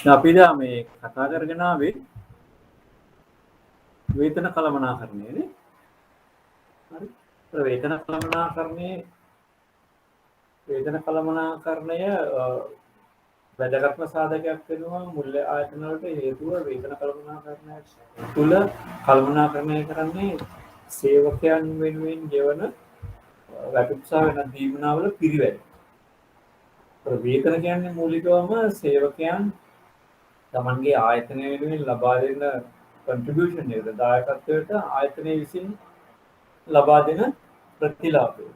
අපි දැන් මේ කතා කරගෙන ආවේ වේතන කළමනාකරණයනේ. හරි. ඒතර වේතන කළමනාකරණය වැදගත්ම සාධකයක් වෙනවා මුල්‍ය ආයතන වලට හේතුව වේතන කළමනාකරණය තුල කළමනාකරණය කරන්නේ සේවකයන් වෙනුවෙන් ගෙවන වැටුප්සා වෙන දීමනාවල පිරිවැය. ඒතර වේතන කියන්නේ මූලිකවම සේවකයන් තමන්ගේ ආයතනය වෙනුවෙන් ලබා දෙන කන්ට්‍රිබියුෂන් එක දායකත්වයට ආයතනය විසින් ලබා දෙන ප්‍රතිලාභය.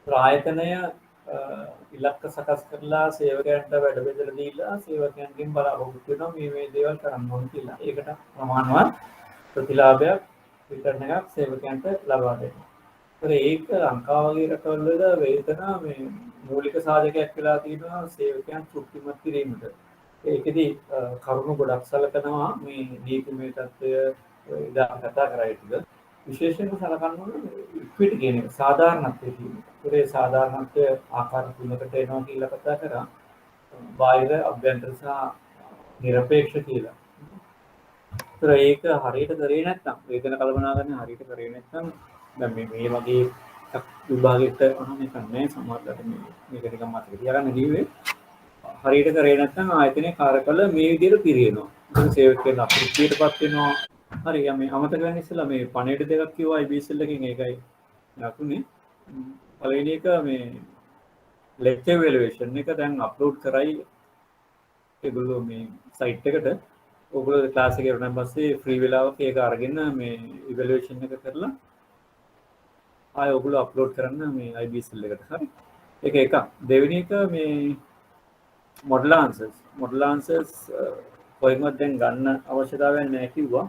ආයතනය ඉලක්ක සකස් කරලා සේවකයන්ට වැඩ බෙදලා දීලා සේවකයන්ගෙන් බලාපොරොත්තු වෙනවා මේ දේවල් කරන්න ඕන කියලා. ඒකට ප්‍රමාණවත් ප්‍රතිලාභයක් රිටර්න් එකක් සේවකයන්ට ලබා දෙනවා. ඒක ලංකාව වගේ රටවල් වල වේතන මේ මූලික සාධකයක් වෙලා තියෙනවා සේවකයන් තෘප්තිමත් කිරීමට. ඒකෙදි කරුණු ගොඩක් සලකනවා මේ නීතිමය තත්ත්වය ඉදා කතා කරයිද විශේෂයෙන්ම සලකන්න ඕනේ ඉක්විටි කියන එක සාධාරණත්වය කියන එක. ඒ සාධාරණත්වය ආකාර තුනකට එනවා කියලා කතා කරා. බාහිර අභ්‍යන්තර සහ නිරපේක්ෂ කියලා. ඒතර ඒක හරියට කරේ නැත්නම් වේතන කළමනාකරණය හරියට කරේ නැත්නම් දැන් මේ වගේ විභාගයකට අහන්න නැහැ සමහරවිට මේක නිකන් මතක තියාගන්න දීවේ හරියට කරේ නැත්නම් ආයතනයේ කාර්යකල මේ විදිහට පිරිනනවා. ඒක සේවකයන් අපෘප්තියටපත් වෙනවා. හරි මේ අමතක වෙන ඉස්සෙල්ලා මේ පණේට දෙකක් කිව්වා IBSL එකකින් ඒකයි ලකුණේ. පළවෙනි එක මේ ලෙක්චර් ඉවැලුවේෂන් එක දැන් අප්ලෝඩ් කරයි ඒගොල්ලෝ මේ සයිට් එකට. ඔයගොල්ලෝ ක්ලාස් එකේ වුණාන් පස්සේ ෆ්‍රී වෙලාවක ඒක අරගෙන මේ ඉවැලුවේෂන් එක කරලා ආයෙ ඔයගොල්ලෝ අප්ලෝඩ් කරන්න මේ IBSL එකට. හරි. ඒක එකක්. දෙවෙනි එක මේ මොඩල් ආන්සර්ස් කොයිමත් දැන් ගන්න අවශ්‍යතාවයක් නැහැ කිව්වා.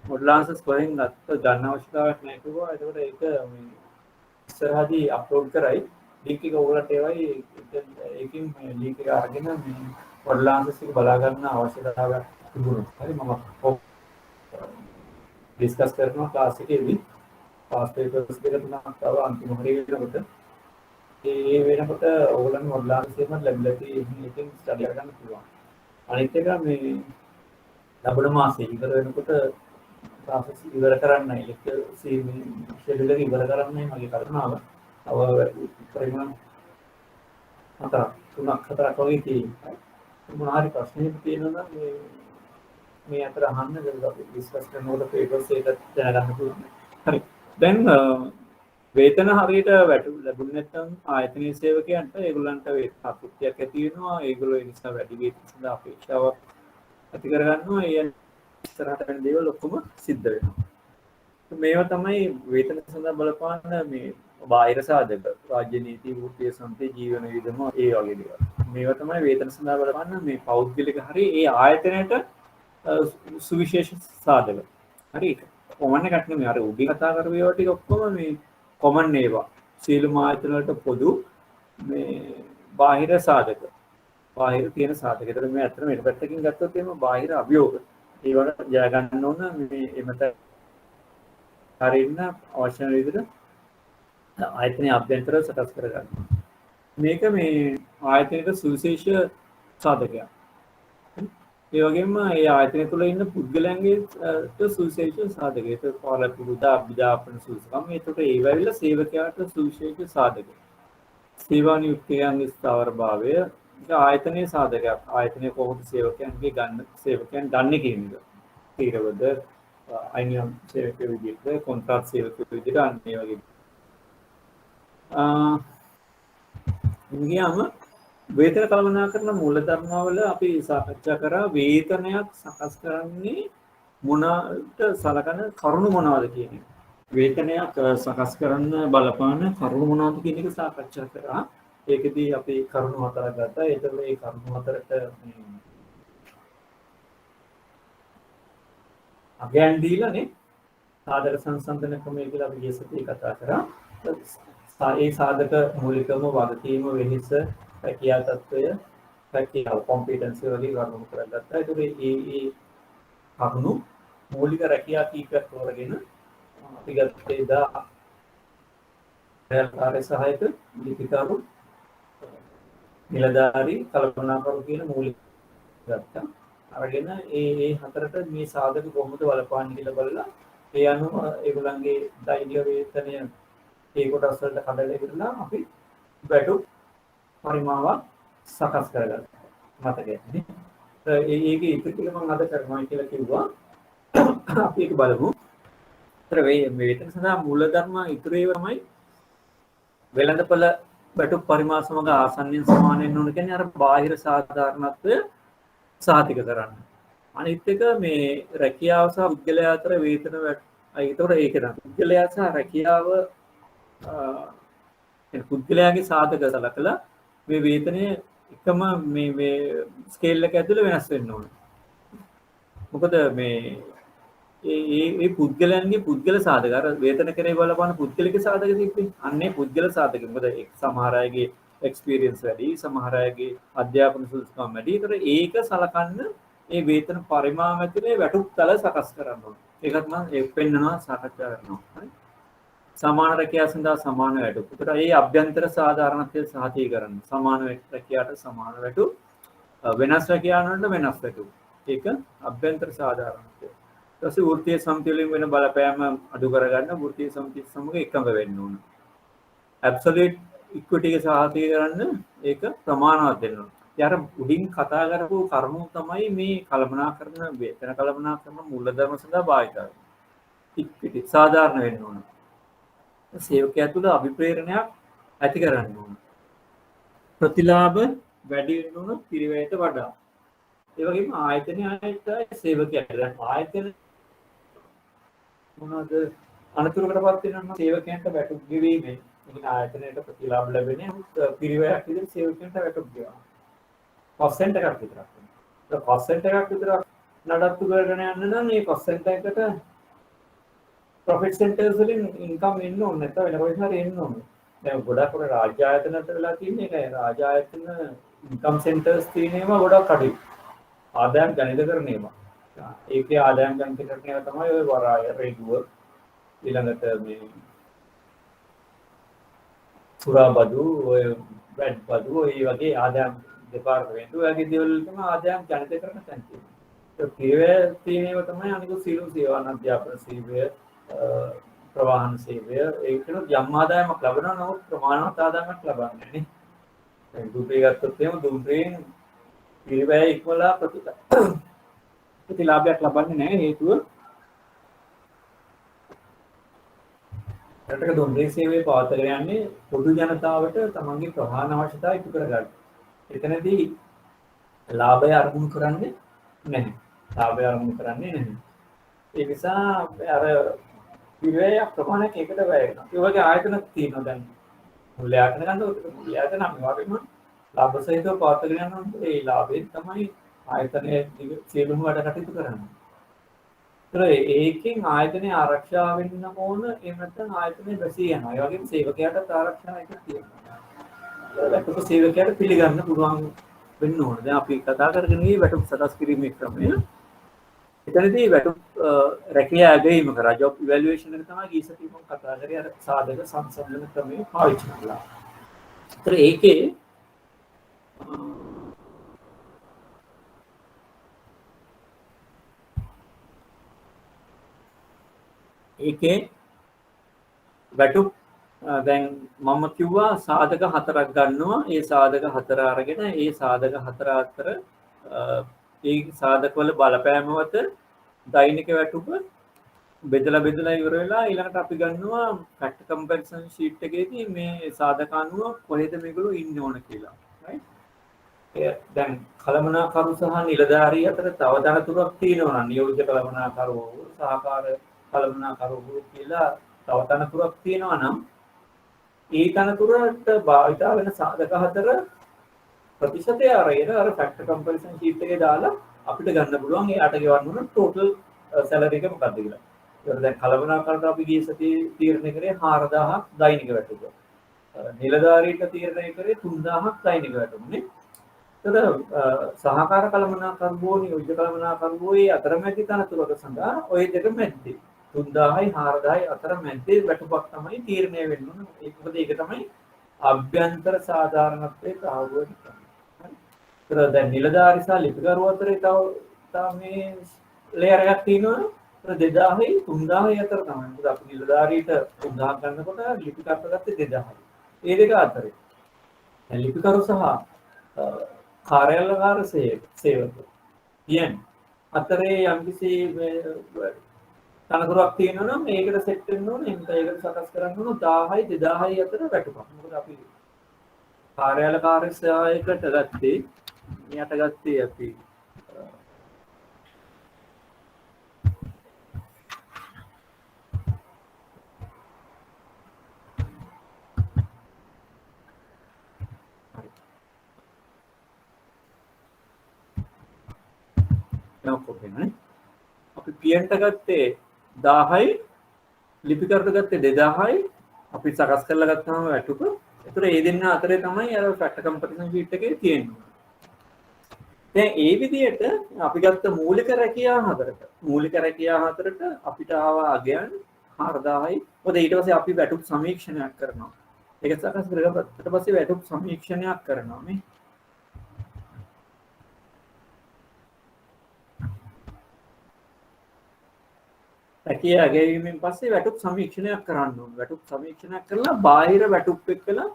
මොඩල් ආන්සර්ස් කොහෙන් ගන්න අවශ්‍යතාවයක් නැහැ කිව්වා. ඒකට ඒක මේ ඉස්සරහදී අප්ලෝඩ් කරයි. ලින්ක් එක ඔයගලට ඒවයි ඒකෙන් මේ ලින්ක් එක අරගෙන මේ මොඩල් ආන්සර්ස් එක බලා ගන්න අවශ්‍යතාවයක් තිබුණා. හරි මම ඩිස්කස් කරනවා ක්ලාස් එකේදී පාස් පේපර්ස් දෙක තුනක් තව අන්තිම හරිය වෙනකොට ඒ වෙනකොට ඕගොල්ලන් මොඩල් ආන්සර්ස් එකක් ලැබිලා තියෙන එකෙන් ස්ටඩි කරගන්න පුළුවන්. අනිත් එක මේ ලබන මාසෙ ඉවර වෙනකොට ක්ලාසස් ඉවර කරන්නයි ලෙක්චර් ෂෙඩියුල් එක ඉවර කරන්නයි මගේ කල්පනාව. තව පරිමාණ හතරක් වගේ තියෙනවා. මොනවා හරි ප්‍රශ්නයක් තියෙනවා නම් මේ අතර අහන්න අපි ඩිස්කස් කරනකොට පේපර්ස් එක දැනගන්න පුළුවන්. හරි. දැන් වේතන හරියට ලැබුණ නැත්නම් ආයතනීය සේවකයන්ට ඒගොල්ලන්ට වේතන අපෘප්තියක් ඇති වෙනවා. ඒගොල්ලෝ ඒ නිසා වැඩි වේතන සඳහා අපේක්ෂාවක් ඇති කරගන්නවා. ඒ ඉස්සරහට වෙන දේවල් ඔක්කොම සිද්ධ වෙනවා. මේවා තමයි වේතන සඳහා බලපාන මේ බාහිර සාධක. රාජ්‍ය නීති, වෘත්තීය සම්ප්‍රදාය, ජීවන විධම ඒ වගේ දේවල්. මේවා තමයි වේතන සඳහා බලපාන මේ පෞද්ගලික හරි ඒ ආයතනයට සුවිශේෂ සාධක. හරි. කොමන් එකක් නෙමෙයි. අර උඩින් කතා කරපු ඒවා ටික ඔක්කොම මේ කොමන් ඒවා. සීලම ආයතන වලට පොදු මේ බාහිර සාධක. බාහිර තියෙන සාධක. ඒතර මේ අතර මේ පැත්තකින් ගත්තොත් එහෙම බාහිර අභියෝග. ඒවට ජය ගන්න ඕන මේ එමත හරින්න අවශ්‍ය විදිහට ආයතනයේ අභ්‍යන්තර සකස් කරගන්න. මේක මේ ආයතනයේ සුවිශේෂ සාධකයක්. ඒ වගේම ඒ ආයතනය තුළ ඉන්න පුද්ගලයන්ගේ සුවිශේෂ සාධක. ඒක පාලකුරුදා අභිදාපන සුසුකම්. ඒකට ඒ වෙලාවෙල සේවකයාට සුවිශේෂ සාධක. සේවා නියුක්තයන්ගේ ස්ථාවරභාවය ආයතනයේ සාධකයක්. ආයතනය කොහොමද සේවකයන් ගන්න කියන එක. තීරවද අයිනියම් සේවකයෙකු විදිහට කොන්ත්‍රාත් සේවකයෙකු විදිහට අන්න ඒ වගේ. ගියාම වේතන කළමනාකරන මූලධර්මවල අපි සාකච්ඡා කරා වේතනයක් සකස් කරන්නේ මොනට සලකන කරුණු මොනවද කියන එක. වේතනයක් සකස් කරන්න බලපාන කරුණු මොනවද කියන එක සාකච්ඡා කරා. ඒකෙදී අපි කරුණු හතරක් ගත්තා. ඒතකොට මේ කරුණු හතරට අගයන් දීලානේ සාධක සංසන්දන ක්‍රමය කියලා අපි ඊසතිය කතා කරා. ඒ සාධක මූලිකවම වගකීම වෙනස රැකියා තත්ත්වය රැකියාව කොම්පිටන්සි වගේ කරුණු කරගත්තා. ඒකේ ඒ කරුණු මූලික රැකියා කීපයක් තෝරගෙන අපි ගත්තේ එදා කාර්ය සහායක ලිපිකරු නිලධාරී කල්පනාකරු කියන මූලික ගත්තා. අරගෙන ඒ හතරට මේ සාධක කොහොමද බලපාන්නේ කියලා බලලා ඒ අනුව ඒගොල්ලන්ගේ දෛනික වේතනය ඒ කොටස් වලට කඩලා ඉවරලා අපි වැටුප් පරිමාවක් සකස් කරගත්තා. මතකයි. ඒකේ ඉතිරි ටික මම අද කරනවා කියලා කිව්වා. අපි ඒක බලමු. ඒතර වේතන සඳහා මූලධර්ම ඉතුරු ඒවා තමයි වෙළඳපොළ වැටුප් පරිමාණ සමග ආසන්නයෙන් සමාන වෙන්න ඕන කියන්නේ අර බාහිර සාධාරණත්වය සාතික කරන්න. අනිත් එක මේ රැකියාව සහ පුද්ගලයා අතර වේතන ඒතකොට ඒක තමයි. පුද්ගලයා සහ රැකියාව පුද්ගලයාගේ සාධක සලකලා මේ වේතනය එකම මේ ස්කේල් එක ඇතුළේ වෙනස් වෙන්න ඕන. මොකද මේ ඒ පුද්ගලයන්ගේ පුද්ගල සාධක අර වේතන කරේ බලපාන පුද්ගලික සාධක තිබ්බේ. අන්නේ පුද්ගල සාධක. මොකද සමහර අයගේ එක්ස්පීරියන්ස් වැඩි, සමහර අයගේ අධ්‍යාපන සුදුසුකම් වැඩි. ඒතර ඒක සලකන්න ඒ වේතන පරිමාණ ඇතුලේ වැටුප් තල සකස් කරන්න ඕන. ඒකත් මම පෙන්නනවා සාකච්ඡා කරනවා. හරි. සමාන රැකියාව සඳහා සමාන වැටුප්. ඒතර ඒ අභ්‍යන්තර සාධාරණත්වය සහතිකරන්න. සමාන රැකියාවට සමාන වැටුප්, වෙනස් රැකියාවකට වෙනස් වැටුප්. ඒක අභ්‍යන්තර සාධාරණත්වය. ඊට පස්සේ වෘත්තීය සමිතිවලින් වෙන බලපෑම අඩු කරගන්න වෘත්තීය සමිතිය සමග එකඟ වෙන්න ඕන. ඇබ්සලියුට් ඉක්විටි එක සහතිකරන්න ඒක ප්‍රමාණවත් වෙන්න ඕන. යාර උඩින් කතා කරපු කරුණු තමයි මේ කළමනාකරන වේතන කළමනාකරන මූලධර්ම සඳහා භාවිත වෙන්නේ. ඉක්විටි සාධාරණ වෙන්න ඕන. සේවකයා තුළ අභිප්‍රේරණයක් ඇති කරන්න ඕන. ප්‍රතිලාභ වැඩි වෙන්න ඕන පිරිවැයට වඩා. ඒ වගේම ආයතනයයි සේවකයාට දැන් ආයතන මොනවද අනතුරකටපත් වෙනවා සේවකයන්ට වැටුප් ගෙවීමෙන් ඉතින් ආයතනයට ප්‍රතිලාභ ලැබෙන්නේ පිරිවැයක් විදිහට සේවකයන්ට වැටුප් ගෙවනවා. කොස්ට් සෙන්ටර් එකක් විතරක්. ඒක කොස්ට් සෙන්ටර් එකක් විතර නඩත්තු කරගෙන යන්න නම් මේ කොස්ට් සෙන්ටර් එකට ප්‍රොෆිට් සෙන්ටර්ස් වලින් ඉන්කම් එන්න ඕනේ නැත්නම් වෙන කොහෙන් හරි එන්න ඕනේ. දැන් ගොඩක් අර රාජ්‍ය ආයතනවලට වෙලා තියෙන්නේ ඒකයි. රාජ්‍ය ආයතන ඉන්කම් සෙන්ටර්ස් තියෙනවා ගොඩක් අඩුයි. ආදායම් ගණිත කරන ඒවා. ඒකේ ආදායම් ගණිත කරන ඒවා තමයි ඔය වරාය රේඩුව ඊළඟට මේ සුරාබදු ඔය වැට් බදු ඔය වගේ ආදායම් දෙපාර්තමේන්තුව වගේ දේවල් තමයි ආදායම් ගණිත කරන තැන් තියෙන්නේ. ඒ පිරිවැය තියෙන ඒවා තමයි අනිකුත් සියලු සේවා අධ්‍යාපන සේවය ප්‍රවාහන සේවය ඒකට යම් ආදායමක් ලබනවා නමුත් ප්‍රමාණවත් ආදායමක් ලබන්නේ නැහැ නේ. දැන් දුපේ ගත්තොත් එහෙම දුම්රියෙන් පිරිවැය ඉක්මලා ප්‍රතිලාභයක් ලබන්නේ නැහැ හේතුව රටක දුම්රිය සේවය පවත්වාගෙන යන්නේ පොදු ජනතාවට තමන්ගේ ප්‍රවාහන අවශ්‍යතාවය ඉටු කරගන්න. එතනදී ලාභය අරමුණු කරන්නේ නැහැ. ලාභය අරමුණු කරන්නේ නැහැ. ඒ නිසා අර පිරිවැය ප්‍රමාණයක් එකට වැය වෙනවා. ඒ වගේ ආයතනක් තියෙනවා දැන්. මුල්‍ය ආයතන ගන්නකොට මුල්‍ය ආයතන නම් වගේම ලාභ සහිතව පවත්වාගෙන යනවා. ඒ ලාභයෙන් තමයි ආයතනයේ සියලුම වැඩ කටයුතු කරන්නේ. ඒතර ඒකෙන් ආයතනයේ ආරක්ෂා වෙන්න ඕන එහෙම නැත්නම් ආයතනයේ බැසී යනවා. ඒ වගේම සේවකයාට ආරක්ෂා එකක් තියෙනවා. වැටුප සේවකයාට පිළිගන්න පුළුවන් වෙන්න ඕන. දැන් අපි කතා කරගෙන ඉන්නේ වැටුප සකස් කිරීමේ ක්‍රමය. එතනදී වැටුප් රැකියා ඇගයීම කරා ජොබ් ඉවැලුවේෂන් එක තමයි ගියසතිය මම කතා කරේ අර සාධක සංසන්දන ක්‍රමය පාවිච්චි කරලා. ඒතර ඒකේ වැටුප් දැන් මම කිව්වා සාධක හතරක් ගන්නවා. ඒ සාධක හතර අරගෙන ඒ සාධක හතර අතර ඒ සාධකවල බලපෑම මත දෛනික වැටුප බෙදලා ඉවර වෙලා ඊළඟට අපි ගන්නවා ෆැක්ටර් කම්පැරිසන් ෂීට් එකේදී මේ සාධක අනුව කොහෙද මේගොල්ලෝ ඉන්න ඕන කියලා. right? දැන් කළමනාකරු සහ නිලධාරී අතර තව තනතුරක් තියෙනවා නම් නියෝජ්‍ය කළමනාකරු සහකාර කළමනාකරු කියලා තව තනතුරක් තියෙනවා නම් ඒ තනතුරට භාවිත වෙන සාධක හතර ප්‍රතිශතය අරගෙන අර ෆැක්ටර් කම්පැරිසන් ෂීට් එකේ දාලා අපිට ගන්න පුළුවන් එයාට ගෙවන්න ඕන ටෝටල් සැලරි එක මොකක්ද කියලා. ඒකට දැන් කළමනාකරට අපි ගිය සතියේ තීරණය කරේ 4000ක් දෛනික වැටුප. නිලධාරීට තීරණය කරේ 3000ක් දෛනික වැටුපනේ. තද සහකාර කළමනාකරුවෝ නියෝජ්‍ය කළමනාකරුවෝ අතරමැදි තනතුරක සඳහා ওই දෙක මැද්දේ 3000යි 4000යි අතර මැද්දේ වැටුපක් තමයි තීරණය වෙන්න ඕන. ඒකද ඒක තමයි අභ්‍යන්තර සාධාරණත්වයේ තහවුරු කරන්නේ. හරි. දැන් නිලධාරි සහ ලිපිකරු අතරේ තව මේ ලේයර් එකක් තියෙනවා. 2000යි 3000යි අතර තමයි. මොකද අපි නිලධාරීට 3000ක් ගන්නකොට ලිපිකරුට ගත්තේ 2000යි. ඒ දෙක අතරේ. දැන් ලිපිකරු සහ කාර්යාලකාර සේවක කියන්නේ අතරේ යම්කිසි තනතුරක් තියෙනවා නම් මේකට සෙට් වෙන්න ඕනේ. ඒකට සකස් කරන්න ඕන 1000යි 2000යි අතර වැටුපක්. මොකද අපි කාර්යාලකාර සේවයකට ගත්තේ මෙයට ගත්තේ අපි අපි පියන්ට ගත්තේ 1000යි ලිපිකරට ගත්තේ 2000යි අපි සකස් කරලා ගත්තාම වැටුප. ඒතර ඒ දෙන්න අතරේ තමයි අර ෆැක්ටර් කම්පැරිසන් ෂීට් එකේ තියෙන්නේ. දැන් ඒ විදිහට අපි ගත්ත මූලික රැකියා හතරට අපිට ආවා අගයන් 4000යි. මොකද ඊට පස්සේ අපි වැටුප් සමීක්ෂණයක් කරනවා. ඒක සකස් කරගත්ත පස්සේ වැටුප් සමීක්ෂණයක් කරනවා මේ. රැකියා ගෙවීමෙන් පස්සේ වැටුප් සමීක්ෂණයක් කරන්න ඕනේ. වැටුප් සමීක්ෂණයක් කරලා බාහිර වැටුප් එක්කලා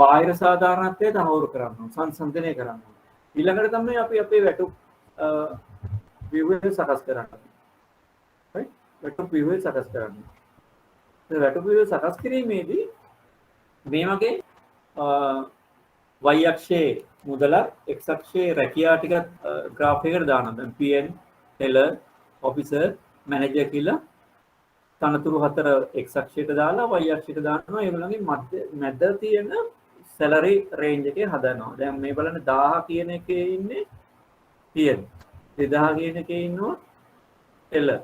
බාහිර සාධාරණත්වය තහවුරු කරන්න ඕනේ. සංසන්දනය කරන්න ඕනේ. ඊළඟට තමයි අපි අපේ වැටුප් විවෘත සකස් කරන්නේ. right? වැටුප් විවෘත සකස් කරන්නේ. ඒ වැටුප් විවෘත සකස් කිරීමේදී මේ වගේ y අක්ෂයේ මුදලක් x අක්ෂයේ රැකියා ටික graph එකකට දානවා. දැන් pn teller officer මැනේජර් කියලා තනතුරු හතර x අක්ෂයට දාලා y අක්ෂයට දානවා. ඒගොල්ලන්ගේ මැද තියෙන සැලරි රේන්ජ් එකේ හදනවා. දැන් මේ බලන්න 1000 කියන එකේ ඉන්නේ pn 2000 කියන එකේ ඉන්නවා teller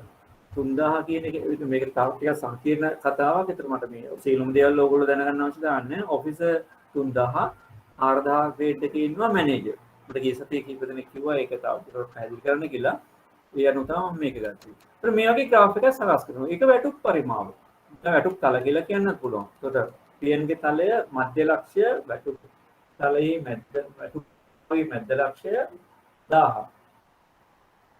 3000 කියන එක මේක තව ටිකක් සංකීර්ණ කතාවක්. ඒතර මට මේ සීලුම දේවල් ඕගොල්ලෝ දැනගන්න අවශ්‍ය දාන්නේ. ඔෆිසර් 3000 4000 ග්‍රේඩ් එකේ ඉන්නවා මැනේජර්. මට ගිය සතියේ කීප දෙනෙක් කිව්වා ඒක තව ටිකක් පැහැදිලි කරන්න කියලා. ඒ අනුව තමයි මේක ගත්තේ. ඒතර මේ වගේ graph එකක් සකස් කරනවා. ඒක වැටුප් පරිමාව. වැටුප් තල කියලා කියන්නත් පුළුවන්. ඒතර pn ගේ තලය මධ්‍ය ලක්ෂ්‍ය වැටුප් තලයේ වැටුප්ගේ මධ්‍ය ලක්ෂ්‍ය 1000.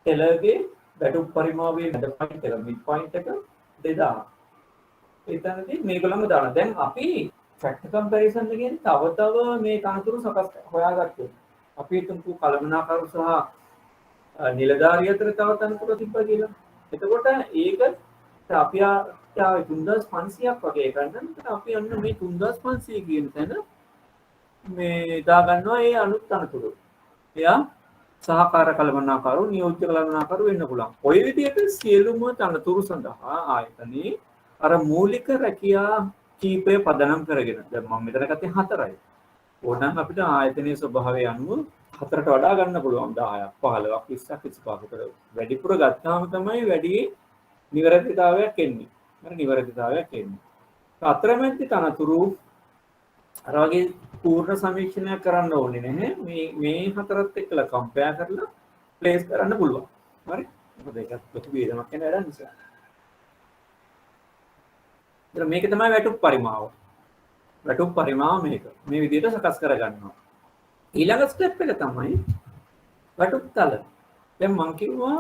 teller ගේ වැටුප් පරිමාවයේ මැද පොයින්ට් එක මිඩ් පොයින්ට් එක 2000. එතනදී මේගොල්ලන්ම දානවා. දැන් අපි ෆැක්ටර් කම්පැරිසන් එකෙන් තව මේ තනතුරු සකස් හොයාගත්තා. අපි හිතමු කළමනාකරු සහ නිලධාරිය අතර තව තනතුරු තිබ්බා කියලා. එතකොට ඒක අපි 3500ක් වගේ ගන්න. අපි අන්න මේ 3500 කියන තැන මේ දා ගන්නවා ඒ අලුත් තනතුරු. එයා සහකාර කළමනාකරු නියෝජ්‍ය කළමනාකරු වෙන්න පුළුවන්. ඔය විදිහට සියලුම තනතුරු සඳහා ආයතනයේ අර මූලික රැකියා කීපය පදනම් කරගෙන දැන් මම මෙතන ගත්තේ 4යි. ඕනනම් අපිට ආයතනයේ ස්වභාවය අනුව 4ට වඩා ගන්න පුළුවන් 10ක් 15ක් 20ක් 25කට වැඩිපුර ගත්තාම තමයි වැඩි නිවැරදිතාවයක් එන්නේ. හරි නිවැරදිතාවයක් එන්නේ. අතරමැදි තනතුරු අර වගේ පූර්ණ සමීක්ෂණයක් කරන්න ඕනේ නැහැ. මේ හතරත් එක්කලා කම්පෙයාර් කරලා ප්ලේස් කරන්න පුළුවන්. හරි? මොකද ඒකත් ලොකු වේදමක් වෙන වැඩක් නිසා. ඒතර මේක තමයි වැටුප් පරිමාව. වැටුප් පරිමාව මේක. මේ විදිහට සකස් කරගන්නවා. ඊළඟ ස්ටෙප් එක තමයි වැටුප් තල. දැන් මම කිව්වා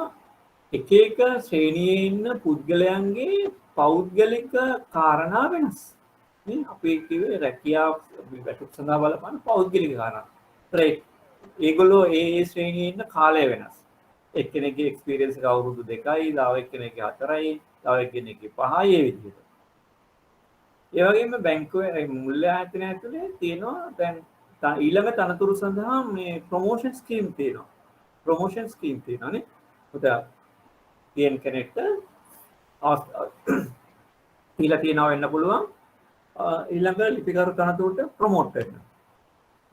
එක එක ශ්‍රේණියේ ඉන්න පුද්ගලයන්ගේ පෞද්ගලික කාරණා වෙනස්. නේ අපි කිව්වේ රැකියා වැටුප් සඳහා බලපාන පෞද්ගලික කාරණා. ඒගොල්ලෝ ඒ ශ්‍රේණියේ ඉන්න කාලය වෙනස්. එක්කෙනෙක්ගේ එක්ස්පීරියන්ස් එක අවුරුදු 2යි, තව එක්කෙනෙක්ගේ 4යි, තව එක්කෙනෙක්ගේ 5යි ඒ විදිහට. ඒ වගේම බැංකුවේ මුල්‍ය ආයතන ඇතුලේ තියෙනවා දැන් ඊළඟ තනතුරු සඳහා මේ ප්‍රොමෝෂන් ස්කීම් තියෙනවා. ප්‍රොමෝෂන් ස්කීම් තියෙනවානේ. උදා තියෙන කෙනෙක්ට ඊළඟ තියනවා වෙන්න පුළුවන්. ඊළඟ ලිපිකරු තනතුරට ප්‍රොමෝට් වෙන්න.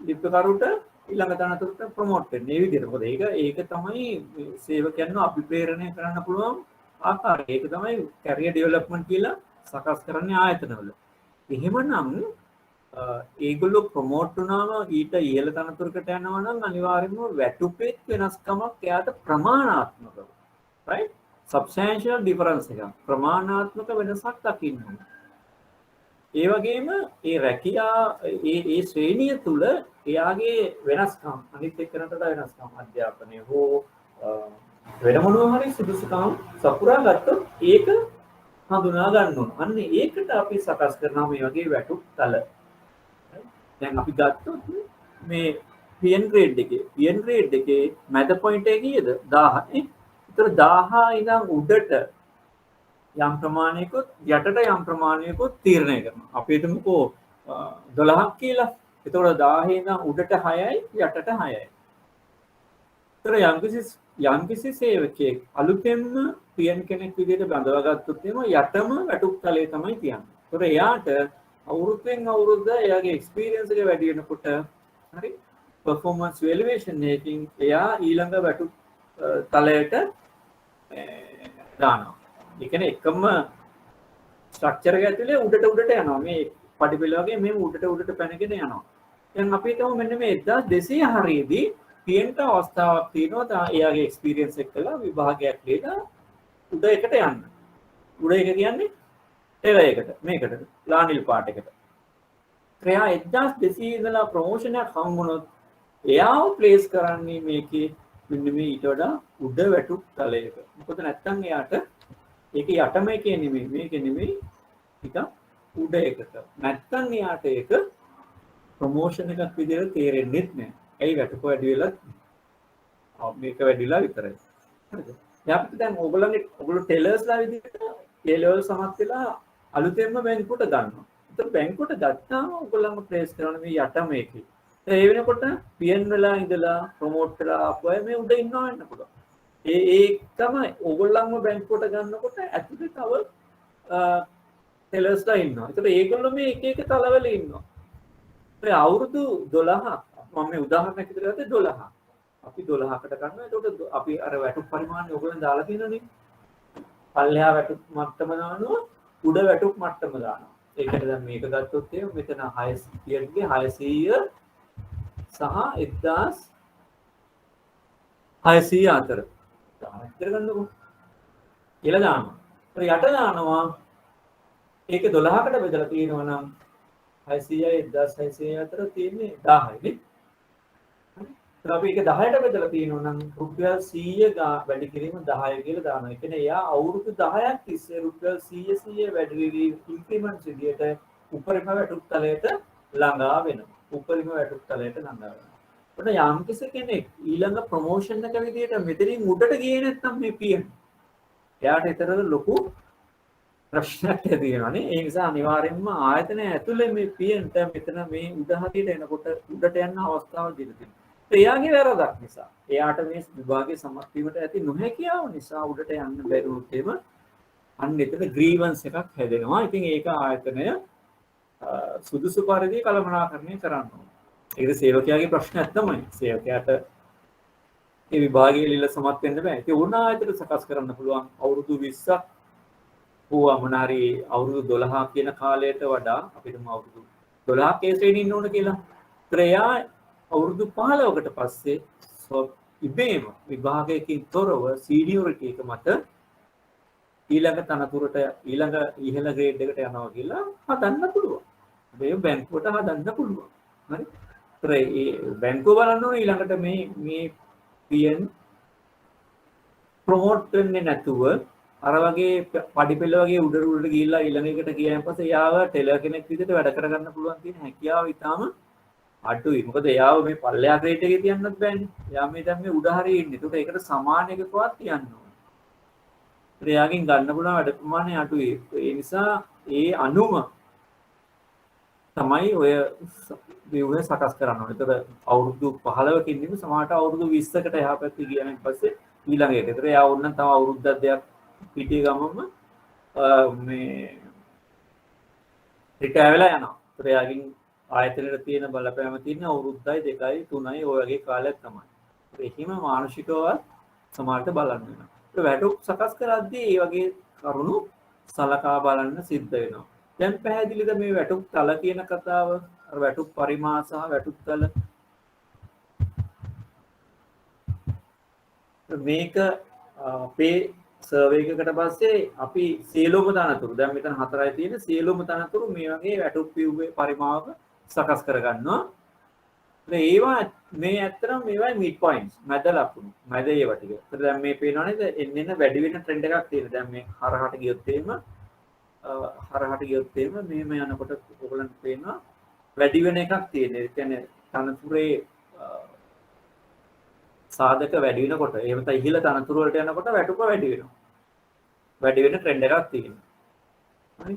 ලිපිකරුට ඊළඟ තනතුරට ප්‍රොමෝට් වෙන්න. මේ විදිහට. මොකද ඒක තමයි සේවකයන්ව අභිප්‍රේරණය කරන්න පුළුවන් ආකාරය. ඒක තමයි කැරියර් ඩෙවලොප්මන්ට් කියලා සකස් කරන්නේ ආයතනවල. එහෙමනම් ඒගොල්ලෝ ප්‍රොමෝට් වුණාම ඊට ඉහළ තනතුරකට යනවා නම් අනිවාර්යයෙන්ම වැටුපේ වෙනස්කමක් එයාට ප්‍රමාණාත්මකව right substantial difference එකක් ප්‍රමාණාත්මක වෙනසක් දකින්න ඕනේ. ඒ වගේම ඒ රැකියා ඒ ශ්‍රේණිය තුල එයාගේ වෙනස්කම් අනිත් එක්කනට වෙනස්කම් අධ්‍යාපනය හෝ වෙන මොනවා හරි සුදුසුකම් සපුරා ගත්තොත් ඒක හඳුනා ගන්න ඕන. අන්න ඒකට අපි සකස් කරනවා මේ වගේ වැටුප් තල. දැන් අපි ගත්තොත් මේ PN grade එකේ මැද පොයින්ට් එක කීයද 1000 නේ. ඒතර 1000 ඉඳන් උඩට යම් ප්‍රමාණයකොත් යටට යම් ප්‍රමාණයකොත් තීරණය කරනවා. අපි හිතමුකෝ 12ක් කියලා. ඒතකොට 1000 ඉඳන් උඩට 6යි යටට 6යි. ඒතර යම්කිසි සේවකයෙක් අලුතෙන්ම PN කෙනෙක් විදිහට බඳවාගත්තොත් එම යටම වැටුප් තලයේ තමයි තියන්නේ. ඒතර එයාට අවුරුද්දෙන් අවුරුද්ද එයාගේ එක්ස්පීරියන්ස් එක වැඩි වෙනකොට හරි performance evaluation එකකින් එයා ඊළඟ වැටුප් තලයට දානවා. ඒ කියන්නේ එකම ස්ට්‍රක්චර් එක ඇතුලේ උඩට යනවා. මේ පඩිපෙළ වගේ මේ උඩට පැනගෙන යනවා. දැන් අපි හිතමු මෙන්න මේ 1200 හරියේදී PNට අවස්ථාවක් තියෙනවා එයාගේ එක්ස්පීරියන්ස් එක කළා විභාගයක් ලියලා උඩ එකට යන්න. උඩ එක කියන්නේ ටෙලර් එකට මේකට ලානිල් පාට එකට. එයා 1200 ඉඳලා ප්‍රොමෝෂන් එකක් හම්බුනොත් එයාව ප්ලේස් කරන්නේ මේකේ මෙන්න මේ ඊට වඩා උඩ වැටුප් තලයක. මොකද නැත්තම් එයාට ඒක යටම එකේ නෙමෙයි මේකේ නෙමෙයි ටිකක් උඩ එකට. නැත්තම් එයාට ඒක ප්‍රොමෝෂන් එකක් විදිහට තේරෙන්නේ නැහැ. ඇයි වැටුප වැඩි වෙලත් මේක වැඩිලා විතරයි. හරිද? දැන් ඔයගොල්ලෝ ටෙලර්ස්ලා විදිහට ඒ ලෙවල් සමත් වෙලා අලුතෙන්ම බැංකුවට ගන්නවා. ඒතර බැංකුවට ගත්තාම ඔයගොල්ලන්ව ප්ලේස් කරන මේ යටම එකේ. ඒ වෙනකොට PN වෙලා ඉඳලා ප්‍රොමෝට් වෙලා ආපුවා මේ උඩ ඉන්නවා වෙන්න පුළුවන්. ඒකම ඔයගොල්ලන්ව බැංකුවට ගන්නකොට ඇතුලේ තව ටෙලර්ස්ලා ඉන්නවා. ඒතර ඒගොල්ලෝ මේ එක එක තලවල ඉන්නවා. ඒ අවුරුදු 12ක් මම මේ උදාහරණයක් විදිහට ගත්තේ 12ක්. අපි 12කට ගන්නවා. එතකොට අපි අර වැටුප් පරිමාණය ඔයගොල්ලන් දාලා තියෙනනේ. පල්ලෙහා වැටුප් මට්ටම දානවා, උඩ වැටුප් මට්ටම දානවා. ඒකට දැන් මේක ගත්තොත් එහෙනම් මෙතන 600 ගේ 600 සහ 1600 අතර. දාන්න ගන්නකො. කියලා දානවා. ඊට යට දානවා. ඒක 12කට බෙදලා තියෙනවා නම් 600යි 1600 අතර තියෙන්නේ 1000යි නේ. හරි. අපි ඒක 10ට බෙදලා තියෙනවා නම් රුපියල් 100 වැඩි කිරීම 10 කියලා දානවා. ඒ කියන්නේ එයා අවුරුදු 10ක් තිස්සේ රුපියල් 100 වැඩි වී ඉන්ක්‍රිමන්ට්ස් විදියට උපරිම වැටුප් තලයට ළඟා වෙනවා. උපරිම වැටුප් තලයට ළඟා වෙනවා. ඔන්න යම්කිසි කෙනෙක් ඊළඟ ප්‍රොමෝෂන් එක විදියට මෙතනින් උඩට ගියේ නැත්නම් මේ PN එයාට ඊතරද ලොකු ප්‍රශ්නයක් ඇතිවෙනවානේ. ඒ නිසා අනිවාර්යෙන්ම ආයතනය ඇතුලේ මේ PNට මෙතන මේ උඩ හතියට එනකොට උඩට යන අවස්ථාව දෙන්න තියෙනවා. එයාගේ වැරදක් නිසා එයාට මේ විභාගයේ සමත් වීමට ඇති නොහැකියාව නිසා උඩට යන්න බැරි වුත් එම අන්න එතන ග්‍රීවන්ස් එකක් හැදෙනවා. ඉතින් ඒක ආයතනය සුදුසු පරිදි කළමනාකරණය කරන්න ඕනේ. ඒක සේවකයාගේ ප්‍රශ්නයක් තමයි. සේවකයාට ඒ විභාගයේ ලියල සමත් වෙන්න බෑ. ඒක ඕන ආයතනයක සකස් කරන්න පුළුවන්. අවුරුදු 20ක් හෝ මොනාරි අවුරුදු 12 කියන කාලයට වඩා අපිට අවුරුදු 12ක් ඒ ශ්‍රේණියේ ඉන්න ඕන කියලා. ත්‍රයා අවුරුදු 15කට පස්සේ ඉබේම විභාගයකින් තොරව සීනියොරිටි එක මත ඊළඟ තනතුරට ඊළඟ ඉහළ ග්‍රේඩ් එකට යනවා කියලා හදන්න පුළුවන්. මේ බැංකුවට හදන්න පුළුවන්. හරි. ඒ බැංකුව බලන්න ඕනේ ඊළඟට මේ PN ප්‍රොමෝට් වෙන්නේ නැතුව අර වගේ පඩිපෙළ වගේ උඩට ගිහිල්ලා ඊළඟ එකට ගියාන් පස්සේ යාව ටෙලර් කෙනෙක් විදිහට වැඩ කරගන්න පුළුවන් තියෙන හැකියාව ඉතාම අඩුයි. මොකද එයාව මේ පල්ලෙහා ග්‍රේඩ් එකේ තියන්නත් බෑනේ. එයා මේ දැන් මේ උඩ හරිය ඉන්නේ. ඒකට ඒකට සමාන එකකවත් තියන්න ඕනේ. එයාගෙන් ගන්න පුළුවන් වැඩ ප්‍රමාණය අඩුයි. ඒ නිසා ඒ අනුම තමයි ඔය ව්‍යුහය සකස් කරන්න ඕනේ. ඒතර අවුරුදු 15කින් ඉඳන් සමහරට අවුරුදු 20කට එහා පැත්තේ ගියන් පස්සේ ඊළඟ එකට. ඒතර එයා ඕනනම් තව අවුරුද්දක් දෙකක් පිටිය ගමම මේ රිටයර් වෙලා යනවා. ඒතර එයාගෙන් ආයතනයේ තියෙන බලපෑම තියෙන අවුරුද්දයි 2යි 3යි ඔය වගේ කාලයක් තමයි. ඒකෙම මානසිකව සමහරට බලන්න වෙනවා. ඒක වැටුප් සකස් කරද්දී මේ වගේ කරුණු සලකා බලන්න සිද්ධ වෙනවා. දැන් පැහැදිලිද මේ වැටුප් තල කියන කතාව? අර වැටුප් පරිමාණ සහ වැටුප් තල මේක අපේ සර්වේ එකකට පස්සේ අපි සියලුම තනතුරු දැන් මෙතන 4යි තියෙන සියලුම තනතුරු මේ වගේ වැටුප් පියුවේ පරිමාවක සකස් කරගන්නවා. ඒවා මේ ඇත්තටම මේවා මිඩ් පොයින්ට්ස් මැද ලකුණු මැද ඒවා ටික. ඒතර දැන් මේ පේනවා නේද එන්න වැඩි වෙන ට්‍රෙන්ඩ් එකක් තියෙනවා. දැන් මේ හරහට ගියොත් එහෙම මෙහෙම යනකොට ඔයගලන්ට පේනවා වැඩි වෙන එකක් තියෙනවා. ඒ කියන්නේ තනතුරේ සාධක වැඩි වෙනකොට එහෙම නැත්නම් ඉහළ තනතුරු වලට යනකොට වැටුප වැඩි වෙනවා. වැඩි වෙන ට්‍රෙන්ඩ් එකක් තියෙනවා. හරි.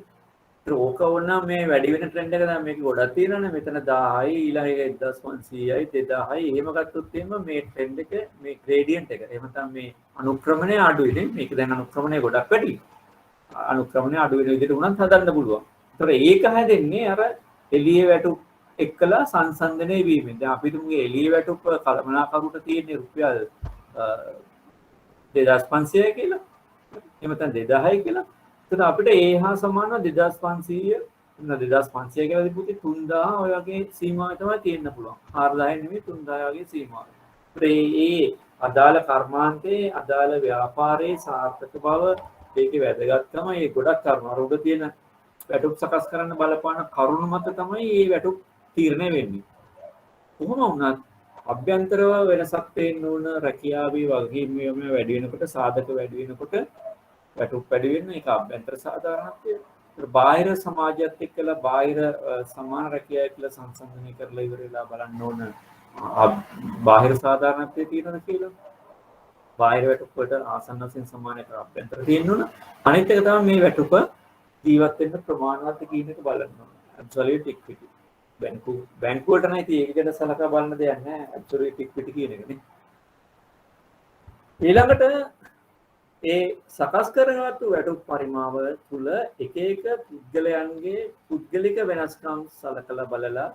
ඒක ඕකවන මේ වැඩි වෙන ට්‍රෙන්ඩ් එක දැන් මේක ගොඩක් තියෙනවානේ. මෙතන 1000යි ඊළඟ එක 1500යි 2000යි එහෙම ගත්තොත් එහෙම මේ ට්‍රෙන්ඩ් එක මේ ග්‍රේඩියන්ට් එක එහෙම නැත්නම් මේ අනුක්‍රමණය අඩු වෙන්නේ. මේක දැන් අනුක්‍රමණය ගොඩක් වැඩි. අනුක්‍රමණය අඩු වෙන විදිහට උනත් හදන්න පුළුවන්. ඒතර ඒක හැදෙන්නේ අර එළියේ වැටුප් එක්කලා සංසන්දනය වීමෙන්. දැන් අපි තුමුගේ එළියේ වැටුප් කළමනාකරුට තියෙන රුපියල් 2500 කියලා. එහෙම නැත්නම් 2000යි කියලා. එතන අපිට ඒ හා සමානව 2500 2500 කියලා දීපුති 3000 ඔය වගේ සීමාව තමයි තියෙන්න පුළුවන්. 4000 නෙමෙයි 3000 වගේ සීමාව. ඒ අදාළ කර්මාන්තයේ අදාළ ව්‍යාපාරයේ සාර්ථක බව ඒකේ වැදගත්කම ඒ ගොඩක් කරුණු උඩ තියෙන වැටුප් සකස් කරන්න බලපාන කරුණු මත තමයි මේ වැටුප් තීරණය වෙන්නේ. කොහොම වුණත් අභ්‍යන්තරව වෙනසක් පේන්න ඕන රැකියාවේ වගකීම් වැඩි වෙනකොට සාධක වැඩි වෙනකොට වැටුප් වැඩි වෙන එක අභ්‍යන්තර සාධාරණත්වය. බාහිර සමාජයත් එක්කලා බාහිර සමාන රැකියාව කියලා සංසන්දනය කරලා ඉවරලා බලන්න ඕන බාහිර සාධාරණත්වයේ තියෙනවද කියලා. බාහිර වැටුප් වලට ආසන්න වශයෙන් සමාන එක අභ්‍යන්තර තියෙන්න ඕන. අනිත් එක තමයි මේ වැටුප ජීවත් වෙන්න ප්‍රමාණවත් කියන එක බලන්න ඕන. ඇබ්සලියුට් ඉක්විටි. බැංකුවට නම් ඉතින් ඒක ගැන සලකා බලන්න දෙයක් නැහැ. ඇබ්සලියුට් ඉක්විටි කියන එකනේ. ඊළඟට ඒ සකස් කරගත්තු වැටුප් පරිමාව තුළ එක එක පුද්ගලයන්ගේ පුද්ගලික වෙනස්කම් සලකලා බලලා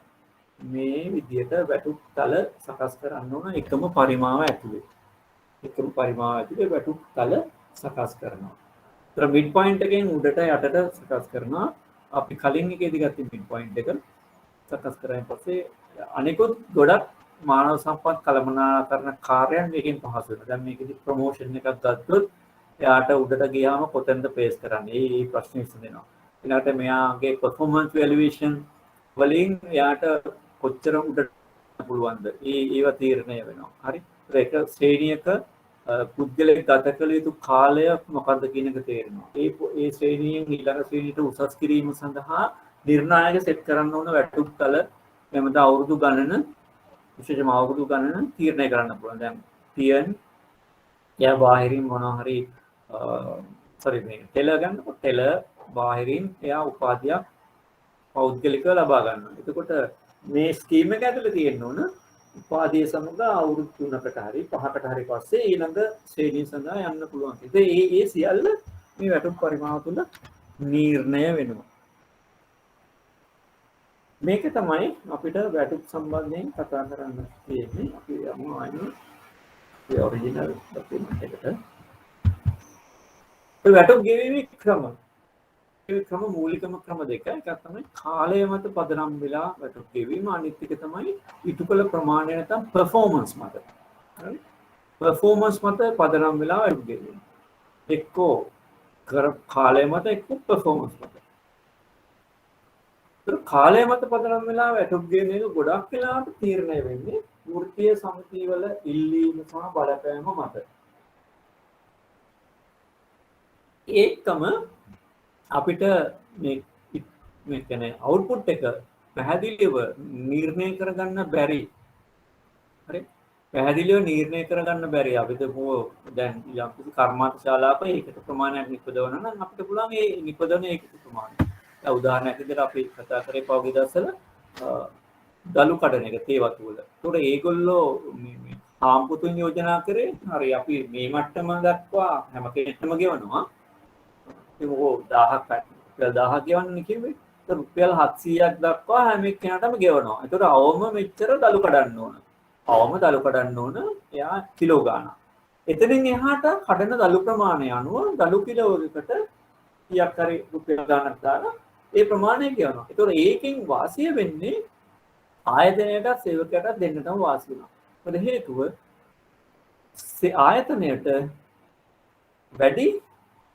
මේ විදිහට වැටුප් තල සකස් කරන්න ඕන එකම පරිමාව ඇතුලේ. එකම පරිමාව ඇතුලේ වැටුප් තල සකස් කරනවා. ඒතර මිඩ් පොයින්ට් එකෙන් උඩට යටට සකස් කරනවා. අපි කලින් එකේදී ගත්ත මිඩ් පොයින්ට් එක සකස් කරායින් පස්සේ අනිකුත් ගොඩක් මානව සම්පත් කළමනාකරන කාර්යයන් මේකෙන් පහසු වෙනවා. දැන් මේකෙදි ප්‍රොමෝෂන් එකක් ගත්තොත් එයාට උඩට ගියාම කොතෙන්ද පේස් කරන්නේ? මේ ප්‍රශ්නේ විසඳෙනවා. ඊළඟට මෙයාගේ performance valuation වලින් එයාට කොච්චර උඩට පුළුවන්ද? ඒව තීරණය වෙනවා. හරි. ඒක ශ්‍රේණියක පුද්ගලයෙක් ගත කළ යුතු කාලය මොකක්ද කියන එක තේරෙනවා. ඒ ශ්‍රේණියෙන් ඊළඟ ශ්‍රේණියට උසස් කිරීම සඳහා නිර්ණායක සෙට් කරන්න ඕන වැටුප් තල එමෙද අවුරුදු ගණන විශේෂම අවුරුදු ගණන තීරණය කරන්න පුළුවන්. දැන් පියන් එයා බාහිරින් මොනවා හරි මේ ටෙල ගන්නකොට ටෙල බාහිරින් එයා උපාධියක් පෞද්ගලිකව ලබා ගන්නවා. එතකොට මේ ස්කීම් එක ඇතුලේ තියෙන්න ඕන උපාධිය සමග අවුරුදු 3කට හරි 5කට හරි පස්සේ ඊළඟ ශ්‍රේණිය සඳහා යන්න පුළුවන්. ඉතින් ඒ සියල්ල මේ වැටුප් පරිමාව තුළ නිර්ණය වෙනවා. මේක තමයි අපිට වැටුප් සම්බන්ධයෙන් කතා කරන්න තියෙන්නේ. අපි යමු ආයෙත් ඒ ඔරිජිනල් ડોකියුමන්ට් එකට. ඒ වැටුප් ගෙවීමේ ක්‍රම මූලිකම ක්‍රම දෙක. එකක් තමයි කාලය මත පදනම් වෙලා වැටුප් ගෙවීම. අනිත් එක තමයි ඉටු කළ ප්‍රමාණය නැත්නම් performance මත. හරි? performance මත පදනම් වෙලා වැටුප් ගෙවීම. එක්කෝ කාලය මත එක්කෝ performance මත. කාලය මත පදනම් වෙලා වැටුප් ගෙවීම එක ගොඩක් වෙලාවට තීරණය වෙන්නේ වෘත්තීය සමිතිවල ඉල්ලීම සහ බලපෑම මත. ඒකම අපිට මේ කියන්නේ අවුට්පුට් එක පැහැදිලිව නිර්ණය කරගන්න බැරි. හරි? පැහැදිලිව නිර්ණය කරගන්න බැරි. අපිට දැන් යම් කිසි කර්මාන්ත ශාලාවක ඒකට ප්‍රමාණයක් නිපදවනවා නම් අපිට පුළුවන් ඒ නිපදවන ඒකට ප්‍රමාණය. දැන් උදාහරණයක් විදිහට අපි කතා කරේ පෞද්ගලික දවසල දලු කඩන එක තේ වතු වල. ඒතකොට ඒගොල්ලෝ මේ ආම්පුතුන් යෝජනා කරේ හරි අපි මේ මට්ටම දක්වා හැම කෙනෙක්ටම ගෙවනවා. ඒක මොකෝ 1000ක් රුපියල් 1000ක් ගෙවන්න කිව්වේ. ඒක රුපියල් 700ක් දක්වා හැම කෙනාටම ගෙවනවා. ඒතකොට අවම මෙච්චර දලු කඩන්න ඕන. අවම දලු කඩන්න ඕන එයා කිලෝ ගාණක්. එතනින් එහාට කඩන දලු ප්‍රමාණය අනුව දලු කිලෝයකට කීයක් හරි රුපියල් ගාණක් දාලා ඒ ප්‍රමාණය කියනවා. ඒතකොට ඒකෙන් වාසිය වෙන්නේ ආයතනයට සේවකයට දෙන්නටම වාසි වෙනවා. මොකද හේතුව ආයතනයට වැඩි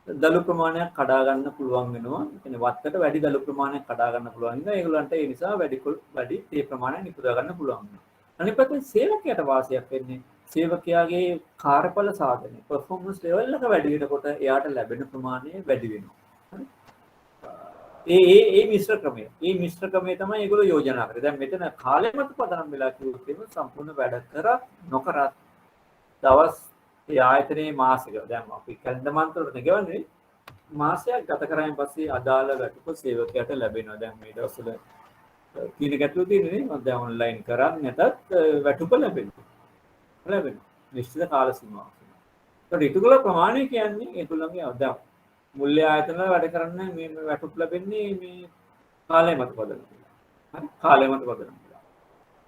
දළු ප්‍රමාණයක් කඩා ගන්න පුළුවන් වෙනවා. ඒ කියන්නේ වත්තට වැඩි දළු ප්‍රමාණයක් කඩා ගන්න පුළුවන්. ඉතින් ඒගොල්ලන්ට ඒ නිසා වැඩි තේ ප්‍රමාණයක් නිපදවා ගන්න පුළුවන් වෙනවා. අනිත් පැත්තෙන් සේවකයට වාසියක් වෙන්නේ සේවකයාගේ කාර්යඵල සාධනය performance level එක වැඩි වෙනකොට එයාට ලැබෙන ප්‍රමාණය වැඩි වෙනවා. හරි? ඒ මිශ්‍ර ක්‍රමය. මේ මිශ්‍ර ක්‍රමය තමයි ඒගොල්ලෝ යෝජනා කරේ. දැන් මෙතන කාලය මත පදනම් වෙලා කිව්වොත් එහෙම සම්පූර්ණ වැඩ කරත් නොකරත් දවස් ඒ ආයතනයේ මාසික දැන් අපි කැලෙන්ඩර් මන්ත් වලට ගෙවන්නේ මාසයක් ගත කරායින් පස්සේ අදාළ වැටුප සේවකයාට ලැබෙනවා. දැන් මේ දවස්වල තියෙන ගැටලුව තියෙන්නේ මම දැන් ඔන්ලයින් කරත් නැතත් වැටුප ලැබෙනවා. නිශ්චිත කාල සීමාවක්. ඒකට ඊටුකල ප්‍රමාණය කියන්නේ ඒගොල්ලන්ගේ අදා මුල්‍ය ආයතන වල වැඩ කරන්න මේ වැටුප් ලැබෙන්නේ මේ කාලය මත පදනම් වෙලා. හරි? කාලය මත පදනම් වෙලා.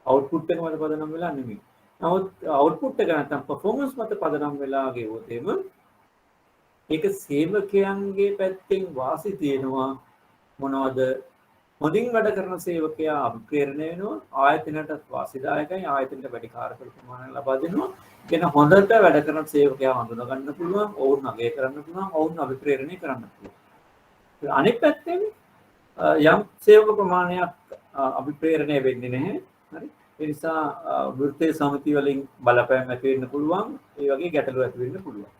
අවුට්පුට් එක මත පදනම් වෙලා නෙමෙයි. නමුත් අවුට්පුට් එක නැත්නම් performance මත පදනම් වෙලා ගෙවුවොත් එහෙම ඒක සේවකයන්ගේ පැත්තෙන් වාසි තියෙනවා. මොනවද? හොඳින් වැඩ කරන සේවකයා අභිප්‍රේරණය වෙනවා. ආයතනයට වාසිදායකයි. ආයතනයට වැඩි කාර්යඵල ප්‍රමාණයක් ලබා දෙනවා. කියන හොඳට වැඩ කරන සේවකයා හඳුනා ගන්න පුළුවන්. ඔවුන් අගය කරන්න පුළුවන්. ඔවුන් අභිප්‍රේරණය කරන්න පුළුවන්. අනිත් පැත්තෙන් යම් සේවක ප්‍රමාණයක් අභිප්‍රේරණය වෙන්නේ නැහැ. හරි? ඒ නිසා වෘත්තීය සමිති වලින් බලපෑම් ඇති වෙන්න පුළුවන්. ඒ වගේ ගැටලු ඇති වෙන්න පුළුවන්.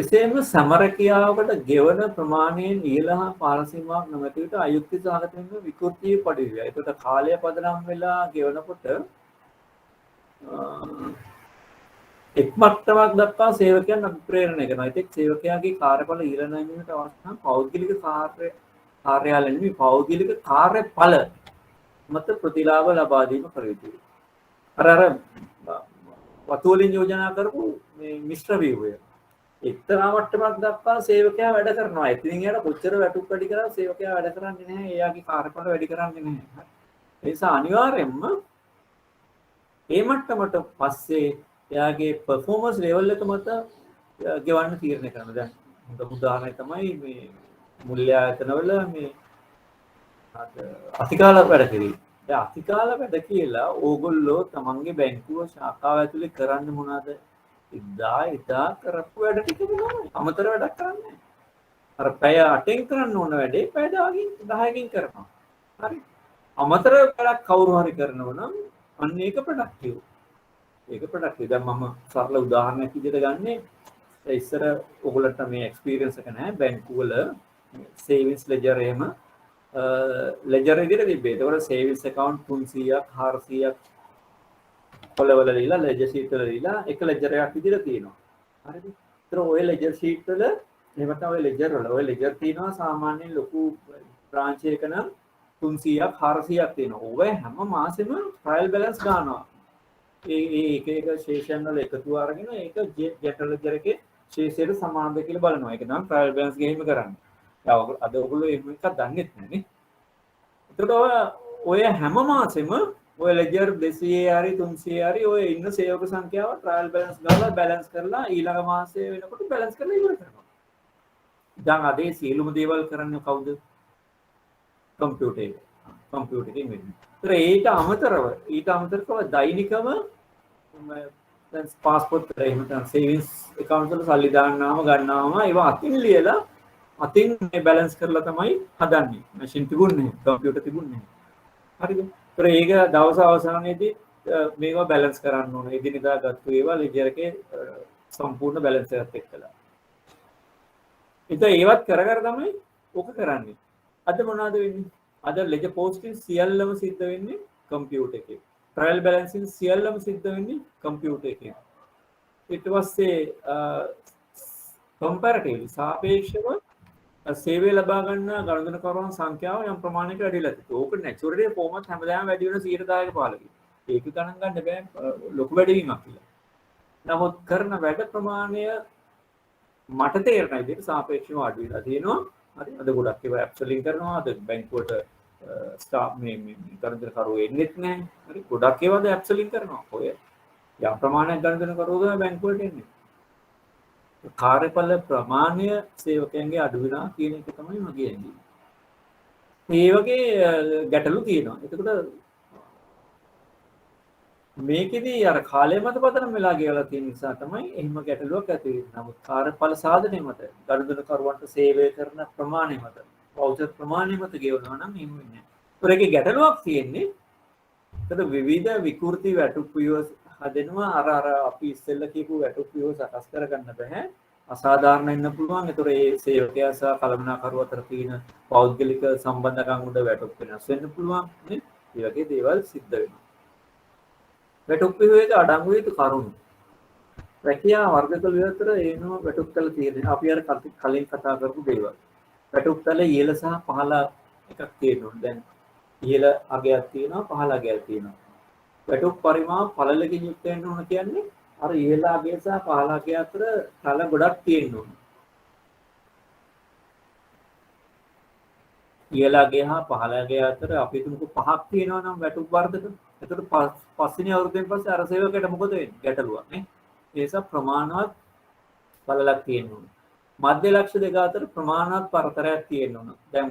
එසේම සමරකියාවකට ගෙවන ප්‍රමාණයෙන් ඉහළ හා පහළ සීමාවක් නොමැති විට අයුක්ති සහගත වෙන විකෘතිය පඩි වේ. ඒකට කාලය පදනම් වෙලා ගෙවනකොට එක් මට්ටමක් දක්වා සේවකයන් අභිප්‍රේරණය කරනවා. ඒත් සේවකයාගේ කාර්යඵල ඉහළ නැගීමට අවශ්‍ය නම් පෞද්ගලික කාර්යාලයෙන්ම පෞද්ගලික කාර්යඵල මත ප්‍රතිලාභ ලබා දීම කර යුතුයි. අර වතු වලින් යෝජනා කරපු මේ මිශ්‍ර ව්‍යුහය එක්තරා මට්ටමක් දක්වා සේවකයා වැඩ කරනවා. ඉතින් එයාට කොච්චර වැටුප් වැඩි කරා සේවකයා වැඩ කරන්නේ නැහැ. එයාගේ කාර්යඵල වැඩි කරන්නේ නැහැ. ඒ නිසා අනිවාර්යයෙන්ම මේ මට්ටමට පස්සේ එයාගේ performance level එක මත ගෙවන්න තීරණය කරනවා. දැන් හොඳ උදාහරණයක් තමයි මේ මුල්‍ය ආයතනවල මේ අතිකාල වැඩ කිරීම. දැන් අතිකාල වැඩ කියලා ඕගොල්ලෝ තමන්ගේ බැංකුව ශාඛාව ඇතුලේ කරන්නේ මොනවද? ඉදා කරපු වැඩ ටික තමයි. අමතර වැඩක් කරන්නේ. අර පැය 8න් කරන්න ඕන වැඩේ පැය 10කින් කරනවා. හරි. අමතර වැඩක් කවුරු හරි කරනවා නම් අන්න ඒක ප්‍රොඩක්ටිව්. ඒක ප්‍රොඩක්ටිව්. දැන් මම සරල උදාහරණයක් විදිහට ගන්නෙ ඉස්සර ඔයගොල්ලන්ට මේ එක්ස්පීරියන්ස් එක නැහැ බැංකුවල සේවිංස් ලෙජර් එහෙම ලෙජර් විදිහට තිබ්බේ. ඒතකොට සේවිංස් account 300ක් 400ක් කොලවල දීලා ලෙජර් ෂීට් වල දීලා එක ලෙජර් එකක් විදිහට තියෙනවා. හරිද? ඒතර ඔය ලෙජර් ෂීට් වල එහෙම නැත්නම් ඔය ලෙජර් වල ඔය ලෙජර් තියෙනවා සාමාන්‍යයෙන් ලොකු බ්‍රාන්ච් එකක නම් 300ක් 400ක් තියෙනවා. ඔය හැම මාසෙම ට්‍රයල් බැලන්ස් ගන්නවා. ඒ එක ෂේෂන් වල එකතු අරගෙන ඒක ජෙට් ලෙජර් එකේ ෂේෂයට සමානද කියලා බලනවා. ඒක නම් ට්‍රයල් බැලන්ස් ගෙහිම කරන්නේ. අද ඔයගොල්ලෝ එහෙම එකක් දන්නේ නැහැ නේ. ඒතකොට ඔය හැම මාසෙම ඔය ලෙජර් 200 හරි 300 හරි ඔය ඉන්න සේවක සංඛ්‍යාව ට්‍රයල් බැලන්ස් ගාලා බැලන්ස් කරලා ඊළඟ මාසයේ වෙනකොට බැලන්ස් කරලා ඉවර කරනවා. දැන් අද ඒ සියලුම දේවල් කරන්නේ කවුද? කම්පියුටර් එකෙන් වෙන්නේ. ඒතර ඊට අමතරව දෛනිකව දැන් පාස්පෝර්ට් එක එහෙම නැත්නම් සේවිංස් account වල සල්ලි දාන්නාම ගන්නාම ඒවා අතින් ලියලා අතින් මේ බැලන්ස් කරලා තමයි හදන්නේ. මැෂින් තිබුණේ නැහැ, කම්පියුටර් තිබුණේ නැහැ. හරිද? ඒතර ඒක දවස් අවසානයේදී මේවා බැලන්ස් කරන්න ඕනේ. එදිනෙදා ගත්තු ඒවා ලෙජර් එකේ සම්පූර්ණ බැලන්ස් එකත් එක්කලා. ඒත් ඒවත් කර තමයි ඔක කරන්නේ. අද මොනවද වෙන්නේ? අද ලෙජර් පෝස්ටිං සියල්ලම සිද්ධ වෙන්නේ කම්පියුටර් එකේ. ට්‍රයල් බැලන්සින් සියල්ලම සිද්ධ වෙන්නේ කම්පියුටර් එකේ. ඊට පස්සේ කම්පැරටිව්ලි සාපේක්ෂව සේවය ලබා ගන්න ගණනකරුවන් සංඛ්‍යාව යම් ප්‍රමාණයකට වැඩිලා තියෙනවා. ඕක නැචරලි කොහොමත් හැමදාම වැඩි වෙන 100%ක පාලකයි. ඒක ගණන් ගන්න බෑ ලොකු වැඩිවීමක් කියලා. නමුත් කරන වැඩ ප්‍රමාණය මට තේරෙන විදිහට සාපේක්ෂව අඩු වෙලා තියෙනවා. හරි අද ගොඩක් ඒවා ඇප්සලින් කරනවා. අද බැංකුවට ස්ටාෆ් මේ ගණනකරුවෝ එන්නේත් නැහැ. හරි ගොඩක් ඒවාද ඇප්සලින් කරනවා. ඔය යම් ප්‍රමාණයක් ගණනකරුවෝ බැංකුවට එන්නේ. කාර්යඵල ප්‍රමාණය සේවකයන්ගේ අඩු වෙනවා කියන එක තමයි මගේ ඇඟීම. මේ වගේ ගැටලු තියෙනවා. එතකොට මේකෙදි අර කාලය මත පදනම් වෙලා කියලා තියෙන නිසා තමයි එහෙම ගැටලුවක් ඇති වෙන්නේ. නමුත් කාර්යඵල සාධනය මත ගනුදෙනු කරුවන්ට සේවය කරන ප්‍රමාණය මත වවුචර් ප්‍රමාණය මත ගෙවනවා නම් එහෙම වෙන්නේ නැහැ. ඒකේ ගැටලුවක් තියෙන්නේ ඒකද විවිධ විකෘති වැටුප් ව්‍යුහස් හදෙනවා අර අපි ඉස්සෙල්ලා කියපු වැටුප් ව්‍යුහ සකස් කරගන්න බෑ. අසාධාරණ වෙන්න පුළුවන්. ඒතර ඒ සේවකයා සහ කළමනාකරුවා අතර තියෙන පෞද්ගලික සම්බන්ධකම් උඩ වැටුප් වෙනස් වෙන්න පුළුවන් නේ. ඒ වගේ දේවල් සිද්ධ වෙනවා. වැටුප් ව්‍යුහයක අඩංගු යුතු කරුණු. රැකියා වර්ගකල විතර එනවා වැටුප් තල තියෙනවා. අපි අර කලින් කතා කරපු දේවල්. වැටුප් තල ඉහළ සහ පහළ එකක් තියෙනවා. දැන් ඉහළ අගයක් තියෙනවා පහළ අගයක් තියෙනවා. වැටුප් පරිමාව පළලකින් යුක්ත වෙන්න ඕන කියන්නේ අර ඉහළ අගය සහ පහළ අගය අතර තල ගොඩක් තියෙන්න ඕන. ඉහළ අගය හා පහළ අගය අතර අපි තුමුකෝ පහක් තියෙනවා නම් වැටුප් වර්ධක. එතකොට පස්වෙනි අවුරුද්දෙන් පස්සේ අර සේවකයට මොකද වෙන්නේ? ගැටලුවක් නේ. ඒ නිසා ප්‍රමාණවත් පළලක් තියෙන්න ඕන. මධ්‍ය ලක්ෂ්‍ය දෙක අතර ප්‍රමාණවත් පරතරයක් තියෙන්න ඕන. දැන්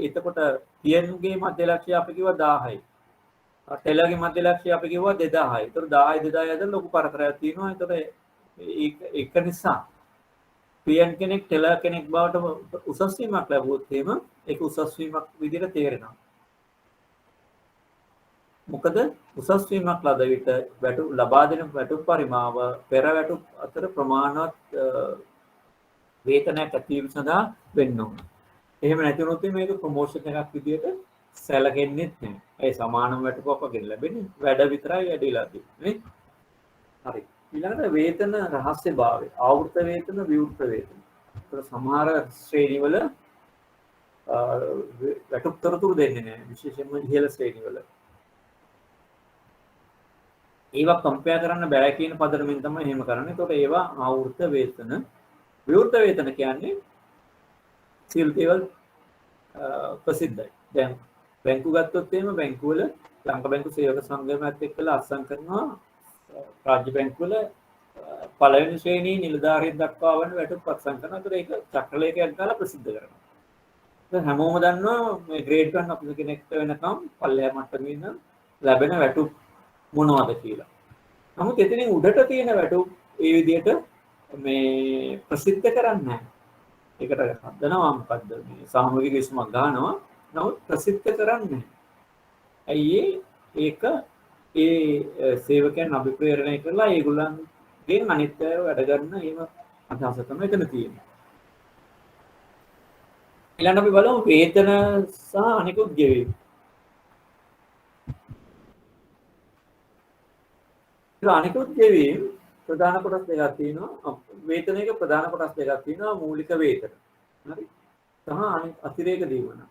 එතකොට පියන්ගේ මධ්‍ය ලක්ෂ්‍ය අපි කිව්වා 1000යි. ටෙලර්ගේ මධ්‍ය ලක්ෂ්‍ය අපි කිව්වා 2000යි. ඒතර 1000 2000 අතර ලොකු පරතරයක් තියෙනවා. ඒතර ඒක නිසා පියන් කෙනෙක් ටෙලර් කෙනෙක් බවට උසස් වීමක් ලැබුවොත් එහෙම ඒක උසස් වීමක් විදිහට තේරෙනවා. මොකද උසස් වීමක් ලද විට වැටුප් ලබා දෙන වැටුප් පරිමාව පෙර වැටුප් අතර ප්‍රමාණවත් වේතනයක් ඇතිවීම සඳහා වෙන්න ඕන. එහෙම නැති වුණොත් මේක ප්‍රොමෝෂන් එකක් විදිහට සැලකෙන්නේ නැහැ. ඒ සමානම වැටුපක් වගේ ලැබෙන්නේ වැඩ විතරයි වැඩිලා තියෙන්නේ. හරි. ඊළඟට වේතන රහස්‍යභාවය. ආවෘත වේතන විවෘත වේතන. ඒක සමහර ශ්‍රේණිවල වැටුප් තොරතුරු දෙන්නේ නැහැ. විශේෂයෙන්ම ඉහළ ශ්‍රේණිවල. ඒවා කම්පෙයාර් කරන්න බෑ කියන පදනමෙන් තමයි එහෙම කරන්නේ. ඒතකොට ඒවා ආවෘත වේතන. විවෘත වේතන කියන්නේ සියලු දේවල් ප්‍රසිද්ධයි. දැන් බැංකු ගත්තොත් එහෙම බැංකු වල ලංකා බැංකු සේවක සංගමයත් එක්කලා අත්සන් කරනවා රාජ්‍ය බැංකු වල පළවෙනි ශ්‍රේණියේ නිලධාරීන් දක්වා වන වැටුප් අත්සන් කරනවා. ඒතර ඒක චක්‍රලේඛයක් දාලා ප්‍රසිද්ධ කරනවා. දැන් හැමෝම දන්නවා මේ ග්‍රේඩ් 1 ඔෆිසර් කෙනෙක්ට වෙනකම් පල්ලෙහා මට්ටමේ ඉඳන් ලැබෙන වැටුප් මොනවද කියලා. නමුත් එතනින් උඩට තියෙන වැටුප් ඒ විදිහට මේ ප්‍රසිද්ධ කරන්නේ නැහැ. ඒකට හදනවා මොකද්ද මේ සාමූහික විශ්මක් ගන්නවා. නමුත් ප්‍රසිද්ධ කරන්නේ නැහැ. ඇයි ඒක ඒ සේවකයන් අභිප්‍රේරණය කරලා ඒගොල්ලන්ගෙන් අනිත් අය වැඩ ගන්න එහෙම අදහස තමයි එතන තියෙන්නේ. ඊළඟ අපි බලමු වේතන සහ අනිකුත් ගෙවීම්. අනිකුත් ගෙවීම් ප්‍රධාන කොටස් දෙකක් තියෙනවා. වේතනයක ප්‍රධාන කොටස් දෙකක් තියෙනවා. මූලික වේතන. හරි. සහ අතිරේක දීමන.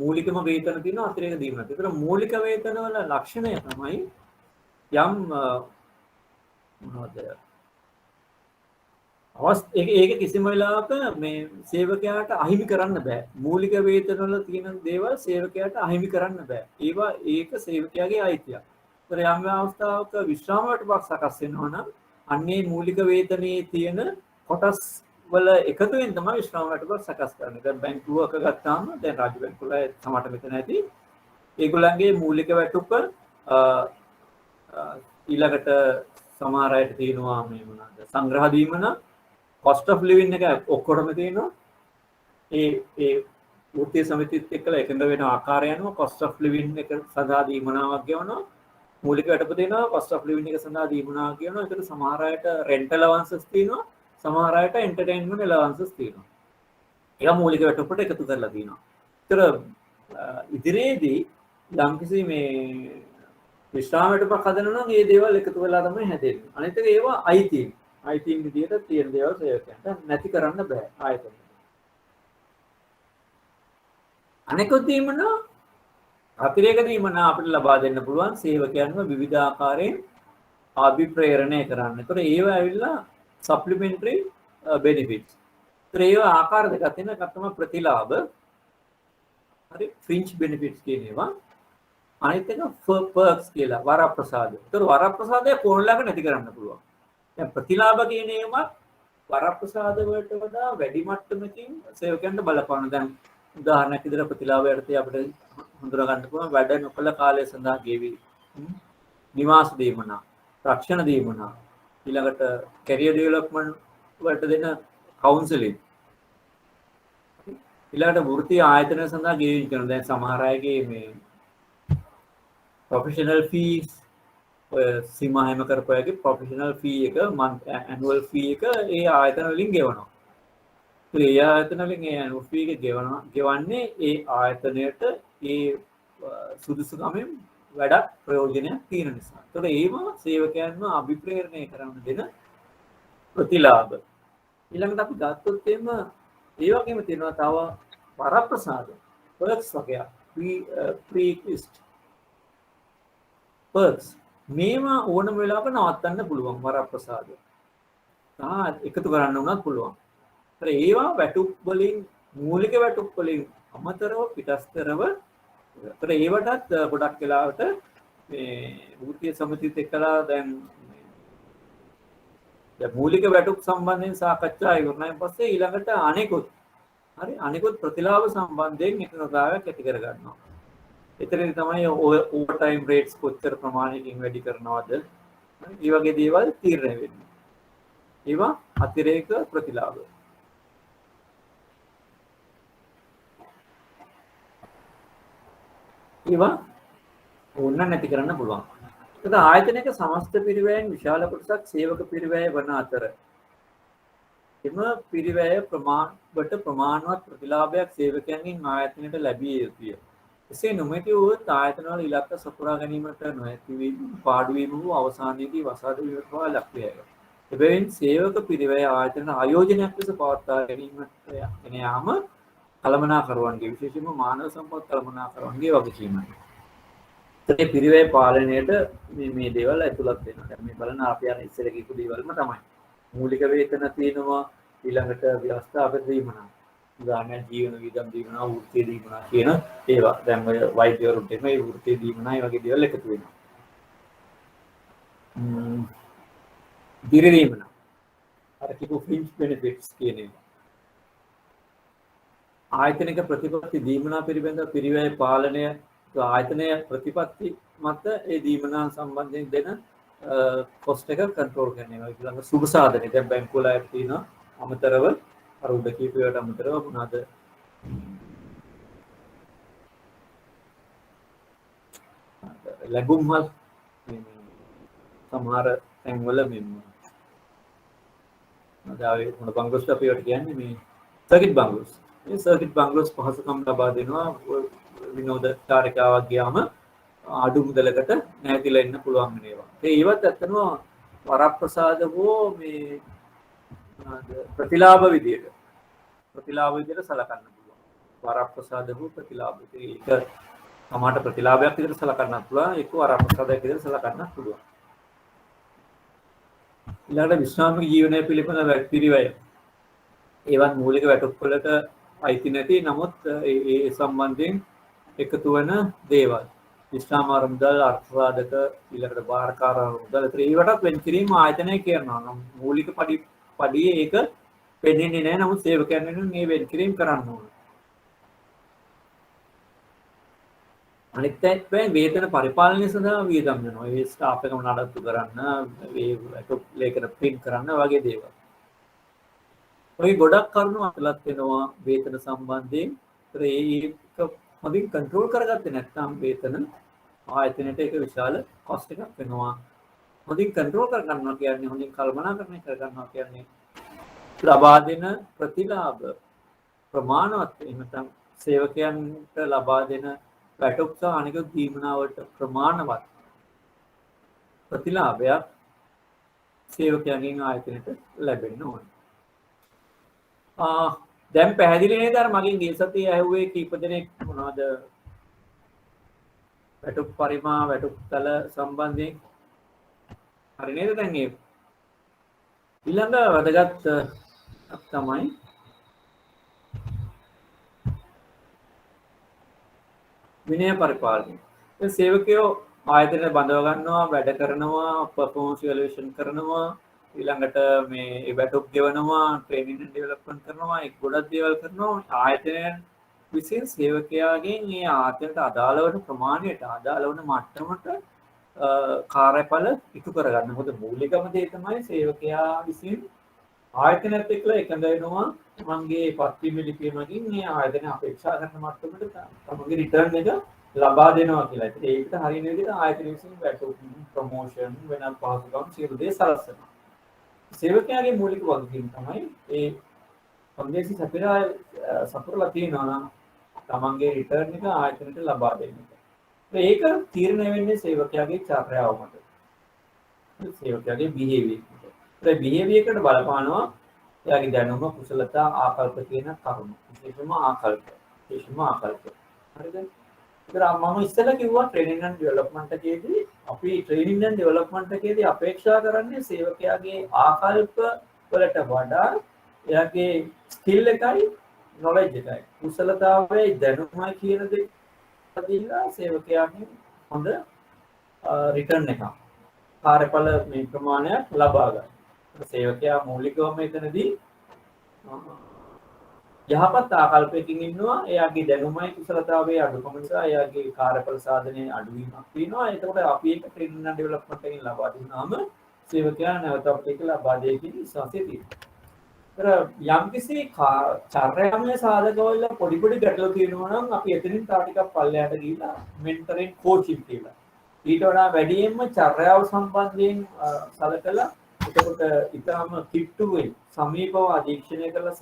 මූලිකම වේතන තියෙනවා අතිරේක දීමන. ඒතර මූලික වේතන වල ලක්ෂණය තමයි යම් මොනවද? ඒක කිසිම වෙලාවක මේ සේවකයාට අහිමි කරන්න බෑ. මූලික වේතන වල තියෙන දේවල් සේවකයාට අහිමි කරන්න බෑ. ඒවා ඒක සේවකයාගේ අයිතියක්. ඒතර යම් අවස්ථාවක විශ්‍රාම වැටුපක් සකස් වෙනවා නම් අන්නේ මූලික වේතනයේ තියෙන කොටස් වල එකතුවෙන් තමයි විශ්‍රාම වැටුපක් සකස් කරන්නේ. දැන් බැංකුවක ගත්තාම දැන් රාජ්‍ය බැංකුවල සමහරට මෙතන ඇති ඒගොල්ලන්ගේ මූලික වැටුප ඊළඟට සමහර අයට තියෙනවා මේ මොනවාද සංග්‍රහ දීමන cost of living එක ඔක්කොටම තියෙනවා. ඒ වෘත්තීය සමිතියත් එක්කලා එකඟ වෙන ආකාරය අනුව cost of living එක සඳහා දීමනාවක් ගෙවනවා. මූලික වැටුප දෙනවා cost of living එක සඳහා දීමනාවක් ගෙවනවා. ඒකට සමහර අයට rent allowances තියෙනවා. සමහර අයට entertainment allowances තියෙනවා. ඒවා මූලික වැටුපට එකතු කරලා තියෙනවා. ඒතර ඉදිරියේදී යම්කිසි මේ විශ්‍රාම වැටුපක් හදනවා නම් මේ දේවල් එකතු වෙලා තමයි හැදෙන්නේ. අනිත් එක ඒවා අයිතීන් විදියට තියෙන දේවල් සේවකයන්ට නැති කරන්න බෑ ආයතන. අනිකුත් දීමන අතිරේක දීමන අපිට ලබා දෙන්න පුළුවන් සේවකයන්ව විවිධ ආකාරයෙන් අභිප්‍රේරණය කරන්න. ඒතර ඒවා ඇවිල්ලා supplementary benefits. ඒතර ඒවා ආකාර දෙකක් තියෙනවා. එකක් තමයි ප්‍රතිලාභ. හරි fringe benefits කියන ඒවා. අනිත් එක පර්ක්ස් කියලා වරප්‍රසාද. ඒතර වරප්‍රසාදය කොණලක නැති කරන්න පුළුවන්. දැන් ප්‍රතිලාභ කියන ඒවා වරප්‍රසාද වලට වඩා වැඩි මට්ටමකින් සේවකයන්ට බලපාන. දැන් උදාහරණයක් විදිහට ප්‍රතිලාභයට අපිට හඳුනා ගන්න පුළුවන් වැඩ නොකළ කාලය සඳහා ගෙවි නිවාස දීමනා, රක්ෂණ දීමනා, ඊළඟට කැරියර් ඩෙවලොප්මන්ට් වලට දෙන කවුන්සලින්, ඊළඟට වෘත්තීය ආයතන සඳහා ගෙවීම කරන. දැන් සමහර අයගේ මේ ප්‍රොෆෙෂනල් ෆීස් ඔය සීමාහෙම කරපුවාගේ ප්‍රොෆෙෂනල් ෆී එක ඇනුවල් ෆී එක ඒ ආයතන වලින් ගෙවනවා. ඒ ආයතන වලින් ඒ ඇනුවල් ෆී එක ගෙවන්නේ ඒ ආයතනයට ඒ සුදුසුකමෙන් වැඩක් ප්‍රයෝජනයක් තියෙන නිසා. ඒතකොට ඒවා සේවකයන්ව අභිප්‍රේරණය කරන්න දෙන ප්‍රතිලාභ. ඊළඟට අපි ගත්තොත් එහෙම ඒ වගේම තියෙනවා තව වරප්‍රසාද perks වගේ pre-list perks මේවා ඕනම වෙලාවක නවත්තන්න පුළුවන් වරප්‍රසාද. එකතු කරන්න උනත් පුළුවන්. ඒතර ඒවා වැටුප් වලින් මූලික වැටුප් වලින් අමතරව පිටස්තරව ඒතර ඒවටත් ගොඩක් වෙලාවට මේ වෘත්තීය සමිතියත් එක්කලා දැන් මූලික වැටුප් සම්බන්ධයෙන් සාකච්ඡා ඉවරනායින් පස්සේ ඊළඟට අනෙකුත් ප්‍රතිලාභ සම්බන්ධයෙන් එකඟතාවයක් ඇති කර ගන්නවා. එතනදී තමයි ඕවර් ටයිම් රේට්ස් කොච්චර ප්‍රමාණයකින් වැඩි කරනවද මේ වගේ දේවල් තීරණය වෙන්නේ. ඒවා අතිරේක ප්‍රතිලාභ. ඒවා ඕන්න නැති කරන්න පුළුවන්. ඒක ආයතනයක සමස්ත පිරිවැයෙන් විශාල කොටසක් සේවක පිරිවැය වන අතර එම පිරිවැය ප්‍රමාණවත් ප්‍රතිලාභයක් සේවකයන්ගෙන් ආයතනයට ලැබිය යුතුය. එසේ නොමැති වූත් ආයතනවල ඉලක්ක සපුරා ගැනීමට නොහැකි වීම පාඩු වීම වූ අවසානයේදී වසාද වීමට පවා ලක් වේ. එබැවින් සේවක පිරිවැය ආයතන ආයෝජනයක් ලෙස පවත්වා ගැනීමට ගෙන යාම කළමනාකරුවන්ගේ විශේෂයෙන්ම මානව සම්පත් කළමනාකරුවන්ගේ වගකීමයි. ඒ පිරිවැය පාලනයට මේ දේවල් ඇතුළත් වෙනවා. දැන් මේ බලන අපි අර ඉස්සෙල්ලා කියපු දේවල්ම තමයි. මූලික වේතන තියෙනවා, ඊළඟට ව්‍යවස්ථාපක දීමනා, උදාහරණයක් ජීවන වියදම් දීමනා, වෘත්තීය දීමනා කියන ඒවා. දැන් ඔය වෛද්‍යවරුන්ට මේ වෘත්තීය දීමනා වගේ දේවල් එකතු වෙනවා. දිරි දීමනා. අර කියපු ෆ්‍රින්ජ් බෙනිෆිට්ස් කියන ඒවා. ආයතනික ප්‍රතිපත්ති දීමනා පිළිබඳ පිරිවැය පාලනය ආයතනය ප්‍රතිපත්ති මත ඒ දීමනා සම්බන්ධයෙන් දෙන කොස්ට් එක කන්ට්‍රෝල් කරන ඒවා. ඊළඟ සුබ සාධනෙ දැන් බැංකු වල අය තියෙන අමතරව අර උඩ කීපයට අමතරව මොනවාද ලැබුම් වල සමහර තැන්වල මෙන්න නදාවේ මොන බංගලෝස් අපිට කියන්නේ මේ සර්කිට් බංගලෝස්. මේ සර්කිට් බංගලෝස් පහසුකම් ලබා දෙනවා. විනෝද චාරිකාවක් ගියාම අඩු මුදලකට නැතිලා ඉන්න පුළුවන් වෙනවා. ඒවත් ඇත්තම වරප්‍රසාද හෝ මේ ප්‍රතිලාභ විදියට සලකන්න පුළුවන්. වරප්‍රසාද හෝ ප්‍රතිලාභ. ඒක සමහරට ප්‍රතිලාභයක් විදියට සලකන්නත් පුළුවන්. ඒක වරප්‍රසාදයක් විදියට සලකන්නත් පුළුවන්. ඊළඟට විශ්‍රාමික ජීවනය පිළිබඳ පිරිවැය. ඒවත් මූලික වැටුප් වලට අයිති නැති නමුත් ඒ සම්බන්ධයෙන් එකතු වෙන දේවල්. විශ්‍රාම ආරමුදල්, අර්ථසාධක, ඊළඟට භාරකාර ආරමුදල්. ඒවටත් වෙන් කිරීම ආයතනය කරනවා. මූලික පඩියේ ඒක වෙන්නේ නැහැ. නමුත් සේවකයන් වෙනුවෙන් මේ වෙන් කිරීම කරන්න ඕන. අනිත් පැත්තෙන් වේතන පරිපාලනය සඳහා වියදම් වෙනවා. ඒ ස්ටාෆ් එකම නඩත්තු කරන්න, ඒ ලේඛන print කරන්න වගේ දේවල්. ඔය ගොඩක් කරුණු අතලත් වෙනවා වේතන සම්බන්ධයෙන්. ඒක හොඳින් කන්ට්‍රෝල් කරගත්තේ නැත්නම් වේතන ආයතනයට ඒක විශාල කොස්ට් එකක් වෙනවා. හොඳින් කන්ට්‍රෝල් කරගන්නවා කියන්නේ හොඳින් කල්පනාකරණය කරගන්නවා කියන්නේ ලබා දෙන ප්‍රතිලාභ ප්‍රමාණවත් එහෙම නැත්නම් සේවකයන්ට ලබා දෙන වැටුප් සහ අනිකුත් දීමනාවට ප්‍රමාණවත් ප්‍රතිලාභයක් සේවකයන්ගෙන් ආයතනයට ලැබෙන්න ඕනේ. දැන් පැහැදිලි නේද අර මගෙන් ගිය සතියේ ඇහුවේ කීප දෙනෙක් මොනවද වැටුප් පරිමා වැටුප් තල සම්බන්ධයෙන් හරි නේද? දැන් ඒ ඊළඟ වැදගත් තමයි විනය පරිපාලනය. ඒ සේවකයෝ ආයතන බඳව ගන්නවා, වැඩ කරනවා, පර්ෆෝමන්ස් ඉවැලුවේෂන් කරනවා, ඊළඟට මේ වැටුප් ගෙවනවා, ට්‍රේනින් ඇන්ඩ් ඩෙවලොප්මන්ට් කරනවා, ඒක ගොඩක් දේවල් කරනවා. ආයතනයන් විසින් සේවකයාගෙන් මේ ආයතනයට අදාළ වන ප්‍රමාණයට අදාළ වන මට්ටමට කාර්යඵල ඉටු කරගන්න. මොකද මූලිකම දේ තමයි සේවකයා විසින් ආයතනයත් එක්කලා එකඟ වෙනවා තමන්ගේ පත්වීම ලිපියමකින් මේ ආයතනය අපේක්ෂා කරන මට්ටමට තමන්ගේ රිටර්න් එක ලබා දෙනවා කියලා. ඒකට හරියන විදිහට ආයතනය විසින් වැටුප්, ප්‍රොමෝෂන්, වෙනත් පහසුකම් සියලු දේ සලස්වනවා. සේවකයාගේ මූලික වගකීම තමයි ඒ සංදේශي සපුරලා තියෙනවා නම් තමන්ගේ රිටර්න් එක ආයතනයට ලබා දෙන්න එක. ඒක තීරණය වෙන්නේ සේවකයාගේ චර්යාව මත. සේවකයාගේ බිහේවියර් මත. ඒ බිහේවියර් එකට බලපානවා එයාගේ දැනුම, කුසලතා, ආකල්ප කියන කරුණු. විශේෂයෙන්ම ආකල්ප. හරිද? ඒතර මම ඉස්සෙල්ලා කිව්වා ට්‍රේනින් ඇන්ඩ් ඩෙවලොප්මන්ට් එකේදී අපි ට්‍රේනින් ඇන්ඩ් ඩෙවලොප්මන්ට් එකේදී අපේක්ෂා කරන්නේ සේවකයාගේ ආකල්ප වලට වඩා එයාගේ ස්කිල් එකයි නොලෙජ් එකයි කුසලතාවයයි දැනුමයි කියන දේ දීලා සේවකයාගෙන් හොඳ රිටර්න් එකක් කාර්යඵල මේ ප්‍රමාණයක් ලබා ගන්න. සේවකයා මූලිකවම එතනදී යහපත් ආකල්පයකින් ඉන්නවා. එයාගේ දැනුමයි කුසලතාවයේ අඩුකම නිසා එයාගේ කාර්යඵල සාධනයේ අඩුවීමක් තියෙනවා. එතකොට අපි ඒක ට්‍රේනින් ඇන්ඩ් ඩෙවලොප්මන්ට් එකෙන් ලබා දුන්නාම සේවකයා නැවත අපිට ලබා දෙයි කියන විශ්වාසය තියෙනවා. යම්කිසි චර්යාමය සාධකවල පොඩි පොඩි ගැටලු තියෙනවා නම් අපි එතනින් තව ටිකක් පල්ලෙහාට ගිහිල්ලා මෙන්ටරින් කෝචින් කියලා. ඊට වඩා වැඩියෙන්ම චර්යාව සම්බන්ධයෙන් සලකලා එතකොට ඊටම කිට්ටුවේ සමීපව අධීක්ෂණය කරලා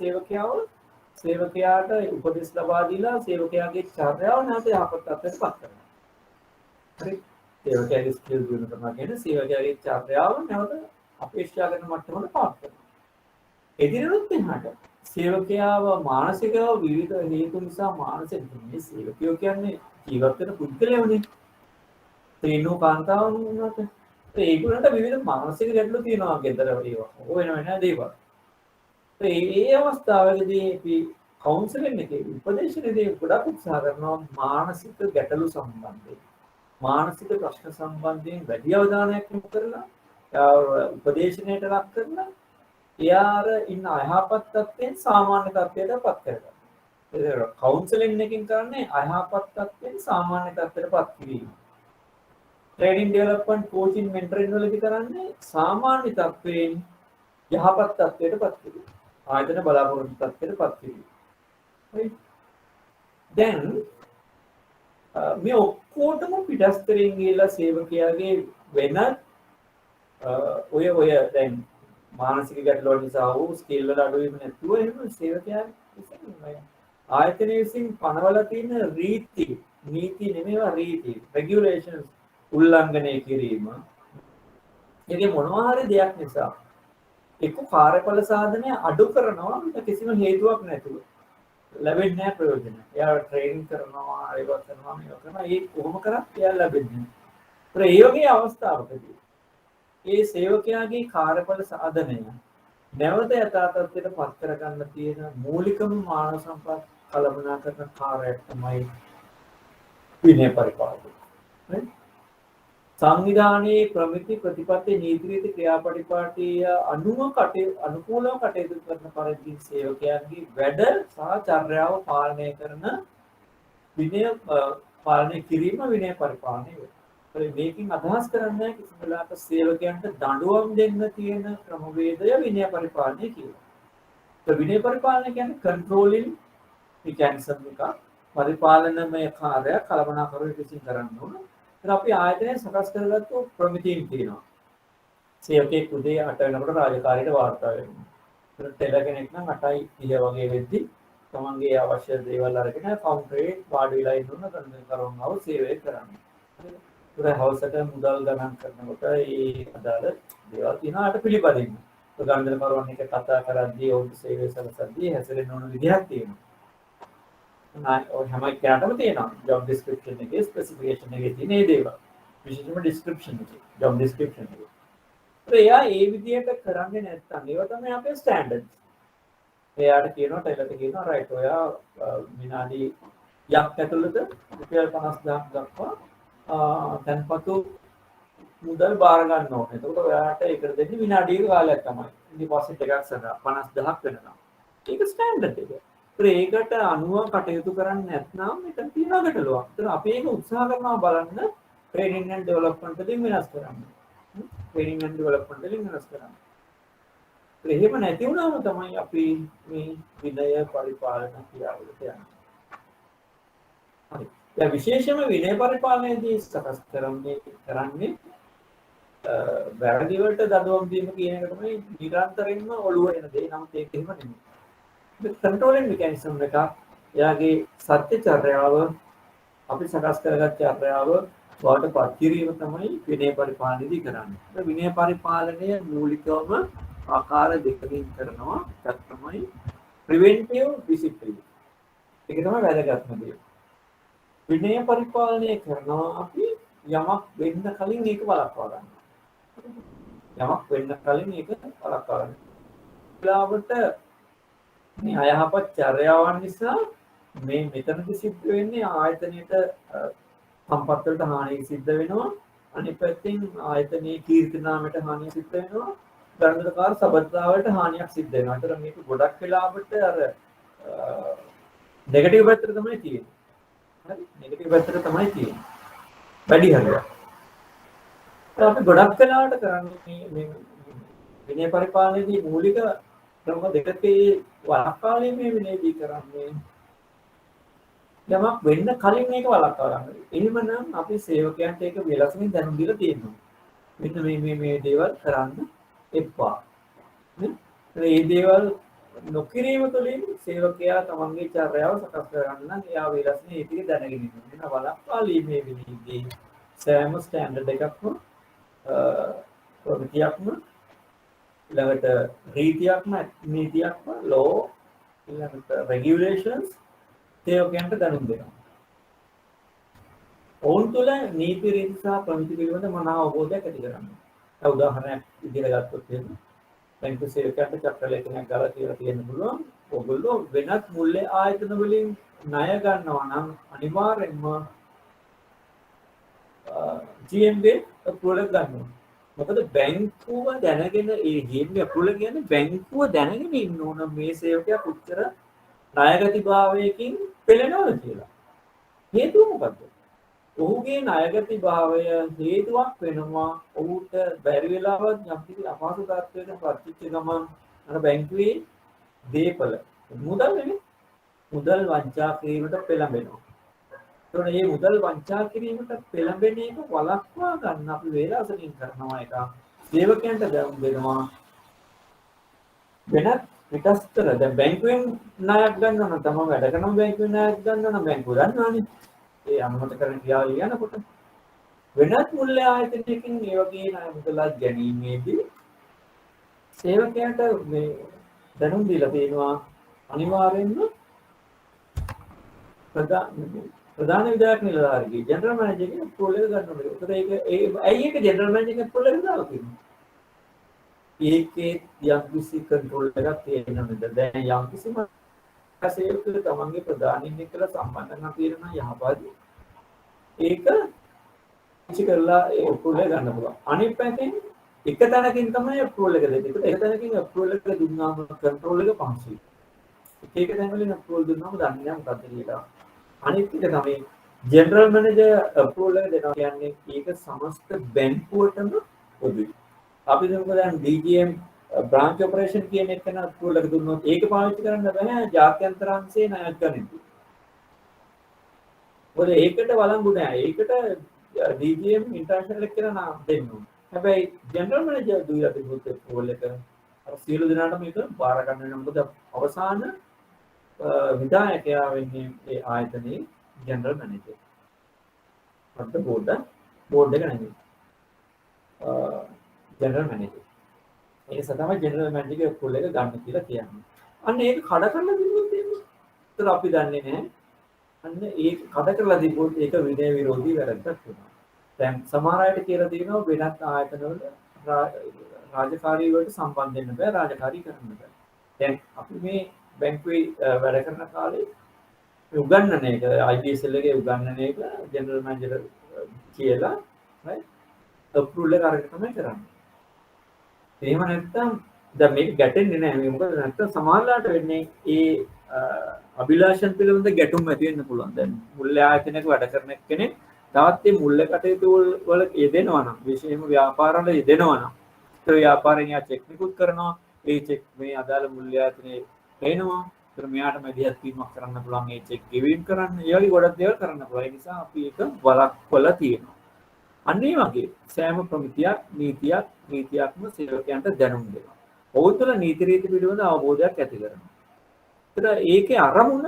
සේවකයාට උපදෙස් ලබා දීලා සේවකයාගේ චර්යාව නැවත යහපත් තත්ත්වයට පත් කරනවා. හරි. සේවකයාගේ ස්කිල් දියුණු කරනවා කියන්නේ සේවකයාගේ චර්යාව නැවත අපේක්ෂා කරන මට්ටමකට පත් කරනවා. එදිනෙනුත් එහාට සේවකයාව මානසිකව විවිධ හේතු නිසා මානසික මේ සේවකයෝ කියන්නේ ජීවත් වෙන පුද්ගලයෝනේ. තේනෝ කාන්තාවන් වුණාට ඒගොල්ලන්ට විවිධ මානසික ගැටලු තියෙනවා ගෙදර ඒවා. ඕන වෙන දේවල්. ඒ අවස්ථාවේදී අපි කවුන්සලින් එකේ උපදේශනයේදී ගොඩක් උත්සාහ කරනවා මානසික ගැටලු සම්බන්ධයෙන්. මානසික ප්‍රශ්න සම්බන්ධයෙන් වැඩි අවධානයක් යොමු කරලා උපදේශනයට ලක් කරලා එයාර ඉන්න අයහපත් තත්ත්වයෙන් සාමාන්‍ය තත්ත්වයට පත් කරගන්න. ඒක කවුන්සලින් එකකින් කරන්නේ අයහපත් තත්ත්වයෙන් සාමාන්‍ය තත්ත්වයට පත් කිරීම. ට්‍රේනින් ඩෙවලොප්මන්ට් කෝචින් මෙන්ටරින් වලදී කරන්නේ සාමාන්‍ය තත්ත්වයෙන් යහපත් තත්ත්වයට පත් කිරීම. ආයතන බලාපොරොත්තු තත්ත්වයට පත් කිරීම. හරි. දැන් මේ ඔක්කොටම පිටස්තරින් ගිහලා සේවකයාගේ වෙන ඔය දැන් මානසික ගැටලු නිසා වූ ස්කිල් වල අඩුවීම නැතුව එහෙම සේවකයා විසින් ආයතනයේ විසින් පනවලා තියෙන නීති නෙමෙයිවා රීති රෙගියුලේෂන්ස් උල්ලංඝනය කිරීම. ඒකේ මොනවා හරි දෙයක් නිසා එක්ක කාර්යඵල සාධනය අඩු කරනවා කිසිම හේතුවක් නැතුව ලැබෙන්නේ නැහැ ප්‍රයෝජන. එයා ට්‍රේනින් කරනවා, ඒව කරනවා ඒ කොහොම කරත් එයා ලැබෙන්නේ නැහැ. ඒ වගේ අවස්ථාවකදී ඒ සේවකයාගේ කාර්යඵල සාධනය නැවත යථා තත්ත්වයට පත් කරගන්න තියෙන මූලිකම මානව සම්පත් කළමනාකරන කාර්යයක් තමයි විනය පරිපාලනය. සංවිධානයේ ප්‍රමිති ප්‍රතිපත්ති නීති රීති ක්‍රියාපටිපාටි අනුකූලව කටයුතු කරන පරිදි සේවකයන්ගේ වැඩ සහ චර්යාව පාලනය කරන විනය පාලනය කිරීම විනය පරිපාලනය වේ. මේකින් අදහස් කරන්නේ කිසිම වෙලාවක සේවකයන්ට දඬුවම් දෙන්න තියෙන ක්‍රමවේදය විනය පරිපාලනය කියලා. විනය පරිපාලනය කියන්නේ කන්ට්‍රෝලින් මෙකැනිසම් එකක්. පරිපාලනමය කාර්යයක් කළමනාකරුවෙකු විසින් කරන්න ඕන. අපි ආයතනය සකස් කරගත්තු ප්‍රමිතීන් තියෙනවා. සේවකයෙක් උදේ 8 වෙනකොට රාජකාරියට වාර්තා වෙනවා. ටෙල කෙනෙක් නම් 8:30 වගේ වෙද්දි තමන්ගේ අවශ්‍ය දේවල් අරගෙන කවුන්ටරේ වාඩි වෙලා ඉන්න කරුණාව සේවය කරන්නේ. ඒක හවසට මුදල් ගණන් කරනකොට ඒ අදාළ දේවල් තියෙනවා පිළිපදින්න. ගණන් කරන එක කතා කරද්දී ඔවුන් සේවය සලසද්දී හැසිරෙන්න ඕන විදිහක් තියෙනවා. හැම එකටම තියෙනවා ජොබ් ඩිස්ක්‍රිප්ෂන් එකේ ස්පෙસિෆිකේෂන් එකේ තියෙන මේ දේවල් විශේෂයෙන්ම ඩිස්ක්‍රිප්ෂන් එකේ ජොබ් ඩිස්ක්‍රිප්ෂන් එකේ එයා ඒ විදිහට කරන්නේ නැත්නම් ඒවා තමයි අපේ ස්ටෑන්ඩඩ්ස්. එයාට කියනවා ටෙලට කියනවා රයිට් ඔයා විනාඩි යක් ඇතුළත රුපියල් 50000ක් දක්වා තැන්පතු මුදල් බාර ගන්න ඕනේ. එතකොට ඔයාට ඒකට දෙන්නේ විනාඩියක කාලයක් තමයි. ඩිපොසිට් එකක් සඳහා 50000ක් වෙනවා. ඒක ස්ටෑන්ඩඩ් එක. ඒකට අනුව කටයුතු කරන්නේ නැත්නම් මෙතන තියෙන ගැටලුවක්. ඒතර අපි ඒක උත්සාහ කරනවා බලන්න ට්‍රේනින් ඇන්ඩ් ඩෙවලොප්මන්ට් වලින් වෙනස් කරන්න. ට්‍රේනින් ඇන්ඩ් ඩෙවලොප්මන්ට් වලින් වෙනස් කරන්න. එහෙම නැති වුණාම තමයි අපි මේ විනය පරිපාලන ක්‍රියාවලට යන්නේ. හරි. දැන් විශේෂයෙන්ම විනය පරිපාලනයේදී සකස් කරන්නේ වැරදි වලට දඬුවම් දීම කියන එක තමයි නිරන්තරයෙන්ම ඔළුව එන දේ. නම් ඒක එහෙම නෙමෙයි. ඒක කන්ට්‍රෝලින් මෙකැනිසම් එක. එයාගේ සත්‍ය චර්යාව අපි සකස් කරගත් චර්යාව වාට පත් කිරීම තමයි විනය පරිපාලනයේදී කරන්නේ. විනය පරිපාලනය මූලිකවම ආකාර දෙකකින් කරනවා. එකක් තමයි ප්‍රිවෙන්ටිව් ඩිසිප්ලින්. ඒක තමයි වැදගත්ම දේ. විනය පරිපාලනය කරනවා අපි යමක් වෙන්න කලින් ඒක වළක්වා ගන්න. යමක් වෙන්න කලින් ඒක වළක්වා ගන්න. ලාවට මේ අයහපත් චර්යාවන් නිසා මේ මෙතනදි සිද්ධ වෙන්නේ ආයතනයේට සම්පත් වලට හානිය සිද්ධ වෙනවා. අනිත් පැත්තෙන් ආයතනයේ කීර්ති නාමයට හානිය සිද්ධ වෙනවා. ගණනකාර සබඳතාවලට හානියක් සිද්ධ වෙනවා. ඒතර මේක ගොඩක් වෙලාවට අර නෙගටිව් පැත්තට තමයි තියෙන්නේ. හරි නෙගටිව් පැත්තට තමයි තියෙන්නේ. වැඩි හරියක්. අපි ගොඩක් වෙලාවට කරන්නේ මේ විනය පරිපාලනයේදී මූලික ක්‍රම දෙකකේ වළක්වාලීමේ විනයදී කරන්නේ යමක් වෙන්න කලින් මේක වළක්වා ගන්න. එහෙමනම් අපි සේවකයන්ට ඒක වෙලසමින් දැනුම් දීලා තියෙනවා. මෙන්න මේ දේවල් කරන්න එපා. මේ දේවල් නොකිරීම තුළින් සේවකයා තමන්ගේ චර්යාව සකස් කරගන්න නම් එයා වෙලස්නේ ඒ ටික දැනගෙන ඉන්න. එන වළක්වාලීමේ විනයදී සෑම ස්ටෑන්ඩඩ් එකක්ම ප්‍රගතියක්ම ඊළඟට රීතියක්ම නීතියක්ම ලෝ ඊළඟට රෙගියුලේෂන්ස් සේවකයන්ට දැනුම් දෙනවා. ඔවුන් තුළ නීති රීති සහ ප්‍රමිති පිළිබඳ මනා අවබෝධයක් ඇති කරගන්නවා. උදාහරණයක් විදිහට ගත්තොත් එහෙම බැංකු සේවකයන්ට චක්‍ර ලේඛනයක් ගාලා කියලා තියෙන්න පුළුවන්. ඔයගොල්ලෝ වෙනත් මුල්‍ය ආයතන වලින් ණය ගන්නවා නම් අනිවාර්යෙන්ම GMB අප්‍රූවල් එක ගන්නවා. මොකද බැංකුව දැනගෙන ඒ GMB අප්‍රූවල් කියන්නේ බැංකුව දැනගෙන ඉන්න ඕන මේ සේවකයා කොච්චර ණයගතිභාවයකින් පෙළෙනවද කියලා. හේතුව මොකද්ද? ඔහුගේ ණයගතිභාවය හේතුවක් වෙනවා. ඔහුට බැරි වෙලාවත් යම්කිසි අපහසු තත්ත්වයකට පත්වෙච්ච ගමන් අර බැංකුවේ දීපල මුදල් නෙමෙයි මුදල් වංචා කිරීමට පෙළඹෙනවා. ඒතකොට මේ මුදල් වංචා කිරීමට පෙළඹෙන එක වළක්වා ගන්න අපි වේලාසකින් කරනවා එක. සේවකයන්ට දැනුම් දෙනවා. වෙනත් පිටස්තර දැන් බැංකුවෙන් ණයක් ගන්නවා නම් තමයි වැඩ කරන බැංකුවෙන් ණයක් ගන්නවා නම් බැංකුව දන්නවනේ. ඒ අනුමත කරන ක්‍රියාව ලියනකොට වෙනත් මුල්‍ය ආයතනයකින් මේ වගේ ණය මුදලක් ගැනීමේදී සේවකයන්ට මේ දැනුම් දීලා තියෙනවා අනිවාර්යෙන්ම ප්‍රධාන විධායක නිලධාරිගේ ජෙනරල් මැනේජර්ගේ අප්‍රූවල් එක ගන්න ඕනේ. ඒතර ඒක ඇයි ඒක ජෙනරල් මැනේජර්ගේ අප්‍රූවල් එක දාලා තියෙන්නේ? ඒකේ යම්කිසි කන්ට්‍රෝල් එකක් තියෙනවද? දැන් යම්කිසි සේවකයෙක් තමන්ගේ ප්‍රධානීන් එක්කලා සම්බන්ධකම් තියෙනවා යහපාදී. ඒක ඉච්ච කරලා ඒ අප්‍රූවල් එක ගන්න පුළුවන්. අනිත් පැත්තෙන් එක තැනකින් තමයි අප්‍රූවල් එක දෙන්නේ. ඒක එක තැනකින් අප්‍රූවල් එක දුන්නාම කන්ට්‍රෝල් එක පහසුයි. එක තැන් වලින් අප්‍රූවල් දුන්නාම දන්නේ නැහැ මොකක්ද කියලා. අනිත් එක තමයි ජෙනරල් මැනේජර් අප්‍රූවල් එක දෙනවා කියන්නේ ඒක සමස්ත බැංකුවටම පොදුයි. අපි දැන් DGM බ්‍රාන්ච් ඔපරේෂන් කියන එක න අප්‍රූවල් එක දුන්නොත් ඒක පාවිච්චි කරන්න බෑ ජාත්‍යන්තර අංශේ ණයක් ගන්න. මොකද ඒකට වළංගු නෑ. ඒකට DGM ඉන්ටර්නැෂනල් එක කියලා නම් දෙන්න ඕනේ. හැබැයි ජෙනරල් මැනේජර් දුවිලා තිබුත් අප්‍රූවල් එක අර සියලු දෙනාටම ඒක බාර ගන්න වෙනවා. මොකද අවසාන විධායකයා වෙන්නේ ඒ ආයතනයේ ජෙනරල් මැනේජර්. අත් බෝඩ් එක නෙමෙයි. General manager. ඒ නිසා තමයි ජෙනරල් මැනේජර්ගේ අප්‍රූවල් එක ගන්න කියලා කියන්නේ. අන්න ඒක කඩ කරලා දිනුවොත් එහෙම. ඒතර අපි දන්නේ නැහැ. අන්න ඒක කඩ කරලා දිනුවොත් ඒක විනය විරෝධී වැරද්දක් වෙනවා. දැන් සමහර අයට කියලා තියෙනවා වෙනත් ආයතනවල රාජකාරී වලට සම්බන්ධ වෙන්න බෑ රාජකාරී කරන්න බෑ. දැන් අපි මේ බැංකුවේ වැඩ කරන කාලේ උගන්වන එක IBSL එකේ උගන්වන එක ජෙනරල් මැනේජර් කියලා right අප්‍රූවල් එක අරගෙන තමයි කරන්නේ. එහෙම නැත්නම් දැන් මේක ගැටෙන්නේ නැහැ. මේ මොකද නැත්නම් සමාජලාට වෙන්නේ ඒ අභිලාෂන් පිළිබඳ ගැටුම් ඇති වෙන්න පුළුවන්. දැන් මුල්‍ය ආයතනයක වැඩ කරන කෙනෙක් තවත් මේ මුල්‍ය කටයුතු වල යෙදෙනවා නම් විශේෂයෙන්ම ව්‍යාපාරවල යෙදෙනවා නම් ඒ ව්‍යාපාරයෙන් යා චෙක් නිකුත් කරනවා. ඒ චෙක් මේ අදාළ මුල්‍ය ආයතනයේ එනවා. ඒතර මෙයාට මැදිහත් වීමක් කරන්න පුළුවන්. ඒ චෙක් ගෙවීම කරන්න. ඒ වගේ ගොඩක් දේවල් කරන්න පුළුවන්. ඒ නිසා අපි ඒක වළක්වලා තියෙනවා. අන්න ඒ වගේ සෑම ප්‍රමිතියක් නීතියක්ම සේවකයන්ට දැනුම් දෙනවා. ඔවුන් තුළ නීති රීති පිළිබඳ අවබෝධයක් ඇති කරනවා. ඒතර ඒකේ අරමුණ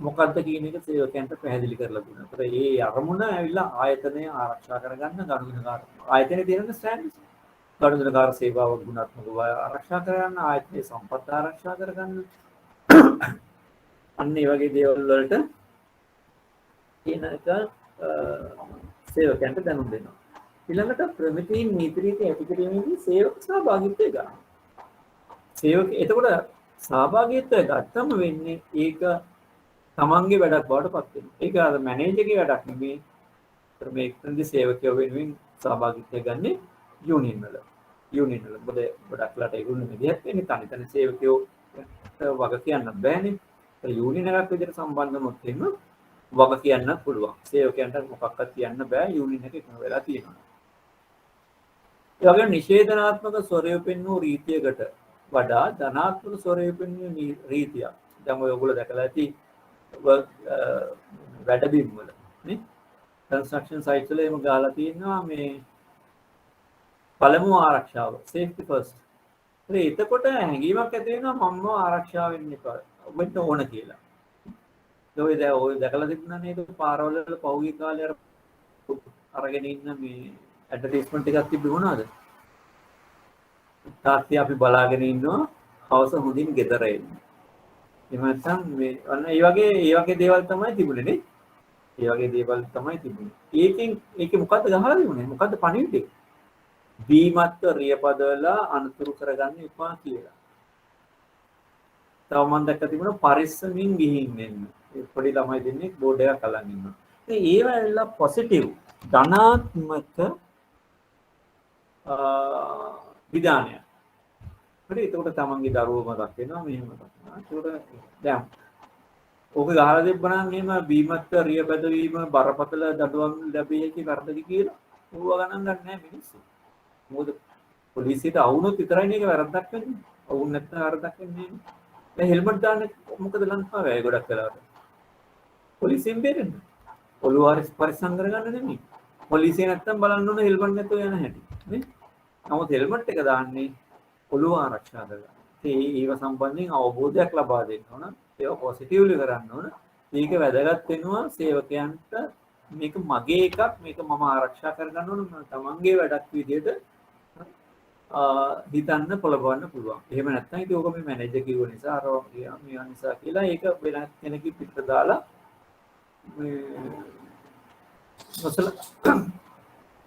මොකක්ද කියන එක සේවකයන්ට පැහැදිලි කරලා දුන්නා. ඒතර ඒ අරමුණ ඇවිල්ලා ආයතනය ආරක්ෂා කරගන්න ගනුදෙනුකාර ආයතනයේ තියෙන ස්ටෑන්ඩඩ්ස් ගනුදෙනුකාර සේවාව ගුණාත්මකව ආරක්ෂා කරගන්න ආයතනයේ සම්පත් ආරක්ෂා කරගන්න අන්න ඒ වගේ දේවල් වලට කියන එක සේවකයන්ට දැනුම් දෙනවා. ඊළඟට ප්‍රමිතීන් නීති රීති ඇති කිරීමේදී සේවක සහභාගීත්වය ගන්න. සේවක එතකොට සහභාගීත්වය ගත්තම වෙන්නේ ඒක තමන්ගේ වැඩක් බවට පත් වෙනවා. ඒක අර මැනේජර්ගේ වැඩක් නෙමෙයි. මේකෙන්දී සේවකයෝ වෙනුවෙන් සහභාගීත්වය ගන්න යූනියන් වල. මොකද ගොඩක් වෙලාට ඒගොල්ලෝ මෙදිහත් වෙන්නේ තනි සේවකයෝ වග කියන්න බෑනේ. ඒ යූනියන් එකක් විදිහට සම්බන්ධ වුණොත් එහෙම වග කියන්න පුළුවන්. සේවකයන්ට මොකක්වත් කියන්න බෑ යූනියන් එක එකම වෙලා තියෙනවා. ඒ වගේ නිෂේධනාත්මක ස්වරූප පෙන්වූ රීතියකට වඩා ධනාත්මක ස්වරූප පෙන්වූ රීතියක්. දැන් ඔය ඔයගොල්ලෝ දැකලා ඇති වැඩබිම් වල නේ කන්ස්ට්‍රක්ෂන් සයිට් වල එහෙම ගාලා තියෙනවා මේ පළමු ආරක්ෂාව සේෆ්ටි ෆස්ට්. එතකොට හැඟීමක් ඇති වෙනවා මම්ම ආරක්ෂා වෙන්න එපා. ඔබට ඕන කියලා. ඔය දැකලා තිබුණා නේද පාරවල පහුගිය කාලේ අරගෙන ඉන්න මේ ඇඩ්වර්ටයිස්මන්ට් එකක් තිබ්බේ මොනවද? තාත්ති අපි බලාගෙන ඉන්නවා හවස හොඳින් ගෙදර එන්න. එහෙම නැත්නම් මේ අන්න ඒ වගේ දේවල් තමයි තිබුණේ නේ. ඒ වගේ දේවල් තමයි තිබුණේ. ඒකේ මොකද්ද ගහලා තිබුණේ? මොකද්ද පණිවිඩේ? බීමත්ව රියපදවලා අනුතුරු කරගන්න එපා කියලා. තව මම දැක්ක තිබුණා පරිස්සමින් ගිහින් එන්න. ඒ පොඩි ළමයි දෙන්නේ බෝඩ් එකක් අල්ලන් ඉන්නවා. ඉතින් ඒව ඇවිල්ලා පොසිටිව් ධනාත්මක විධානය. හරි එතකොට තමන්ගේ දරුවෝ මතක් වෙනවා මෙහෙම කරනවා. ඒකට දැන් ඕක ගහලා දෙබ්බනම් එහෙම බීමත්ව රියපද වීම බරපතල දඩුවම් ලැබෙයි කියලා වරදදි කියලා ඌව ගණන් ගන්න නැහැ මිනිස්සු. මොකද පොලිසියට අවුනොත් විතරයි මේක වැරද්දක් වෙන්නේ. අවුන් නැත්නම් වැරද්දක් වෙන්නේ නැහැ. දැන් හෙල්මට් දාන්න මොකද ලංකාවේ අය ගොඩක් වෙලාවට. පොලිසියෙන් බේරෙන්න. ඔළුව හරි පරිස්සම් කරගන්න නෙමෙයි. පොලිසිය නැත්තම් බලන්න ඕන හෙල්මට් නැතුව යන හැටි. නේ? නමුත් හෙල්මට් එක දාන්නේ ඔළුව ආරක්ෂා කරගන්න. ඒව සම්බන්ධයෙන් අවබෝධයක් ලබා දෙන්න ඕන. ඒක පොසිටිව්ලි කරන්න ඕන. මේක වැදගත් වෙනවා සේවකයන්ට මේක මගේ එකක් මේක මම ආරක්ෂා කරගන්න ඕන තමන්ගේ වැඩක් විදිහට හිතන්න පොළඹවන්න පුළුවන්. එහෙම නැත්නම් ඉතින් ඕක මේ මැනේජර් කිව්ව නිසා අර මේ නිසා කියලා ඒක වෙන කෙනෙක්ගේ පිටට දාලා මේ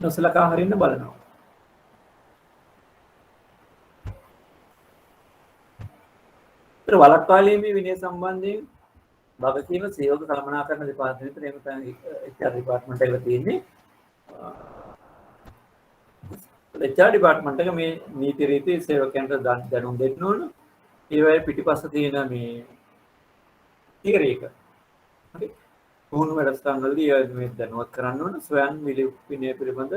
නොසලකා හරින්න බලනවා. ඒතර වළක්වාලීමේ විනය සම්බන්ධයෙන් වගකීම සේවක කළමනාකරණ දෙපාර්තමේන්තුවේ එහෙම තමයි HR ඩිපාර්ට්මන්ට් එකේ තියෙන්නේ. HR ඩිපාර්ට්මන්ට් එක මේ නීති රීති සේවකයන්ට දැනුම් දෙන්න ඕන. ඒ වගේ පිටිපස්ස තියෙන මේ ඉගරේක. හරි. පුහුණු වැඩසටහන් වලදී මේ දැනුවත් කරන්න ඕන ස්වයං විනය පිළිබඳ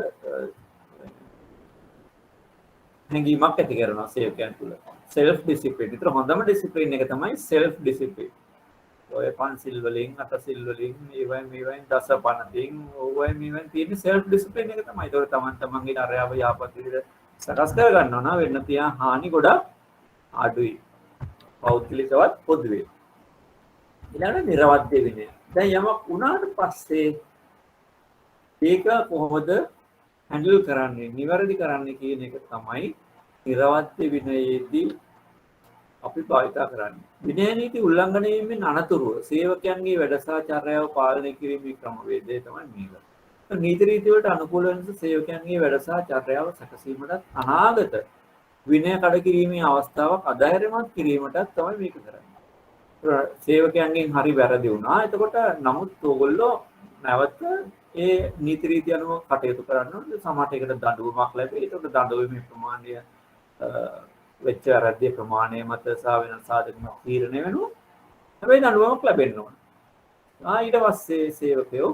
හැඟීමක් ඇති කරනවා සේවකයන් තුළ. self discipline. ඒතර හොඳම ඩිසිප්ලින් එක තමයි self discipline. ඔය පන්සිල් වලින් අටසිල් වලින් මේවෙන් දසපනතින් ඔය මේවෙන් තියෙන self discipline එක තමයි. ඒතර තමන්ගේ අරයාව යාපත් විදිහට සකස් කර ගන්නවා නම් වෙන්න තියා හානි ගොඩක් අඩුයි. පෞද්ගලිකවත් පොදුවේ. ඊළඟට නිර්වද්‍ය විනය. දැන් යමක් වුණාට පස්සේ ඒක කොහොමද හැන්ඩල් කරන්නේ නිවැරදි කරන්නේ කියන එක තමයි නිර්වද්‍ය විනයේදී අපි භාවිතා කරන්නේ. විනය නීති උල්ලංඝනය වීමෙන් අනතුරුව සේවකයන්ගේ වැඩසටහන පාලනය කිරීමේ ක්‍රමවේදය තමයි මේක. නීති රීති වලට අනුකූල වෙන සේවකයන්ගේ වැඩසටහන සැකසීමට අනාගත විනය කඩ කිරීමේ අවස්ථාවක් අධෛර්යමත් කිරීමටත් තමයි මේක කරන්නේ. සේවකයන්ගෙන් හරි වැරදි වුණා. එතකොට නමුත් ඕගොල්ලෝ නැවත ඒ නීති රීති අනුව කටයුතු කරන්න ඕනේ. සමහරට ඒකට දඬුවමක් ලැබෙයි. ඒකට දඬුවමේ ප්‍රමාණය වෙච්ච වැරද්දේ ප්‍රමාණය මත සහ වෙන සාධක මත තීරණය වෙනවා. හැබැයි දඬුවමක් ලැබෙන්න ඕන. ඊට පස්සේ සේවකයෝ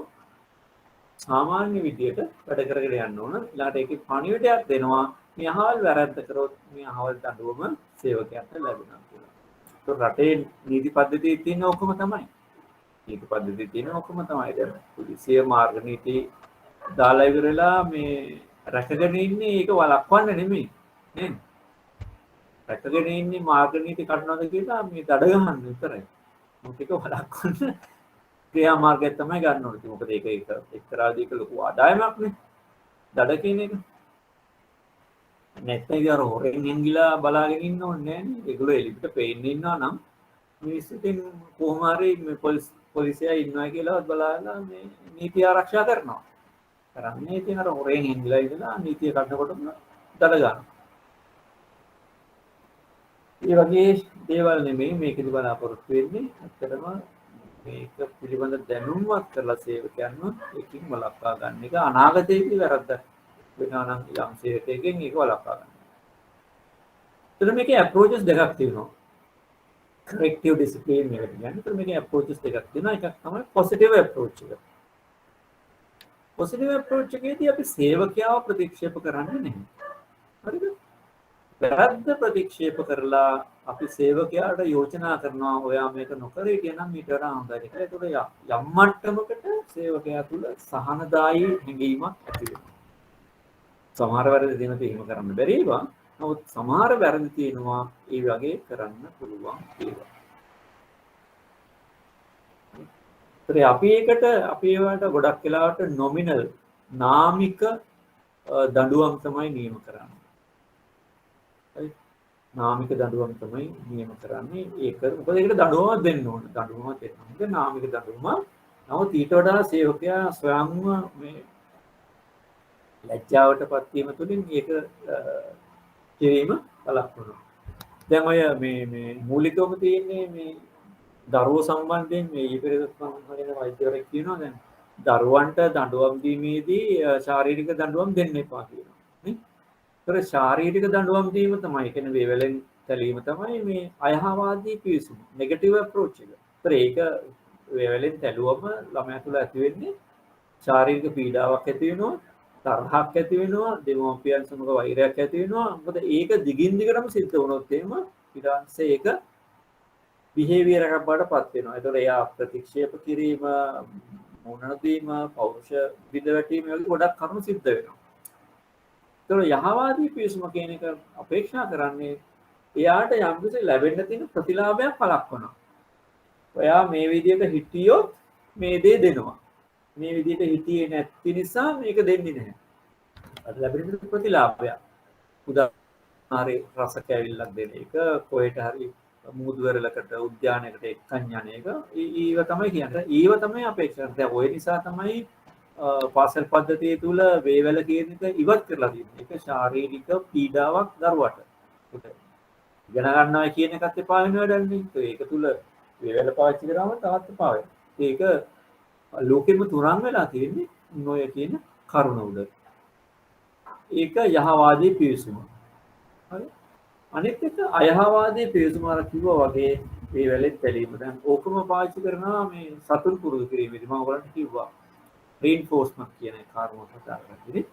සාමාන්‍ය විදියට වැඩ කරගෙන යන්න ඕන. ඊළඟට ඒකේ පණිවිඩයක් දෙනවා. මේ අහවල් වැරද්ද කරොත් මේ අහවල් දඬුවම සේවකයන්ට ලැබෙනවා කියලා. ඒක රටේ නීති පද්ධතියේ තියෙන ඔක්කොම තමයි. නීති පද්ධතියේ තියෙන ඔක්කොම තමයි. දැන් පොලිසිය මාර්ග නීති දාලා ඉවරලා මේ රැකගෙන ඉන්නේ ඒක වළක්වන්න නෙමෙයි. නේද? රැකගෙන ඉන්නේ මාර්ග නීති කඩනවාද කියලා මේ දඩ ගහන්න විතරයි. මොකද ඒක වළක්වන්න ක්‍රියාමාර්ගය තමයි ගන්න ඕනේ. මොකද ඒක එක්තරාදීක ලොකු ආදායමක් නේ. දඩ කියන එක. නැත්නම් ඉතින් අර හොරෙන් හෙන්ගිලා බලාගෙන ඉන්න ඕනේ නෑනේ. ඒගොල්ලෝ එළියට පේන්න ඉන්නවා නම් මිනිස්සුන්ට කොහොම හරි මේ පොලිසිය ඉන්නවා කියලා බලාලා මේ නීතිය ආරක්ෂා කරනවා. කරන්නේ ඉතින් අර හොරෙන් හෙන්ගිලා ඉඳලා නීතිය කඩනකොටම දඩ ගන්නවා. ඒ වගේ දේවල් නෙමෙයි මේකෙදි බලාපොරොත්තු වෙන්නේ. ඇත්තටම මේක පිළිබඳ දැනුම්වත් කරලා සේවකයන්ව ඒකින් වළක්වා ගන්න එක අනාගතයේදී වැරද්දක් වෙනවා නම් යම් සේවකයෙක්ගෙන් ඒක වළක්වා ගන්න. එතන මේකේ අප්‍රෝචස් දෙකක් තියෙනවා. corrective discipline එකට කියන්නේ. එතන මේකේ අප්‍රෝචස් දෙකක් තියෙනවා. එකක් තමයි positive approach එක. positive approach එකේදී අපි සේවකයාව ප්‍රතික්ෂේප කරන්නේ නැහැ. හරිද? වැරද්ද ප්‍රතික්ෂේප කරලා අපි සේවකයාට යෝජනා කරනවා ඔයා මේක නොකර හිටියනම් ඊට වඩා හොඳයි කියලා. ඒකට යම් මට්ටමකට සේවකයා තුළ සහනදායී හැඟීමක් ඇති වෙනවා. සමහර වැරදි දිනක එහෙම කරන්න බැරි ඒවා. නමුත් සමහර වැරදි තියෙනවා ඒ වගේ කරන්න පුළුවන් ඒවා. ඒත් අපි ඒවට ගොඩක් වෙලාවට නොමිනල් නාමික දඬුවම් තමයි නියම කරන්නේ. නාමික දඬුවම් තමයි නියම කරන්නේ. ඒක මොකද ඒකට දඬුවමක් දෙන්න ඕන. දඬුවමක් දෙන්න. මොකද නාමික දඬුවම. නමුත් ඊට වඩා සේවකයා ස්වයංව මේ ලැජ්ජාවටපත් වීම තුළින් ඒක කිරීම බලක්වනවා. දැන් ඔය මේ මූලිකවම තියෙන්නේ මේ දරුවෝ සම්බන්ධයෙන් මේ ඊපෙරේද සම්බන්ධයෙන් වෛද්‍යවරයෙක් කියනවා දැන් දරුවන්ට දඬුවම් දීමේදී ශාරීරික දඬුවම් දෙන්න එපා කියනවා. නේ? ඒතර ශාරීරික දඬුවම් දීම තමයි කියන්නේ වේවැලෙන් තැලීම තමයි මේ අයහවාදී පිවිසුම නෙගටිව් අප්‍රෝච් එක. ඒතර ඒක වේවැලෙන් තැලුවම ළමයා තුළ ඇති වෙන්නේ ශාරීරික පීඩාවක් ඇති වෙනවා, තරහක් ඇති වෙනවා, දෙමෝපියන් සමග වෛරයක් ඇති වෙනවා. මොකද ඒක දිගින් දිගටම සිද්ධ වුණොත් එහෙම ඊටන්සේ ඒක බිහේවියර් එකක් බාටපත් වෙනවා. ඒතකොට එයා ප්‍රතික්ෂේප කිරීම, මොනන දීම, පෞරුෂ විද වැටීම වගේ ගොඩක් කරුණු සිද්ධ වෙනවා. ඒතකොට යහවාදී පිවිසුම කියන එක අපේක්ෂා කරන්නේ එයාට යම් කිසි ලැබෙන්න තියෙන ප්‍රතිලාභයක් වළක්වනවා. ඔයා මේ විදිහට හිටියොත් මේ දේ දෙනවා. මේ විදිහට හිටියේ නැති නිසා මේක දෙන්නේ නැහැ. අද ලැබෙන ප්‍රතිලාභය. උදාහරණයක් රස කැවිල්ලක් දෙන එක, කොහෙට හරි මුදුවරලකට උද්‍යානයකට එක්කන් යන එක, ඊව තමයි කියන්නේ. ඊව තමයි අපේක්ෂා කරන්නේ. ඔය නිසා තමයි පාසල් පද්ධතිය තුල වේවැල කියන එක ඉවත් කරලා තියෙන්නේ. ඒක ශාරීරික පීඩාවක් දරුවට. ඉගෙන ගන්නවා කියන එකත් එපා වෙනවා දැන්නේ. ඒක තුල වේවැල පාවිච්චි කරාම තවත් එපා වෙනවා. ඒක ලෝකෙම තුරන් වෙලා තියෙන්නේ නොය කියන කරුණ උඩ. ඒක යහවාදී පිවිසුම. හරි. අනෙක් එක අයහවාදී පිවිසුම අර කිව්වා වගේ මේ වැලෙත් තැලීම. දැන් ඕකම පාවිච්චි කරනවා මේ සතුන් පුරුදු කිරීමේදී. මම ඔයගලන්ට කිව්වා රීන්ෆෝස්මන්ට් කියන කාර්යයක් හදාගන්න.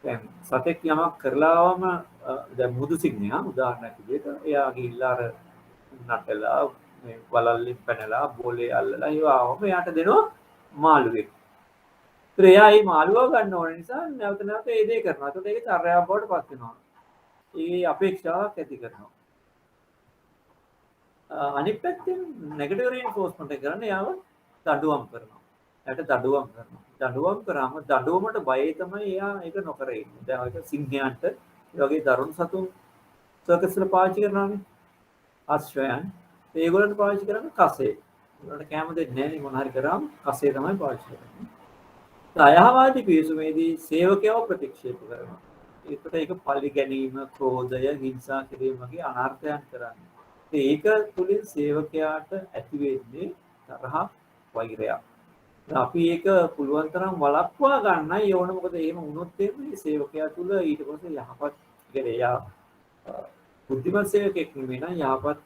දැන් සතෙක් යමක් කරලාවම දැන් මුදු සිංහයා උදාහරණයක් විදිහට එයා ගිහිල්ලා අර නටලා මේ වලල්ලි පැනලා බෝලේ අල්ලලා ඒවම එයාට දෙනවා මාළුවෙක්. ඒත් එයා මේ මාළුවා ගන්න ඕන නිසා නැවත නැවත ඒ දේ කරනවා. ඒත් ඒක චර්යාවක් බවට පත් වෙනවා. ඒ අපේක්ෂාවක් ඇති කරනවා. අනිත් පැත්තෙන් නෙගටිව් රීන්ෆෝස්මන්ට් එක කරන්නේ යාව දඬුවම් කරනවා. එයාට දඬුවම් කරනවා. දඬුවම් කරාම දඬුවමට බයයි තමයි එයා ඒක නොකර ඉන්නේ. දැන් ඔයක සිංහයන්ට ඒ වගේ දරුණු සතුන් සර්කස් වල පාවිච්චි කරනවානේ. අශ්වයන් ඒගොල්ලන්ට පාවිච්චි කරන්නේ කසේ. ඒගොල්ලන්ට කැම දෙන්නේ නැහැ මොන හරි කරාම කසේ තමයි පාවිච්චි කරන්නේ. අයහවාදී පිවිසුමේදී සේවකයව ප්‍රතික්ෂේප කරනවා. ඒකට ඒක පලි ගැනීම, ක්‍රෝධය, හිංසා කිරීම වගේ අනර්ථයන් කරන්නේ. ඒක තුලින් සේවකයාට ඇති වෙන්නේ තරහ, වෛරයක්. අපි ඒක පුළුවන් තරම් වළක්වා ගන්නයි ඕන. මොකද එහෙම වුණොත් මේ සේවකයා තුළ ඊට පස්සේ යහපත් කියන්නේ යා බුද්ධිමත් සේවකෙක් නෙමෙයි නම් යහපත්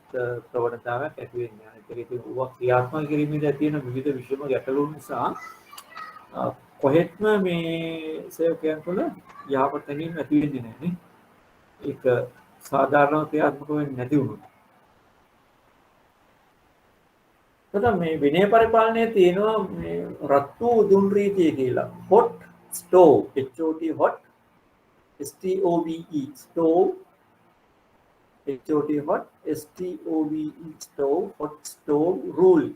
ප්‍රවණතාවයක් ඇති වෙන්නේ නැහැ. ඒක ඉතින් ඌව ක්‍රියාත්මක කිරීමේදී ඇති වෙන විවිධ විෂම ගැටලු නිසා කොහෙත්ම මේ සේවකයන් තුළ යහපත් හැඟීම් ඇති වෙන්නේ නැහැ නේ. ඒක සාධාරණව ක්‍රියාත්මක වෙන්නේ නැති වුණොත්. එතකොට මේ විනය පරිපාලනයේ තියෙනවා මේ රත්තු උදුන් රීතිය කියලා. hot stove HOT hot STOVE stove HOT hot STOVE stove hot stove rule.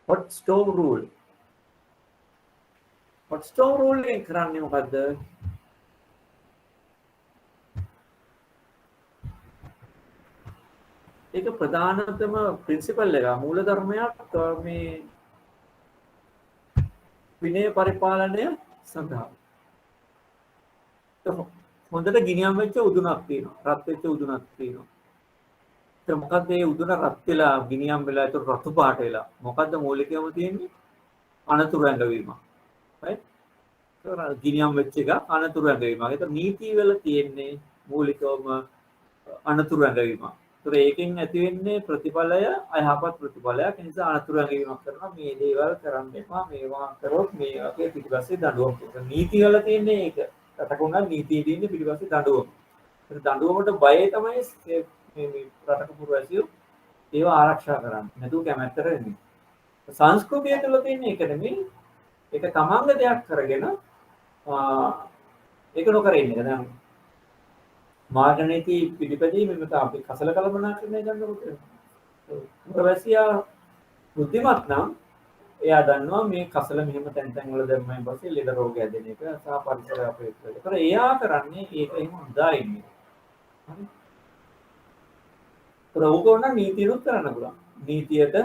hot stove rule. hot stove rule එකෙන් කරන්නේ මොකද්ද? ඒක ප්‍රධානතම ප්‍රින්සිපල් එක මූල ධර්මයක් මේ විනය පරිපාලනය සඳහා. හොඳට ගිනියම් වෙච්ච උදුනක් තියෙනවා. රත් වෙච්ච උදුනක් තියෙනවා. ඒක මොකද්ද මේ උදුන රත් වෙලා ගිනියම් වෙලා ඒක රතු පාට වෙලා. මොකද්ද මූලිකවම තියෙන්නේ? අනතුරු ඇඟවීම. right? ඒක ගිනියම් වෙච්ච එක අනතුරු ඇඟවීම. ඒක නීති වල තියෙන්නේ මූලිකවම අනතුරු ඇඟවීම. ඒතර ඒකෙන් ඇති වෙන්නේ ප්‍රතිඵලය අයහපත් ප්‍රතිඵලයක්. ඒ නිසා අනතුරු ඇඟවීමක් කරනවා. මේ දේවල් කරන්න එපා. මේවා කරොත් මේ වගේ පිටිපස්සේ දඬුවම් කරනවා. නීති වල තියෙන්නේ ඒක. රටකුණා නීතියේ තියෙන්නේ පිටිපස්සේ දඬුවම්. ඒ දඬුවමට බය තමයි මේ රටක පුරවැසියෝ ඒව ආරක්ෂා කරන්නේ. නැතුව කැමැත්තට එන්නේ. සංස්කෘතිය තුළ තියෙන එක නෙමෙයි. ඒක තමන්ගේ දෙයක් කරගෙන ඒක නොකර ඉන්න එක. දැන් මාර්ගනීති පිළිපැදීමෙන් අපි කසල කළමනාකරණය ගන්නකොට පුරවැසියා බුද්ධිමත් නම් එයා දන්නවා මේ කසල මෙහෙම තැන් තැන් වල දැම්මයින් පස්සේ ලෙඩ රෝග හැදෙන එක සහ පරිසර අපේක්ෂ වෙන. ඒතර එයා කරන්නේ ඒක එහෙම හදා ඉන්නේ. හරි. ප්‍රවෝගෝණ නීතියුත් කරන්න පුළුවන්. නීතියට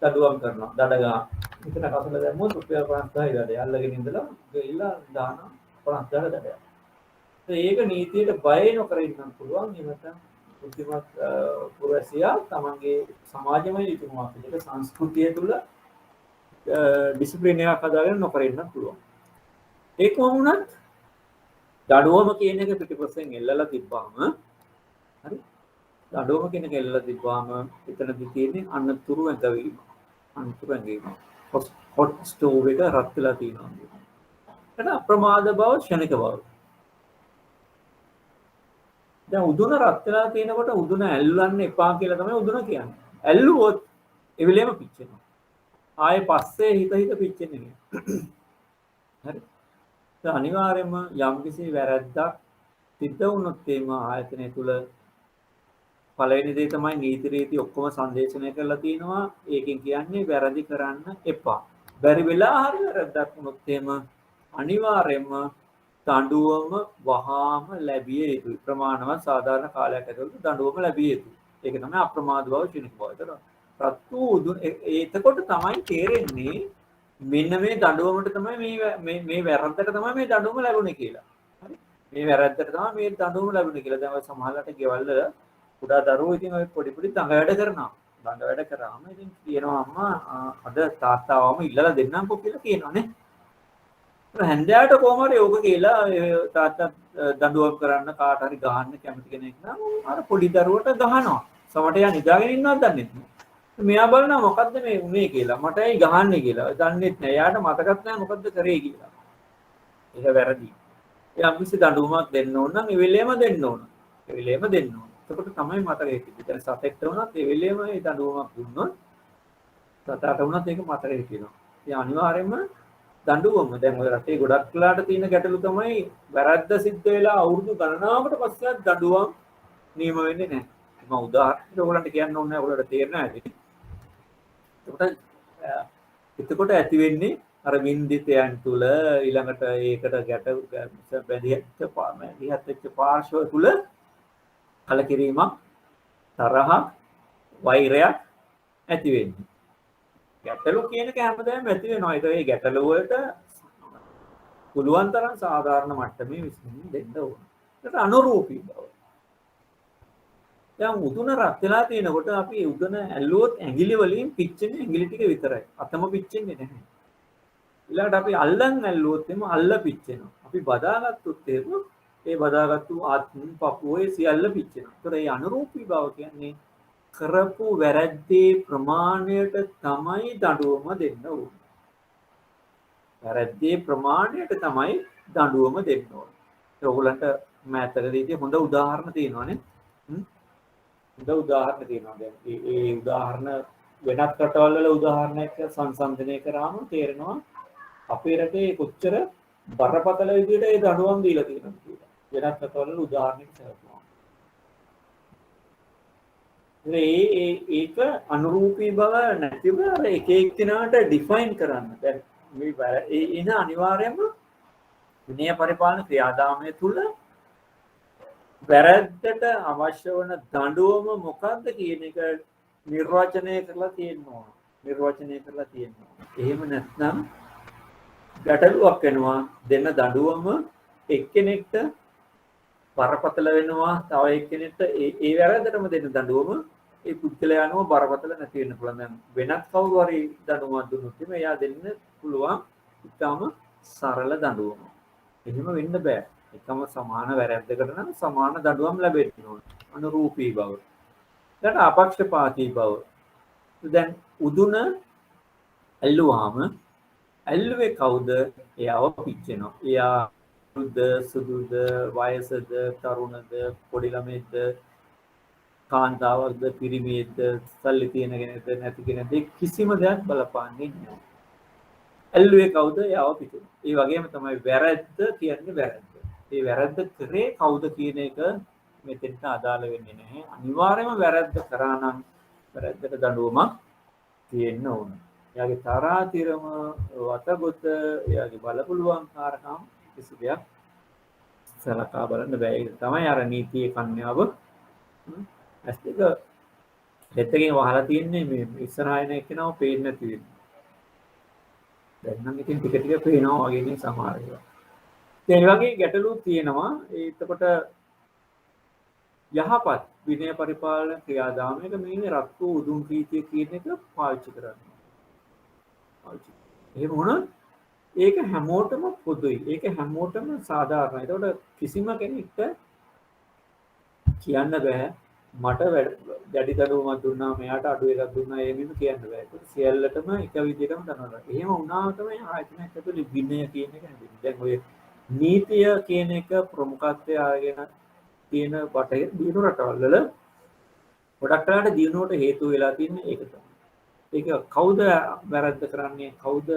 දඩුවම් කරනවා. දඩගා. මෙතන කසල දැම්මොත් රුපියල් 50000යි දඩය. අල්ලගෙන ඉඳලා ගිහිල්ලා දානවා 50000 දඩය. ඒක නීතියට බය නොකර ඉන්න පුළුවන්. එහෙම නැත්නම් බුද්ධිමත් පුරවැසියා තමන්ගේ සමාජමය යුතුකමක් විදිහට සංස්කෘතිය තුළ ඩිසිප්ලින් එකක් හදාගෙන නොකර ඉන්න පුළුවන්. ඒකම වුණත් දඩුවම කියන එක පිටිපස්සෙන් එල්ලලා තිබ්බාම හරි දඩුවම කියන එක එල්ලලා තිබ්බාම එතනදී තියෙන්නේ අනතුරු ඇඟවීම. අනතුරු ඇඟවීම. හොට් ස්ටෝව් එක රත් වෙලා තියෙනවා. ඒක අප්‍රමාද බව ක්ෂණික බව. දැන් උදුන රත් වෙලා තියෙනකොට උදුන ඇල්ලන්න එපා කියලා තමයි උදුන කියන්නේ. ඇල්ලුවොත් ඒ වෙලෙම පිච්චෙනවා. ආයේ පස්සේ හිත පිච්චෙන්නේ නෑ. හරි. ඒ අනිවාර්යයෙන්ම යම්කිසි වැරැද්දක් සිද්ධ වුණොත් එීම ආයතනය තුල පළවෙනි දේ තමයි නීති රීති ඔක්කොම සංදේශනය කරලා තිනවා. ඒකෙන් කියන්නේ වැරදි කරන්න එපා. බැරි වෙලා හරි වැරද්දක් වුණොත් එීම අනිවාර්යයෙන්ම දඬුවම වහාම ලැබිය යුතුයි. ප්‍රමාණවත් සාධාරණ කාලයක් ඇතුළත දඬුවම ලැබිය යුතුයි. ඒක තමයි අප්‍රමාද බව ක්ෂණික බව. එතකොට තමයි තේරෙන්නේ මෙන්න මේ දඬුවමට තමයි මේ වැරද්දට තමයි මේ දඬුවම ලැබුණේ කියලා. හරි. මේ වැරද්දට තමයි මේ දඬුවම ලැබුණේ කියලා. දැන් සමහරවිට ගෙවල් වල කුඩා දරුවෝ ඉතින් ඔය පොඩි දඟ වැඩ කරනවා. දඟ වැඩ කරාම ඉතින් කියනවා අම්මා අද තාත්තාවම ඉල්ලලා දෙන්නම්කෝ කියලා කියනවානේ. හැන්දෑවට කොහොම හරි ඕක කියලා තාත්තා දඬුවම් කරන්න කාට හරි ගහන්න කැමති කෙනෙක් නම් අර පොඩි දරුවට ගහනවා. සමහරට යා නිදාගෙන ඉන්නවත් දන්නේ නැහැ. මෙයා බලනවා මොකද්ද මේ උනේ කියලා. මට ඇයි ගහන්නේ කියලා. දන්නේත් නැහැ. යාට මතකත් නැහැ මොකද්ද කරේ කියලා. ඒක වැරදි. එයා කිසි දඬුවමක් දෙන්න ඕන නම් ඒ වෙලේම දෙන්න ඕන. ඒ වෙලේම දෙන්න ඕන. එතකොට තමයි මතකෙ හිටින්නේ. දැන් සතෙක්ට වුණත් ඒ වෙලේම ඒ දඬුවමක් දුන්නොත් සතාට වුණත් ඒක මතකෙ හිටිනවා. ඒ අනිවාර්යයෙන්ම දඬුවම දැන් ඔය රටේ ගොඩක් වෙලාට තියෙන ගැටලු තමයි වැරද්ද සිද්ධ වෙලා අවුරුදු ගණනාවකට පස්සෙත් දඬුවම් නියම වෙන්නේ නැහැ. මම උදාහරණයක් ඔයගලන්ට කියන්න ඕනේ නැහැ. ඔයගලට තේරෙන්නේ නැහැ. එතකොට ඇති වෙන්නේ අර වින්දිතයන් තුල ඊළඟට ඒකට බැඳිච්ච පාර්ශ්ව තුල කලකිරීමක් තරහක් වෛරයක් ඇති වෙන්නේ. ගැටලු කියන එක හැමදාම ඇති වෙනවා. ඒක ඒ ගැටලු වලට පුළුවන් තරම් සාධාරණ මට්ටමේ විසඳුම් දෙන්න ඕන. ඒකට අනුරූපී බව. දැන් උදුන රත් වෙලා තියෙනකොට අපි උදුන ඇල්ලුවොත් ඇඟිලි වලින් පිච්චෙන්නේ ඇඟිලි ටික විතරයි. අතම පිච්චෙන්නේ නැහැ. ඊළඟට අපි අල්ලන් ඇල්ලුවොත් එimhe අල්ල පිච්චෙනවා. අපි බදාගත්තොත් ඒ බදාගත්තු ආත්ම පපුවේ සියල්ල පිච්චෙනවා. ඒතර මේ අනුරූපී බව කියන්නේ කරපු වැරැද්දේ ප්‍රමාණයට තමයි දඬුවම දෙන්න ඕනේ. වැරැද්දේ ප්‍රමාණයට තමයි දඬුවම දෙන්න ඕනේ. ඒක ඔයගලන්ට මෑතකදී හොඳ උදාහරණ තියෙනවානේ. හොඳ උදාහරණ තියෙනවා. දැන් ඒ උදාහරණ වෙනත් රටවල් වල උදාහරණයක් සංසන්දනය කරාම තේරෙනවා අපේ රටේ කොච්චර බරපතල විදිහට ඒ දඬුවම් දීලා තියෙනවද කියලා. වෙනත් රටවල් වල උදාහරණයක් සැලකුවා. ඒක අනුරූපී බව නැතිව අර එක එක්කිනාට ඩිෆයින් කරන්න. දැන් මේ එන අනිවාර්යයෙන්ම විනය පරිපාලන ක්‍රියාදාමය තුල වැරැද්දට අවශ්‍ය වන දඬුවම මොකක්ද කියන එක නිර්වචනය කරලා තියෙනවා. එහෙම නැත්නම් ගැටලුවක් වෙනවා. දෙන්න දඬුවම එක්කෙනෙක්ට බරපතල වෙනවා. තව එක්කෙනෙක්ට ඒ වැරැද්දටම දෙන්න දඬුවම ඒ පුද්ගලයානම බරපතල නැති වෙන්න පුළුවන්. දැන් වෙනත් කවුරු හරි දඬුවමක් දුන්නොත් එයා දෙන්න පුළුවන් ඉතාම සරල දඬුවම. එහෙම වෙන්න බෑ. එකම සමාන වැරැද්දකට නම් සමාන දඬුවම් ලැබෙන්න ඕන. අනුරූපී බව. ඊට අපක්ෂපාතී බව. දැන් උදුන ඇල්ලුවාම ඇල්ලුවේ කවුද? එයාව පිච්චෙනවා. එයා සුදුද, වයසද, තරුණද, පොඩි ළමෙක්ද, කාන්තාවක්ද, පිරිමියෙක්ද, සල්ලි තියෙන කෙනෙක්ද, නැති කෙනෙක්ද කිසිම දෙයක් බලපාන්නේ නැහැ. ඇල්ලුවේ කවුද? එයාව පිච්චෙනවා. ඒ වගේම තමයි වැරැද්ද කියන්නේ වැරැද්ද. ඒ වැරද්ද කරේ කවුද කියන එක මෙතෙන්ට අදාළ වෙන්නේ නැහැ. අනිවාර්යයෙන්ම වැරද්ද කරා නම් වැරද්දට දඬුවමක් තියෙන්න ඕන. එයාගේ තරාතිරම වතගොත, එයාගේ බලපුලුවන්කාරකම් කිසි දෙයක් සලකා බලන්න බෑ. ඒක තමයි අර නීතියේ කන්‍යාව. ඇස් දෙක දෙතකින් වහලා තියන්නේ මේ ඉස්සරහින් එක්කනව පේන්නේ නැති වෙන්නේ. දැන් නම් ඉතින් ටික ටික පේනවා වගේ නේ සමහර ඒවා. ඒ වගේ ගැටලු තියෙනවා. එතකොට යහපත් විනය පරිපාලන ක්‍රියාදාමයක මේ රත් වූ උදුම් ප්‍රීතිය කියන එක පාවිච්චි කරනවා. එහෙම වුණොත් ඒක හැමෝටම පොදුයි. ඒක හැමෝටම සාධාරණයි. ඒකට කිසිම කෙනෙක්ට කියන්න බෑ මට දැඩි දඬුවමක් දුන්නා, මෙයාට අඩු එකක් දුන්නා එහෙම කියන්න බෑ. ඒක සියල්ලටම එක විදිහටම දනවා. එහෙම වුණාම තමයි ආයතනයක් ඇතුලේ විනය කියන එක හැදෙන්නේ. දැන් ඔය නීතිය කියන එක ප්‍රමුඛත්වය අරගෙන තියෙන බටහිර දියුණු රටවල් වල ගොඩක් වෙලාවට දියුණුවට හේතු වෙලා තින්නේ ඒක තමයි. ඒක කවුද වැරද්ද කරන්නේ, කවුද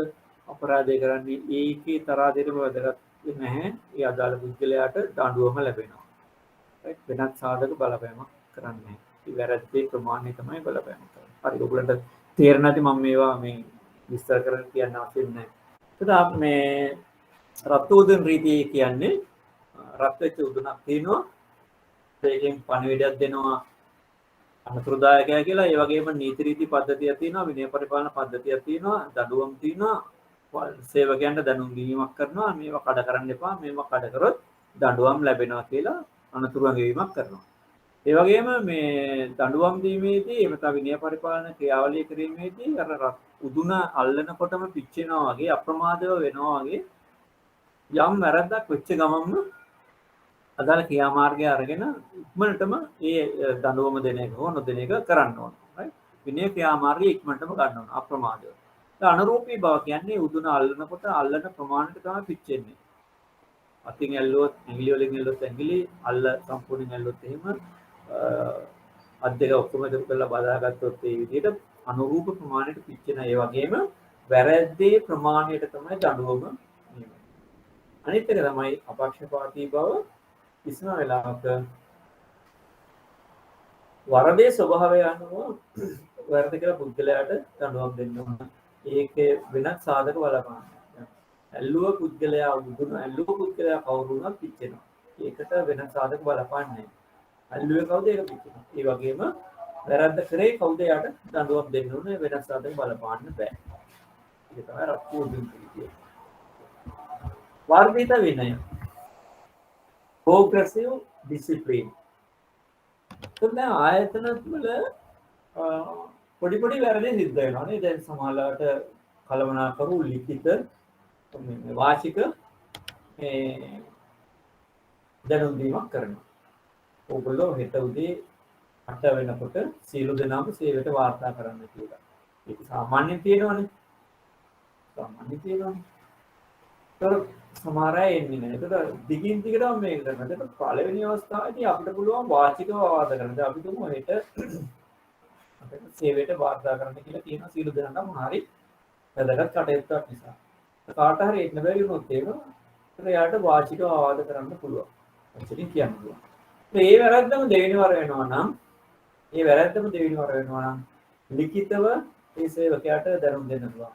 අපරාධය කරන්නේ, ඒකේ තරාදෙරම වැදගත් නැහැ. ඒ අදාළ පුද්ගලයාට දඬුවම ලැබෙනවා. රයිට්. වෙනත් සාධක බලපෑමක් කරන්නේ නැහැ. ඒ වැරද්දේ ප්‍රමාණය තමයි බලපෑම කරන්නේ. හරි. ඔයගොල්ලන්ට තේරෙන්නේ නැති මම මේවා මේ විස්තර කරන්න කියන්න අවශ්‍ය නැහැ. එතකොට මේ රත් උදුන් රීතිය කියන්නේ රත් වෙච්ච උදුනක් තියෙනවා. ඒකෙන් පණිවිඩයක් දෙනවා අනුතරදායකය කියලා. ඒ වගේම නීති රීති පද්ධතියක් තියෙනවා, විනය පරිපාලන පද්ධතියක් තියෙනවා, දඬුවම් තියෙනවා, සේවකයන්ට දැනුම් දීමක් කරනවා. මේවා කඩ කරන්න එපා, මේවා කඩ කරොත් දඬුවම් ලැබෙනවා කියලා අනුතුරු අඟවීමක් කරනවා. ඒ වගේම මේ දඬුවම් දීමේදී එහෙම නැත්නම් විනය පරිපාලන ක්‍රියාවලිය කිරීමේදී අර උදුන අල්ලනකොටම පිච්චෙනවා වගේ, අප්‍රමාදව වෙනවා වගේ යම් වැරද්දක් වෙච්ච ගමන්ම අදාළ ක්‍රියාමාර්ගය අරගෙන ඉක්මනටම ඒ දඬුවම දෙන එක හෝ නොදෙන එක කරන්න ඕන. right? විනය ක්‍රියාමාර්ගය ඉක්මනටම ගන්න ඕන අප්‍රමාදව. ඒ අනුරූපී බව කියන්නේ උදුන අල්ලනකොට අල්ලන ප්‍රමාණයට තමයි පිච්චෙන්නේ. අතින් ඇල්ලුවොත් ඇඟිලි වලින් ඇල්ලුවොත් ඇඟිලි, අල්ල සම්පූර්ණයෙන් ඇල්ලුවොත් එහෙම අත් දෙක ඔක්කොම එකතු කරලා බදාගත්තොත් ඒ විදිහට අනුරූප ප්‍රමාණයට පිච්චෙන. ඒ වගේම වැරැද්දේ ප්‍රමාණයට තමයි දඬුවම නියමයි. අනිත් එක තමයි අපක්ෂපාතී බව. කිසිම වෙලාවක වරදේ ස්වභාවය අනුව වැරදි කියලා පුද්ගලයාට දඬුවම් දෙන්න ඕන. ඒකේ වෙනත් සාධක බලපාන. ඇල්ලුව පුද්ගලයා උදුන ඇල්ලුව පුද්ගලයා කවුරු වුණත් පිච්චෙනවා. ඒකට වෙනත් සාධක බලපාන්නේ නැහැ. ඇල්ලුවේ කවුද ඒක පිච්චෙනවා. ඒ වගේම වැරද්ද කරේ කවුද යාට දඬුවම් දෙන්න ඕනේ. වෙනත් සාධක බලපාන්න බෑ. ඒක තමයි රත් උදුන් ප්‍රීතිය. වර්ධිත විනය. progressive discipline. එතකොට දැන් ආයතන වල පොඩි පොඩි වැරදි සිද්ධ වෙනවා නේ. දැන් සමහරවිට කලමනාකරු ලිඛිත වාචික දැනුම් දීමක් කරනවා. ඕගොල්ලෝ හෙට උදේ 8 වෙනකොට සියලු දෙනාම සේවයට වාර්තා කරන්න කියලා. ඒක සාමාන්‍යයෙන් තියෙනවනේ. සාමාන්‍යයෙන් තියෙනවනේ. ඒතර සමහර අය එන්නේ නැහැ. ඒතර දිගින් දිගටම මේක කරනවා. ඒතර පළවෙනි අවස්ථාවේදී අපිට පුළුවන් වාචිකව වාද කරන්න. දැන් අපි තුමු හෙට අපිට සේවයට වාර්තා කරන්න කියලා තියෙනවා සියලු දෙනාටම හරි වැදගත් කටයුත්තක් නිසා. කාට හරි එන්න බැරි වුණොත් ඒක එයාට වාචිකව වාද කරන්න පුළුවන්. එච්චරින් කියන්න පුළුවන්. මේ වැරද්දම දෙවෙනි වර වෙනවා නම් ලිඛිතව ඒ සේවකයාට දැනුම් දෙන්න පුළුවන්.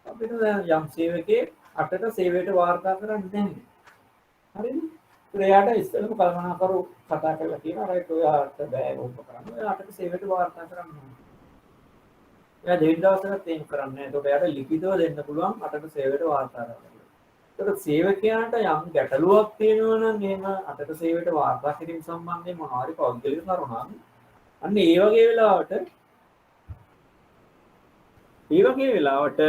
අපිට යම් සේවකයෙක් 8ට සේවයට වාර්තා කරන්නේ නැහැ. හරිද? එයාට ඉස්සෙල්ලම කල්පනාකරු කතා කරලා කියනවා රයිට් ඔයාට බෑ ඕක කරන්න. ඔයා 8ට සේවයට වාර්තා කරන්න ඕනේ. එයා දෙවෙනි දවසට තේම කරන්නේ නැහැ. ඒකට එයාට ලිඛිතව දෙන්න පුළුවන් 8ට සේවයට වාර්තා කරන්න. ඒකට සේවකයාට යම් ගැටලුවක් තියෙනවා නම් එහෙම 8ට සේවයට වාර්තා කිරීම සම්බන්ධයෙන් මොනවා හරි පෞද්ගලික කරුණක්. අන්න ඒ වගේ වෙලාවට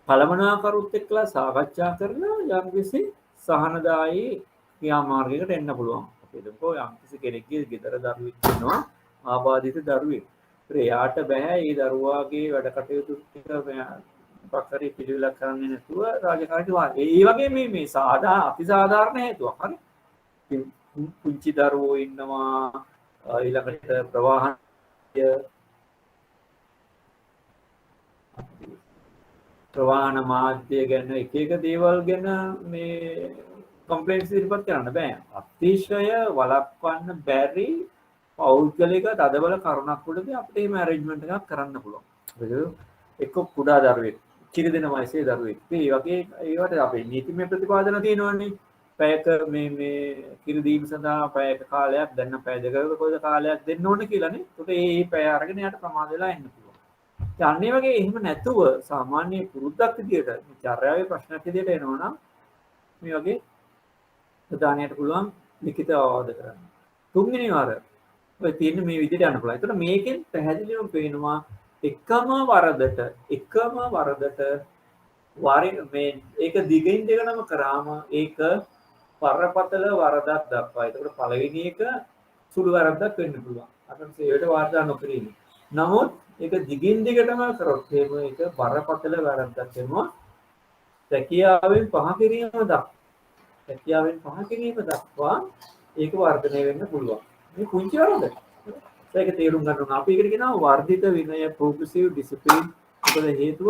කලමනාකරුත් එක්කලා සාකච්ඡා කරලා යම්කිසි සහනදායී ක්‍රියාමාර්ගයකට එන්න පුළුවන්. අපි හිතමු යම්කිසි කෙනෙක්ගේ ගෙදර දරුවෙක් ඉන්නවා ආබාධිත දරුවෙක්. එයාට බෑ ඒ දරුවාගේ වැඩ කටයුතු ටික පක්ෂරි පිළිවිලක් කරන්නේ නැතුව රාජකාරියට වාරේ. ඒ වගේ මේ අතිසාධාරණ හේතුවක්. හරි. පුංචි දරුවෝ ඉන්නවා ඊළඟට ප්‍රවාහන මාධ්‍ය ගැන එක දේවල් ගැන මේ කම්ප්ලේන්ට්ස් ඉදිරිපත් කරන්න බෑ. අතිශය වළක්වන්න බැරි පෞද්ගලික තදබල කරුණක් උඩදී අපිට මේ ඇරේන්ජ්මන්ට් එකක් කරන්න පුළුවන්. එක්ක කුඩා දරුවෙක්, කිරිදෙන වයසේ දරුවෙක්. ඒ වගේ ඒවට අපේ නීතිමය ප්‍රතිපාදන තියෙනවනේ. පැයක මේ කිරි දීම සඳහා පැයක කාලයක් දැන් පැය දෙකක කොයිද කාලයක් දෙන්න ඕනේ කියලානේ. ඒකට මේ පැය අරගෙන යාට ප්‍රමාද වෙලා එන්න පුළුවන්. අන්න ඒ වගේ එහෙම නැතුව සාමාන්‍ය පුරුද්දක් විදියට මේ චර්යාවේ ප්‍රශ්නක් විදියට එනවනම් මේ වගේ ප්‍රධානියට පුළුවන් ලිඛිත අවවාද කරන්න. තුන්වෙනි වාර ඔය තියෙන මේ විදියට යන්න පුළුවන්. ඒකට මේකෙන් පැහැදිලිවම පේනවා එකම වරදට මේ ඒක දිගින් දිගටම කරාම ඒක බරපතල වරදක් දක්වා. ඒකට පළවෙනි එක සුළු වරදක් වෙන්න පුළුවන්. අපිට සේවයට වාර්තා නොකිරීම. නමුත් ඒක දිගින් දිගටම කරොත් ඒක බරපතල වරදක් වෙනවා. සැකියාවෙන් පහ කිරීම දක්වා ඒක වර්ධනය වෙන්න පුළුවන්. මේ පුංචි වරද. ඒක තේරුම් ගන්න ඕන. අපි ඒකට කියනවා වර්ධිත විනය progressive discipline. මොකද හේතුව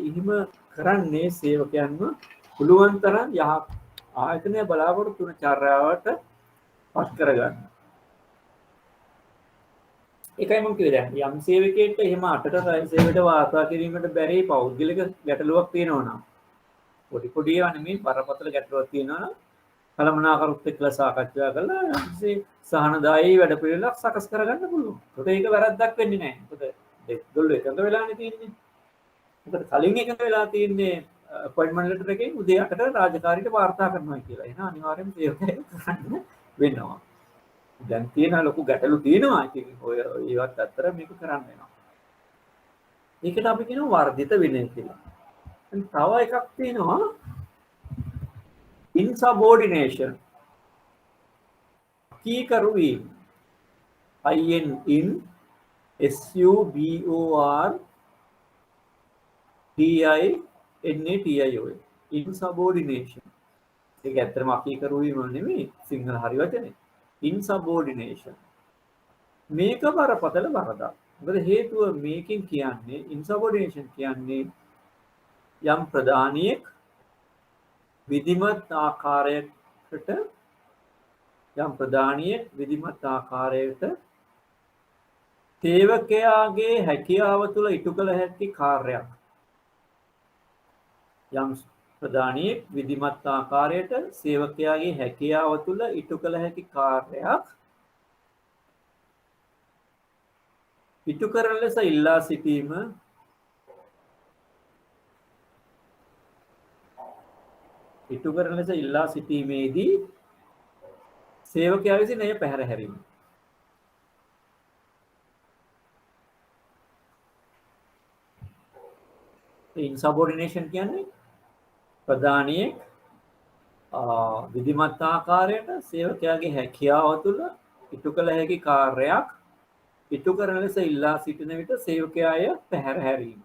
එහෙම කරන්නේ සේවකයන්ව පුළුවන් තරම් ආයතනය බලාපොරොත්තු වෙන චර්යාවට පත් කරගන්න. ඒකයි මම කිව්වේ දැන් යම් සේවකයෙක්ට එහෙම 8ට සේවයට වාර්තා කිරීමට බැරි පෞද්ගලික ගැටලුවක් තියෙනවා නම් පොඩි ඒවා නෙමෙයි බරපතල ගැටලුවක් තියෙනවා නම් කලමනාකරුත් එක්කලා සාකච්ඡා කරලා යම්කිසි සහනදායී වැඩපිළිවෙලක් සකස් කරගන්න පුළුවන්. ඒකට ඒක වැරද්දක් වෙන්නේ නැහැ. මොකද දෙගොල්ලෝ එකඟ වෙලානේ තියෙන්නේ. මොකද කලින් එකඟ වෙලා තියෙන්නේ අපොයින්ට්මන්ට් ලෙටර් එකෙන් උදේ 8ට රාජකාරියට වාර්තා කරනවා කියලා. එහෙනම් අනිවාර්යයෙන්ම ඒක කරන්න වෙනවා. දැන් තියෙන ලොකු ගැටලු තියෙනවා. ඉතින් ඔය ඒවත් අතර මේක කරන්න වෙනවා. ඒකට අපි කියනවා වර්ධිත විනය කියලා. තව එකක් තියෙනවා insubordination. කීකරු වීම. in subordination. insubordination. ඒක ඇත්තටම අකීකරු වීම නෙමෙයි සිංහල හරි වචනේ. insubordination. මේක බරපතල වරදක්. මොකද හේතුව මේකෙන් කියන්නේ insubordination කියන්නේ යම් ප්‍රධානියෙක් විධිමත් ආකාරයට සේවකයාගේ හැකියාව තුළ ඉටු කළ හැකි කාර්යයක්. යම් ප්‍රධානියෙක් විධිමත් ආකාරයට සේවකයාගේ හැකියාව තුළ ඉටු කළ හැකි කාර්යයක් ඉටු කරන ලෙස ඉල්ලා සිටීම ඉටු කරන ලෙස ඉල්ලා සිටීමේදී සේවකයා විසින් එය පැහැර හැරීම. ඉන්සබෝඩිනේෂන් කියන්නේ ප්‍රධානියෙක් විධිමත් ආකාරයට සේවකයාගේ හැකියාව තුළ ඉටු කළ හැකි කාර්යයක් ඉටු කරන ලෙස ඉල්ලා සිටින විට සේවකයාය පැහැර හැරීම.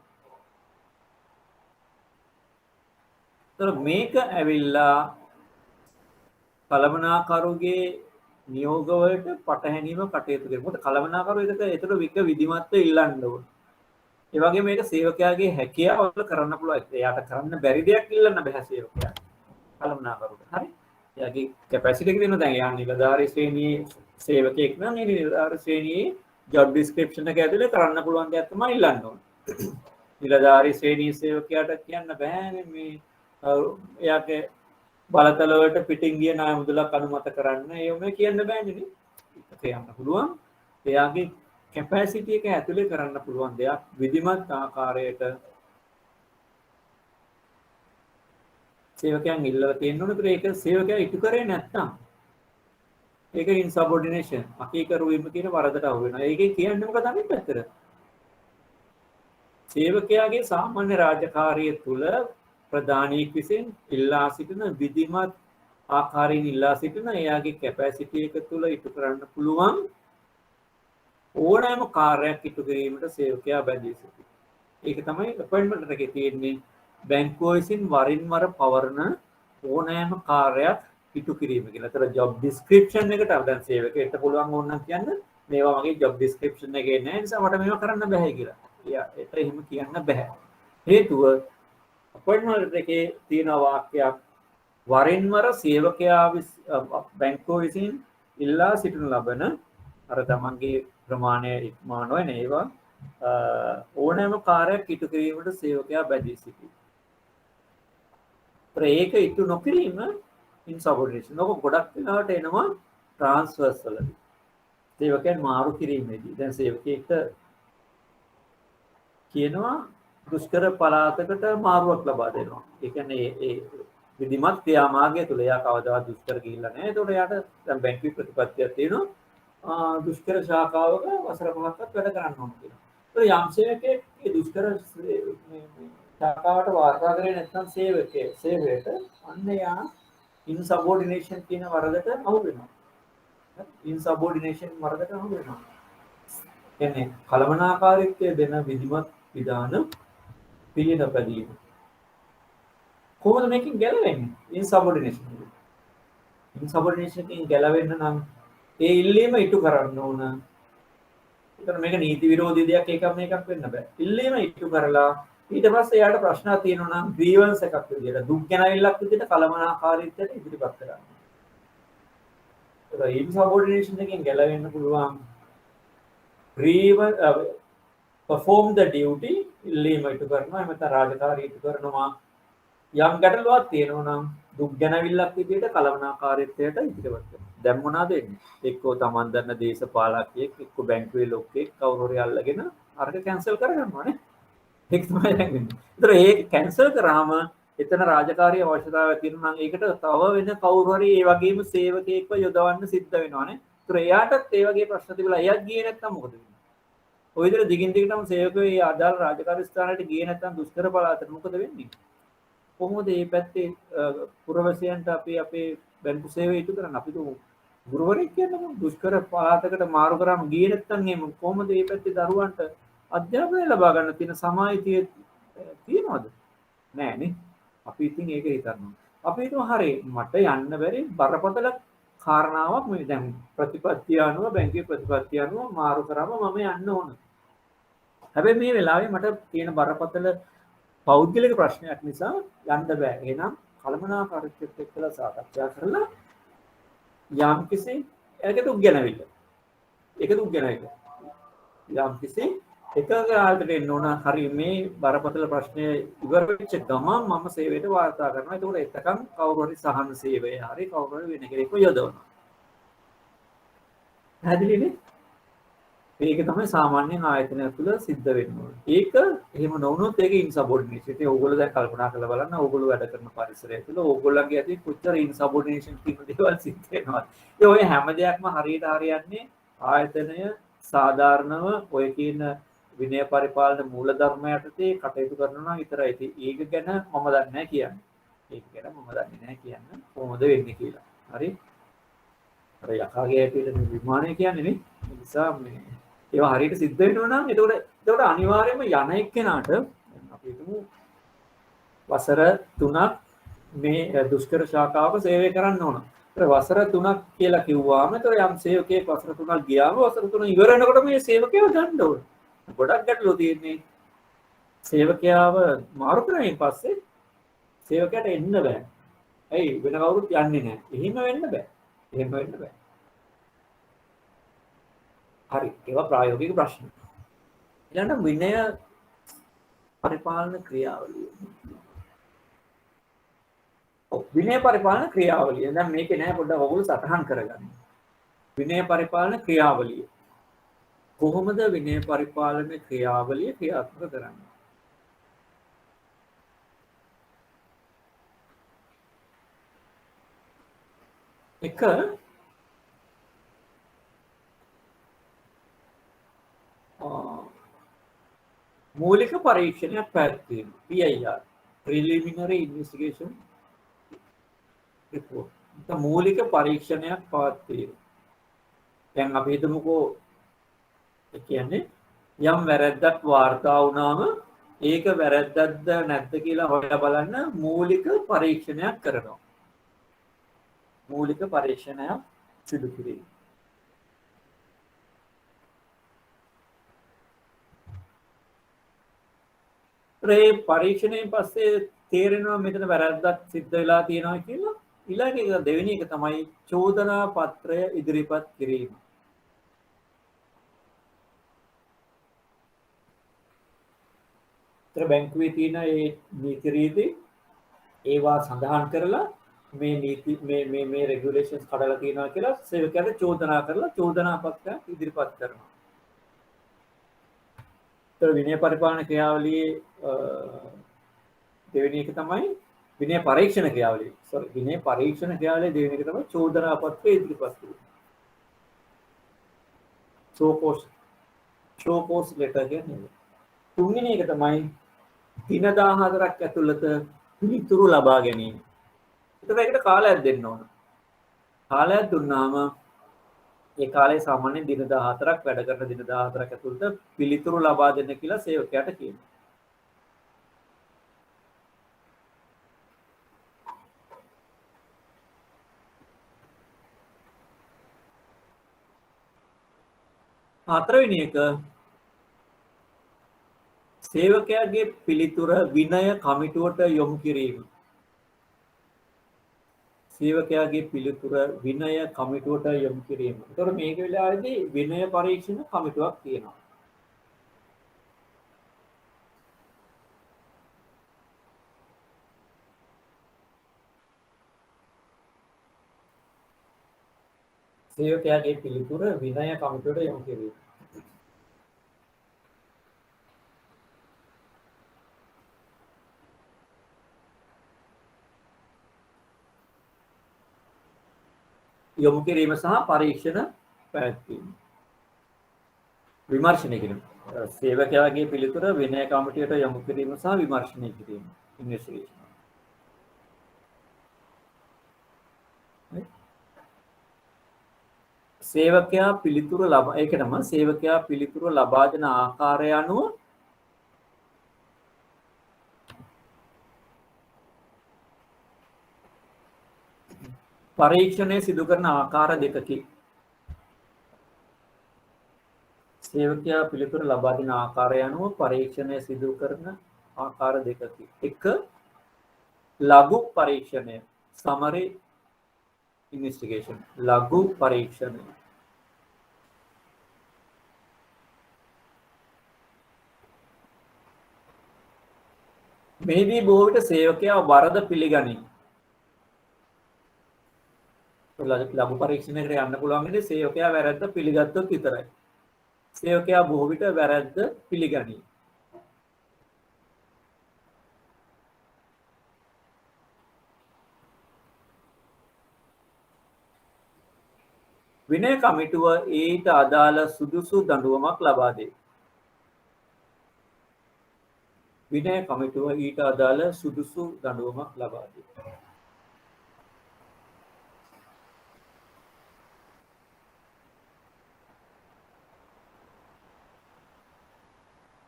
මේක ඇවිල්ලා කළමනාකරුගේ නියෝගවලට පටහැනීම කටයුතු කරනවා. මොකද කළමනාකරු ඒකට වික විධිමත්ව ඉල්ලන්න ඕන. ඒ වගේම මේක සේවකයාගේ හැකියාව වල කරන්න පුළුවන්. එයාට කරන්න බැරි දෙයක් ඉල්ලන්න බෑ සේවකයාට. කළමනාකරුට. හරි. එයාගේ කැපැසිටි එක දෙනවා. දැන් එයා නිලධාරී ශ්‍රේණියේ සේවකයෙක් නම් ඒ නිලධාරී ශ්‍රේණියේ ජොබ් ඩිස්ක්‍රිප්ෂන් එක ඇතුලේ කරන්න පුළුවන් දෙයක් තමයි ඉල්ලන්න ඕන. නිලධාරී ශ්‍රේණියේ සේවකයාට කියන්න බෑනේ මේ එයාගේ බලතල වලට පිටින් ගිය ණය මුදලක් අනුමත කරන්න ඒව මේ කියන්න බෑනේ නේ. ඒක කියන්න පුළුවන්. එයාගේ කැපැසිටි එක ඇතුලේ කරන්න පුළුවන් දෙයක් විධිමත් ආකාරයට සේවකයන් ඉල්ලලා තියෙනවනේ. ඒක සේවකයා ඉටු කරේ නැත්නම් ඒක ඉන්සබෝඩිනේෂන් අකීකරු වීම කියන වරදට අහු වෙනවා. ඒකේ කියන්නේ මොකද අනිත් පැත්තට? සේවකයාගේ සාමාන්‍ය රාජකාරිය තුල ප්‍රධානියෙක් විසින් ඉල්ලා සිටින විධිමත් ආකාරයෙන් ඉල්ලා සිටින එයාගේ කැපැසිටි එක තුල ඉටු කරන්න පුළුවන් ඕනෑම කාර්යයක් ඉටු කිරීමට සේවකයා බැඳී සිටියි. ඒක තමයි අපොයින්ට්මන්ට් එකේ තියෙන්නේ. බැංකුව විසින් වරින් වර පවරන ඕනෑම කාර්යයක් ඉටු කිරීම කියලා. ඒතර ජොබ් ඩිස්ක්‍රිප්ෂන් එකට දැන් සේවකයෙක්ට පුළුවන් ඕනනම් කියන්න මේවා මගේ ජොබ් ඩිස්ක්‍රිප්ෂන් එකේ නැහැ නිසා මට මේවා කරන්න බෑ කියලා. ඒත් එහෙම කියන්න බෑ. හේතුව අපොයින්ට්මන්ට් එකේ තියෙන වාක්‍යයක් වරින් වර සේවකයා බැංකුව විසින් ඉල්ලා සිටින ලබන අර තමන්ගේ ප්‍රමාණය ඉක්මවා නොවන ඒවා ඕනෑම කාර්යයක් ඉටු කිරීමට සේවකයා බැඳී සිටී. ඒක ඉටු නොකිරීම ඉන්සබෝඩිනේෂන්. ඔක ගොඩක් වෙලාවට එනවා ට්‍රාන්ස්ෆර්ස් වලදී. සේවකයන් මාරු කිරීමේදී. දැන් සේවකයෙක්ට කියනවා දුෂ්කර පළාතකට මාරුවක් ලබා දෙනවා. ඒ කියන්නේ ඒ විධිමත් ක්‍රියාමාර්ගය තුල එයා කවදාවත් දුෂ්කර ගිහිල්ලා නැහැ. ඒතකොට එයාට දැන් බැංකුවේ ප්‍රතිපත්තියක් තියෙනවා. දුෂ්කර ශාඛාවක වසර 5ක්වත් වැඩ කරන්න ඕන කියලා. ඒ යම් සේවකයෙක් මේ දුෂ්කර ශාඛාවට වාර්තා කරේ නැත්නම් සේවයට අන්න යා ඉන්සබෝඩිනේෂන් කියන වරදට අහු වෙනවා. ඉන්සබෝඩිනේෂන් වරදට අහු වෙනවා. කියන්නේ කළමනාකාරීත්වය දෙන විධිමත් විධාන පිළිපැදීම. කොහොමද මේකෙන් ගැලවෙන්නේ? ඉන්සබෝඩිනේෂන්. ඉන්සබෝඩිනේෂන් එකෙන් ගැලවෙන්න නම් ඒ ඉල්ලීම ඉටු කරන්න ඕන. ඒතර මේක නීති විරෝධී දෙයක් එකක් මේකක් වෙන්න බෑ. ඉල්ලීම ඉටු කරලා ඊට පස්සේ යාට ප්‍රශ්නයක් තියෙනවා නම් ග්‍රීවන්ස් එකක් විදියට දුක් ගැනවිල්ලක් විදියට කළමනාකාරීත්වයට ඉදිරිපත් කරන්න. ඒක ඉන්සබෝඩිනේෂන් එකෙන් ගැලවෙන්න පුළුවන්. perform the duty ඉල්ලීම ඉටු කරනවා. එහෙම නැත්නම් රාජකාරී ඉටු කරනවා. යම් ගැටලුවක් තියෙනවා නම් දුක් ගැනවිල්ලක් විදියට කළමනාකාරීත්වයට ඉදිරිපත් කරනවා. දැන් මොනවද වෙන්නේ? එක්කෝ Taman දන්න දේශපාලකයෙක් එක්කෝ බැංකුවේ ලොක්කෙක් කවුරු හරි අල්ලගෙන අරක කැන්සල් කරගන්නවා නේ. ඒක තමයි දැන් වෙන්නේ. ඒතර ඒක කැන්සල් කරාම එතන රාජකාරී අවශ්‍යතාවයක් තියෙනවා නම් ඒකට තව වෙන කවුරු හරි ඒ වගේම සේවකයෙක්ව යොදවන්න සිද්ධ වෙනවානේ. ඒතර එයාටත් ඒ වගේ ප්‍රශ්න තිබුණා. එයාත් ගියේ නැත්නම් මොකද වෙන්නේ? ඔය විදිහට දිගින් දිගටම සේවකයෝ ඒ අදාළ රාජකාරී ස්ථානයට ගියේ නැත්නම් දුෂ්කර පළාතට මොකද වෙන්නේ? කොහොමද මේ පැත්තේ පුරවැසියන්ට අපි අපේ බැංකු සේවය ඉටු කරන්න? අපි ගුරුවරයෙක් කියන්නකො දුෂ්කර පළාතකට මාරු කරාම ගියේ නැත්නම් එහෙම කොහොමද මේ පැත්තේ දරුවන්ට අධ්‍යාපනය ලබා ගන්න තියෙන සමායිතිය තියනවද? නෑ නේ. අපි ඉතින් ඒක හිතනවා. අපි හිතුවා හරි මට යන්න බැරි බරපතල කාරණාවක් මේ දැන් ප්‍රතිපත්තිය අනුව බැංකුවේ ප්‍රතිපත්තිය අනුව මාරු කරාම මම යන්න ඕන. හැබැයි මේ වෙලාවේ මට තියෙන බරපතල පෞද්ගලික ප්‍රශ්නයක් නිසා යන්න බෑ. එහෙනම් කළමනාකාරීත්වයට එක්කලා සාකච්ඡා කරලා යම් කිසි ඒක දුක් ගැනවිල්ල. ඒක දුක් ගැනවිල්ල. යම් කිසි එකගාල්ට එන්න ඕන. හරි මේ බරපතල ප්‍රශ්නය ඉවර වෙච්ච ගමන් මම සේවයට වාර්තා කරනවා. ඒකෝට එතකන් කවුරු හරි සහන සේවය හරි කවුරු හරි වෙන කෙනෙක්ව යොදවනවා. පැහැදිලිනේ? ඒක තමයි සාමාන්‍යයෙන් ආයතනය තුළ සිද්ධ වෙන්නේ. ඒක එහෙම නොවුනොත් ඒක ඉන්සබෝඩිනේෂන්. ඉතින් ඕගොල්ලෝ දැන් කල්පනා කරලා බලන්න ඕගොල්ලෝ වැඩ කරන පරිසරය තුළ ඕගොල්ලන්ගේ ඇති කොච්චර ඉන්සබෝඩිනේෂන් කියන දේවල් සිද්ධ වෙනවද. ඒ ඔය හැම දෙයක්ම හරියට හරියන්නේ ආයතනය සාධාරණව ඔය කියන විනය පරිපාලන මූලධර්ම යටතේ කටයුතු කරනවා නම් විතරයි. ඉතින් ඒක ගැන මම දන්නේ නැහැ කියන්නේ. ඒක ගැන මම දන්නේ නැහැ කියන්න කොහොමද වෙන්නේ කියලා. හරි? අර යකාගේ ඇටේට විමානය කියන්නේ නේ. ඒ නිසා මේ ඒවා හරියට සිද්ධ වෙනවා නම් එතකොට අනිවාර්යයෙන්ම යන එක්කෙනාට අපි හිතමු වසර 3ක් මේ දුෂ්කර ශාඛාවක සේවය කරන්න ඕන. ඒතර වසර 3ක් කියලා කිව්වාම ඒතර යම් සේවකයෙක් වසර 3ක් ගියාම වසර 3 ඉවර වෙනකොට මේ සේවකයව ගන්න ඕන. ගොඩක් ගැටලු තියෙන්නේ. සේවකයාව මාරු කරායින් පස්සේ සේවකයාට එන්න බෑ. ඇයි වෙන කවුරුත් යන්නේ නැහැ. එහෙම වෙන්න බෑ. එහෙම වෙන්න බෑ. හරි. ඒවා ප්‍රායෝගික ප්‍රශ්න. ඊළඟට විනය පරිපාලන ක්‍රියාවලිය. විනය පරිපාලන ක්‍රියාවලිය. දැන් මේකේ නෑ පොඩ්ඩක් ඔයගොල්ලෝ සටහන් කරගන්න. විනය පරිපාලන ක්‍රියාවලිය. කොහොමද විනය පරිපාලන ක්‍රියාවලිය ක්‍රියාත්මක කරන්නේ? එක මූලික පරීක්ෂණයක් පැවැත්වීම PIR preliminary investigation report. මූලික පරීක්ෂණයක් පවත්වීම. දැන් අපි හිතමුකෝ ඒ කියන්නේ යම් වැරැද්දක් වාර්තා වුණාම ඒක වැරැද්දක්ද නැද්ද කියලා හොයලා බලන්න මූලික පරීක්ෂණයක් කරනවා. මූලික පරීක්ෂණයක් සිදු කිරීම. ඒ පරීක්ෂණයෙන් පස්සේ තේරෙනවා මෙතන වැරද්දක් සිද්ධ වෙලා තියෙනවා කියලා. ඊළඟ එක දෙවෙනි එක තමයි චෝදනා පත්‍රය ඉදිරිපත් කිරීම. ඒතර බැංකුවේ තියෙන ඒ නීති රීති ඒවා සඳහන් කරලා මේ නීති මේ රෙගියුලේෂන්ස් කඩලා තියෙනවා කියලා සේවකයාට චෝදනා කරලා චෝදනා පත්‍රයක් ඉදිරිපත් කරනවා. විනය පරිපාලන ක්‍රියාවලියේ දෙවෙනි එක තමයි විනය පරීක්ෂණ ක්‍රියාවලිය. විනය පරීක්ෂණ ක්‍රියාවලියේ දෙවෙනි එක තමයි චෝදනා පත්‍රය ඉදිරිපත් කිරීම. show cause letter කියන්නේ. තුන්වෙනි එක තමයි දින 14ක් ඇතුළත පිළිතුරු ලබා ගැනීම. ඒකට ඒකට කාලයක් දෙන්න ඕන. කාලයක් දුන්නාම ඒ කාලේ සාමාන්‍යයෙන් දින 14ක් වැඩ කරන දින 14ක් ඇතුළත පිළිතුරු ලබා දෙන්න කියලා සේවකයාට කියනවා. හතරවෙනි එක සේවකයාගේ පිළිතුර විනය කමිටුවට යොමු කිරීම. සේවකයාගේ පිළිතුර විනය කමිටුවට යොමු කිරීම. ඒතකොට මේක වෙලාවේදී විනය පරීක්ෂණ කමිටුවක් තියෙනවා. සේවකයාගේ පිළිතුර විනය කමිටුවට යොමු කිරීම. යොමු කිරීම සහ පරීක්ෂණ පැවැත්වීම. විමර්ශනය කිරීම. සේවකයාගේ පිළිතුර විනය කමිටුවට යොමු කිරීම සහ විමර්ශනය කිරීම. ඉන්වෙස්ටිගේෂන්. සේවකයා පිළිතුරු ලබා ඒකටම සේවකයා පිළිතුරු ලබා දෙන ආකාරය අනුව පරීක්ෂණය සිදු කරන ආකාර දෙකකි. සේවකයා පිළිතුරු ලබා දෙන ආකාරය අනුව පරීක්ෂණය සිදු කරන ආකාර දෙකකි. එක ලඝු පරීක්ෂණය summary investigation ලඝු පරීක්ෂණය. මෙහිදී බොහෝ විට සේවකයා වරද පිළිගනී. ලඝු පරීක්ෂණයකට යන්න පුළුවන් ඉන්නේ සේවකයා වැරද්ද පිළිගත්තොත් විතරයි. සේවකයා බොහෝ විට වැරද්ද පිළිගනී. විනය කමිටුව ඊට අදාළ සුදුසු දඬුවමක් ලබා දෙයි. විනය කමිටුව ඊට අදාළ සුදුසු දඬුවමක් ලබා දෙයි.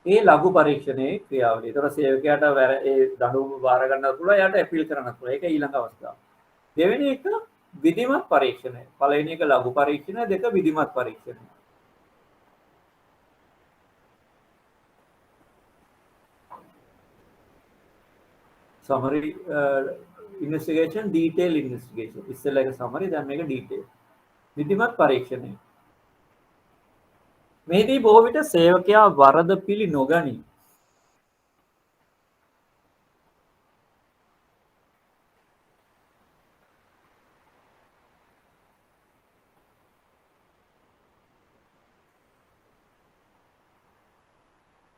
ඒ ලඝු පරීක්ෂණයේ ක්‍රියාවලිය. ඒතර සේවකයාට ඒ දඬුවම බාර ගන්නත් පුළුවන්, එයාට අපීල් කරන්නත් පුළුවන්. ඒක ඊළඟ අවස්ථාව. දෙවෙනි එක විධිමත් පරීක්ෂණය. පළවෙනි එක ලඝු පරීක්ෂණය, දෙක විධිමත් පරීක්ෂණය. summary investigation, detail investigation. ඉස්සෙල්ලා එක summary, දැන් මේක detail. විධිමත් පරීක්ෂණය. මෙහිදී බොහෝ විට සේවකයා වරද පිළි නොගනී.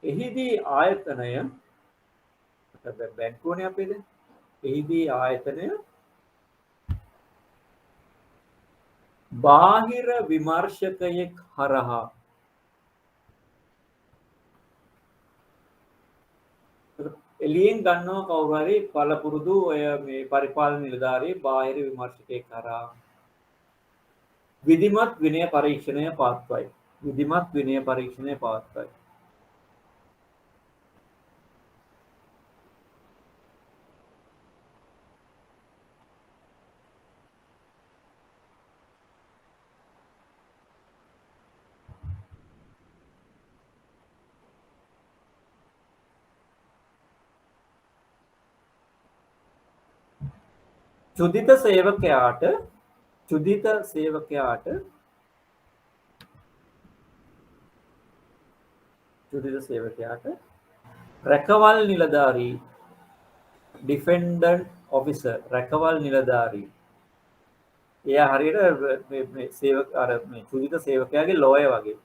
එහිදී ආයතනය බැංකුවනේ අපේද? එහිදී ආයතනය බාහිර විමර්ශකයෙක් හරහා එළියෙන් ගන්නවා කවුරු හරි පළපුරුදු ඔය මේ පරිපාලන නිලධාරී බාහිර විමර්ශකයෙක් හරහා විධිමත් විනය පරීක්ෂණය පවත්වයි. විධිමත් විනය පරීක්ෂණය පවත්වයි. චුදිත සේවකයාට රැකවල් නිලධාරී ඩිෆෙන්ඩන්ට් ඔෆිසර් රැකවල් නිලධාරී එයා හරියට මේ සේවක අර මේ චුදිත සේවකයාගේ ලෝයර් වගේ.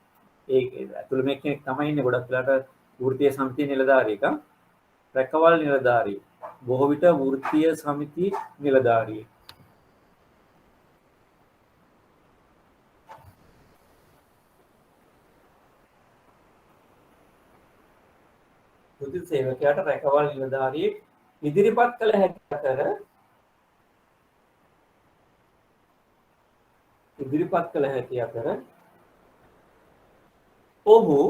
ඒක ඇතුළේ මේ කෙනෙක් තමයි ඉන්නේ ගොඩක් වෙලාට වෘත්තීය සමිතියේ නිලධාරී එක. රැකවල් නිලධාරී බොහෝ විට වෘත්තීය සමිති නිලධාරී. චුදිත සේවකයාට රැකවල් නිලධාරී ඉදිරිපත් කළ හැකි අතර ඔහු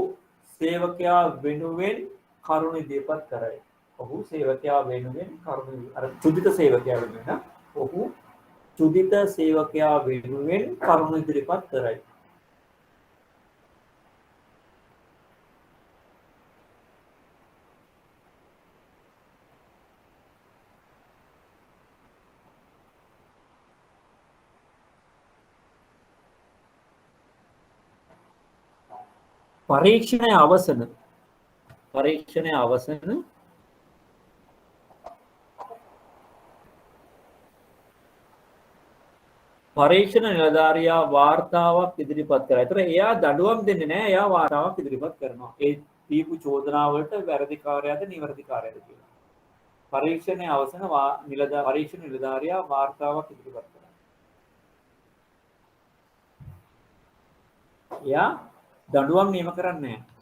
සේවකයා වෙනුවෙන් කරුණු ඉදිරිපත් කරයි. ඔහු සේවකයා වෙනුවෙන් කරුණු අර චුදිත සේවකයා වෙනුවෙන් ඔහු චුදිත සේවකයා වෙනුවෙන් කරුණු ඉදිරිපත් කරයි. පරීක්ෂණය අවසන පරීක්ෂණ නිලධාරියා වාර්තාවක් ඉදිරිපත් කරා. ඒතර එයා දඬුවම් දෙන්නේ නැහැ. එයා වාර්තාවක් ඉදිරිපත් කරනවා. ඒ දීපු චෝදනාවලට වැරදිකාරයාද නිවැරදිකාරයාද කියලා. පරීක්ෂණයේ අවසන පරීක්ෂණ නිලධාරියා වාර්තාවක් ඉදිරිපත් කරනවා. එයා දඬුවම් නියම කරන්නේ නැහැ.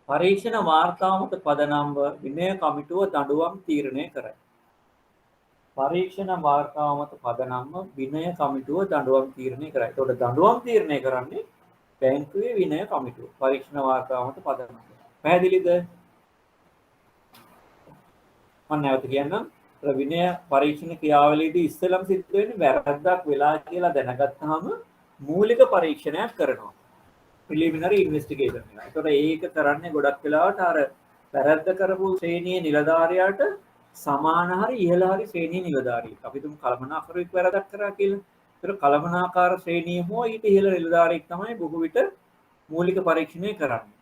පරීක්ෂණ වාර්තාව මත පදනම්ව විනය කමිටුව දඬුවම් තීරණය කරයි. පරීක්ෂණ වාර්තාව මත පදනම්ව විනය කමිටුව දඬුවම් තීරණය කරයි. ඒකට දඬුවම් තීරණය කරන්නේ බැංකුවේ විනය කමිටුව. පරීක්ෂණ වාර්තාව මත පදනම්ව. පැහැදිලිද? මම නැවත කියන්නම්. විනය පරීක්ෂණ ක්‍රියාවලියේදී ඉස්සෙල්ලම සිද්ධ වෙන්නේ වැරද්දක් වෙලා කියලා දැනගත්තාම මූලික පරීක්ෂණයක් කරනවා. preliminary investigation එක. ඒතකොට ඒක කරන්නේ ගොඩක් වෙලාවට අර වැරද්ද කරපු ශ්‍රේණියේ නිලධාරියාට සමාන හරි ඉහළ හරි ශ්‍රේණියේ නිලධාරියෙක්. අපි තුමු කළමනාකරුවෙක් වැරද්දක් කරා කියලා. ඒතකොට කළමනාකාර ශ්‍රේණිය හෝ ඊට ඉහළ නිලධාරියෙක් තමයි බොහෝ විට මූලික පරීක්ෂණය කරන්නේ.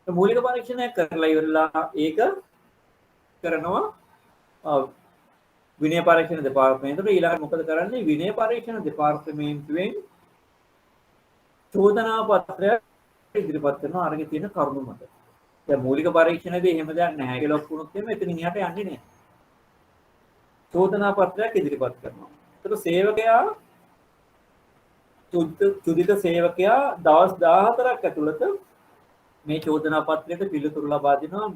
මූලික පරීක්ෂණය කරලා ඉවරලා ඒක කරනවා විනය පරීක්ෂණ දෙපාර්තමේන්තුවට ඊළඟට මොකද කරන්නේ? විනය පරීක්ෂණ දෙපාර්තමේන්තුවෙන් චෝදනා පත්‍රයක් ඉදිරිපත් කරනවා අරගෙන තියෙන කරුණු මත. දැන් මූලික පරීක්ෂණයේදී එහෙම දෙයක් නැහැ කියලා ඔක්කොනොත් එimhe එතනින් එහාට යන්නේ නැහැ. චෝදනා පත්‍රයක් ඉදිරිපත් කරනවා. ඒතර සේවකයා චුදිත සේවකයා දවස් 14ක් ඇතුළත මේ චෝදනා පත්‍රයට පිළිතුරු ලබා දෙනවා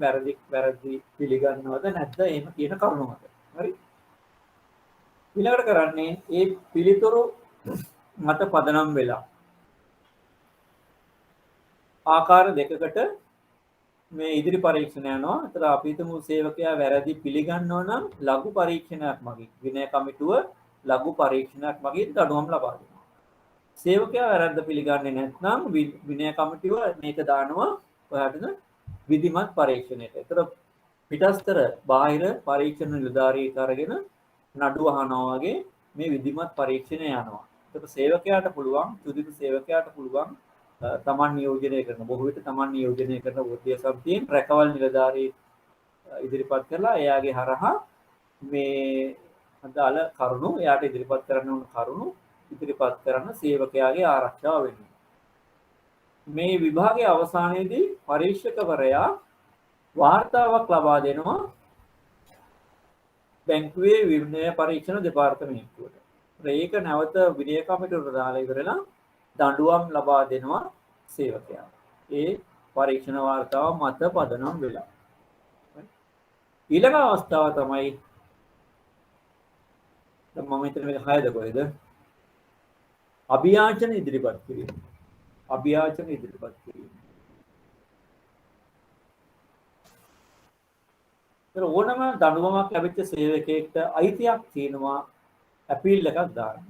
වැරදි පිළිගන්නවද නැත්ද එහෙම කියන කරුණු මත. හරි. ඊළඟට කරන්නේ ඒ පිළිතුරු මත පදනම් වෙලා ආකාර දෙකකට මේ ඉදිරි පරීක්ෂණ යනවා. ඒතර අපි හිතමු සේවකයා වැරදි පිළිගන්නවා නම් ලඝු පරීක්ෂණයක් මගින් විනය කමිටුව ලඝු පරීක්ෂණයක් මගින් දඬුවම් ලබා දෙනවා. සේවකයා වැරද්ද පිළිගන්නේ නැත්නම් විනය කමිටුව මේක දානවා ඔයාලට විධිමත් පරීක්ෂණයට. ඒතර පිටස්තර බාහිර පරීක්ෂණ නිලධාරියෙක් අරගෙන නඩුව අහනවා වගේ මේ විධිමත් පරීක්ෂණය යනවා. ඒතර සේවකයාට පුළුවන් චුදිත සේවකයාට පුළුවන් තමන් නියෝජනය කරන බොහෝ විට තමන් නියෝජනය කරන වෘත්තීය සමිතියෙන් රැකවල් නිලධාරී ඉදිරිපත් කරලා එයාගේ හරහා මේ අදාළ කරුණු එයාට ඉදිරිපත් කරන්න ඕන කරුණු ඉදිරිපත් කරන සේවකයාගේ ආරක්ෂාව වෙනවා. මේ විභාගයේ අවසානයේදී පරීක්ෂකවරයා වාර්තාවක් ලබා දෙනවා බැංකුවේ විනය පරීක්ෂණ දෙපාර්තමේන්තුවට. ඒක නැවත විනය කමිටුවට දාලා ඉවරලා දඬුවම් ලබා දෙනවා සේවකයා. ඒ පරීක්ෂණ වාර්තාව මත පදනම් වෙලා. ඊළඟ අවස්ථාව තමයි මම හිතන්නේ මේක 6ද කොහෙද? අභියාචන ඉදිරිපත් කිරීම. අභියාචන ඉදිරිපත් කිරීම. ඒතර ඕනම දඬුවමක් ලැබිච්ච සේවකයෙක්ට අයිතියක් තියෙනවා අපීල් එකක් දාන්න.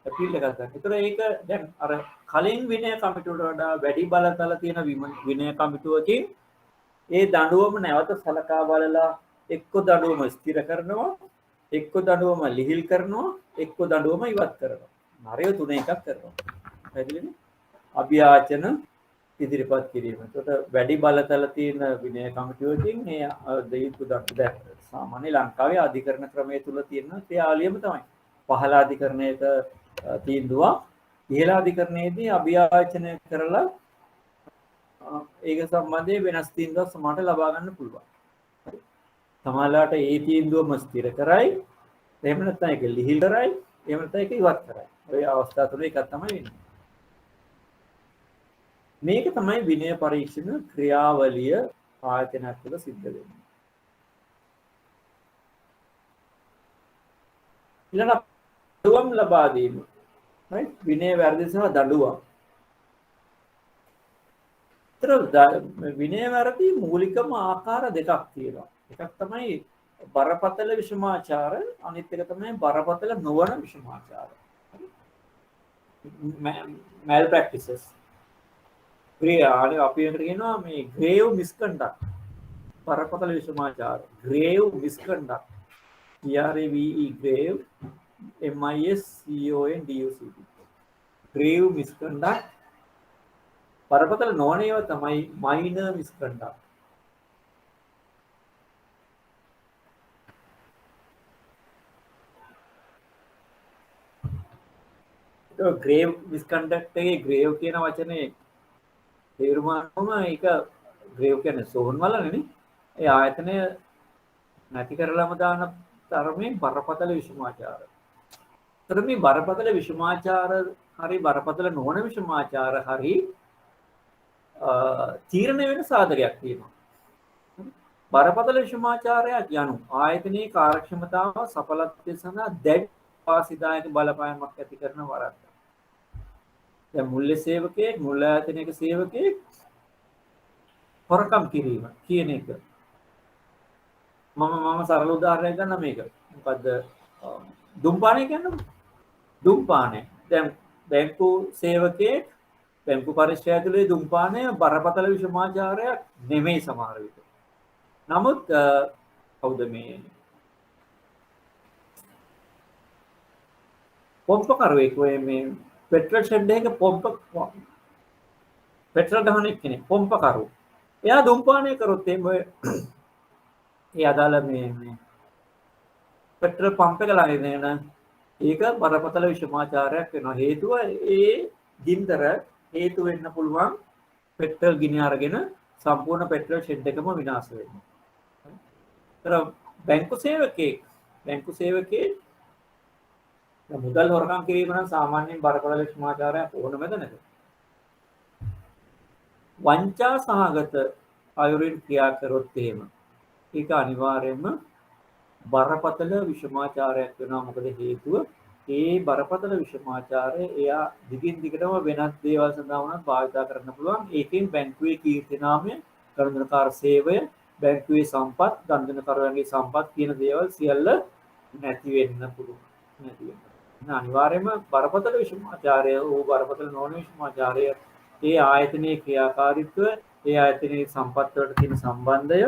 අපීල් එකක් දාන්න. ඒතර ඒක දැන් අර කලින් විනය කමිටුවට වඩා වැඩි බලතල තියෙන විනය කමිටුවකින් ඒ දඬුවම නැවත සලකා බලලා එක්ක දඬුවම ස්ථිර කරනවා, එක්ක දඬුවම ලිහිල් කරනවා, එක්ක දඬුවම ඉවත් කරනවා. හරිය තුන එකක් කරනවා. පැහැදිලිද? අභියාචන ඉදිරිපත් කිරීම. ඒකට වැඩි බලතල තියෙන විනය කමිටුවකින් මේ දෙයිතු දැන් සාමාන්‍ය ලංකාවේ අධිකරණ ක්‍රමයේ තුල තියෙන ක්‍රියාවලියම තමයි. පහළ අධිකරණයක තීන්දුවක් ඉහළ අධිකරණයේදී අභියාචනය කරලා ඒක සම්බන්ධයෙන් වෙනස් තීන්දුවක් සමානට ලබා ගන්න පුළුවන්. සමහරවිට ඒ තීන්දුවම ස්ථිර කරයි, එහෙම නැත්නම් ඒක ලිහිල් කරයි, එහෙම නැත්නම් ඒක ඉවත් කරයි. ඔය අවස්ථා තුන එකක් තමයි වෙන්නේ. මේක තමයි විනය පරීක්ෂණ ක්‍රියාවලිය ආයතනයක් තුළ සිද්ධ වෙන්නේ. ඊළඟ දඬුවම් ලබා දීම. right? විනය වැරදි සහ දඬුවම්. විනය වැරදි මූලිකම ආකාර දෙකක් තියෙනවා. එකක් තමයි බරපතල විෂමාචාර, අනිත් එක තමයි බරපතල නොවන විෂමාචාර. mal practices. අපි එකට කියනවා මේ grave misconduct. බරපතල විෂමාචාර. grave misconduct. grave grave misconduct. grave misconduct. බරපතල නොවන ඒවා තමයි minor misconduct. grave misconduct එකේ grave කියන වචනේ තේරුම ඒක grave කියන්නේ සෝහන් වලනේ. ඒ ආයතනය නැති කරලම දාන තරමේ බරපතල විෂමාචාර. ඒතර මේ බරපතල විෂමාචාර හරි බරපතල නොවන විෂමාචාර හරි තීරණය වෙන සාධකයක් තියෙනවා. බරපතල විෂමාචාරයක් යනු ආයතනයේ කාර්යක්ෂමතාව සඵලත්වය සඳහා දැඩි වාසිදායක බලපෑමක් ඇති කරන වරද්ද. දැන් මුල්‍ය සේවකයෙක් මුල් ආයතනයක සේවකයෙක් හොරකම් කිරීම කියන එක. මම සරල උදාහරණයක් ගන්න මේක. මොකද්ද? දුම්පානය කියන්නේ දුම්පානය. දැන් බැංකු සේවකයෙක් බැංකු පරිශ්‍රය ඇතුලේ දුම්පානය බරපතල විෂමාචාරයක් නෙමෙයි සමහර විට. නමුත් කවුද මේ පොම්ප කරුවෙක් ඔය මේ පෙට්‍රල් ෂෙඩ් එකක පෙට්‍රල් ගහන කෙනෙක් පොම්ප කරුව. එයා දුම්පානය කරොත් ඒ අදාළ මේ පෙට්‍රල් පම්ප් එක ළඟ ඉඳගෙන ඒක බරපතල විෂමාචාරයක් වෙනවා. හේතුව ඒ ගින්දර හේතු වෙන්න පුළුවන් පෙට්‍රල් ගිනි අරගෙන සම්පූර්ණ පෙට්‍රල් ෂෙඩ් එකම විනාශ වෙනවා. ඒතර බැංකු සේවකයෙක් මුදල් හොරකම් කිරීම නම් සාමාන්‍යයෙන් බරපතල විෂමාචාරයක් ඕනමද නැද? වංචා සහගත අයුරින් ක්‍රියා කරොත් එහෙම ඒක අනිවාර්යයෙන්ම බරපතල විෂමාචාරයක් වෙනවා. මොකද හේතුව ඒ බරපතල විෂමාචාරය එයා දිගින් දිගටම වෙනත් දේවල් සඳහා වුණත් භාවිත කරන්න පුළුවන්. ඒකෙන් බැංකුවේ කීර්තිනාමය, ගණන්කාර සේවය, බැංකුවේ සම්පත්, ගණන්කරුවන්ගේ සම්පත් කියන දේවල් සියල්ල නැති වෙන්න පුළුවන්. නැති වෙන්න. අනිවාර්යයෙන්ම බරපතල විෂමාචාරය ඕ බරපතල නොවන විෂමාචාරය ඒ ආයතනයේ ක්‍රියාකාරීත්වය, ඒ ආයතනයේ සම්පත් වලට තියෙන සම්බන්ධය,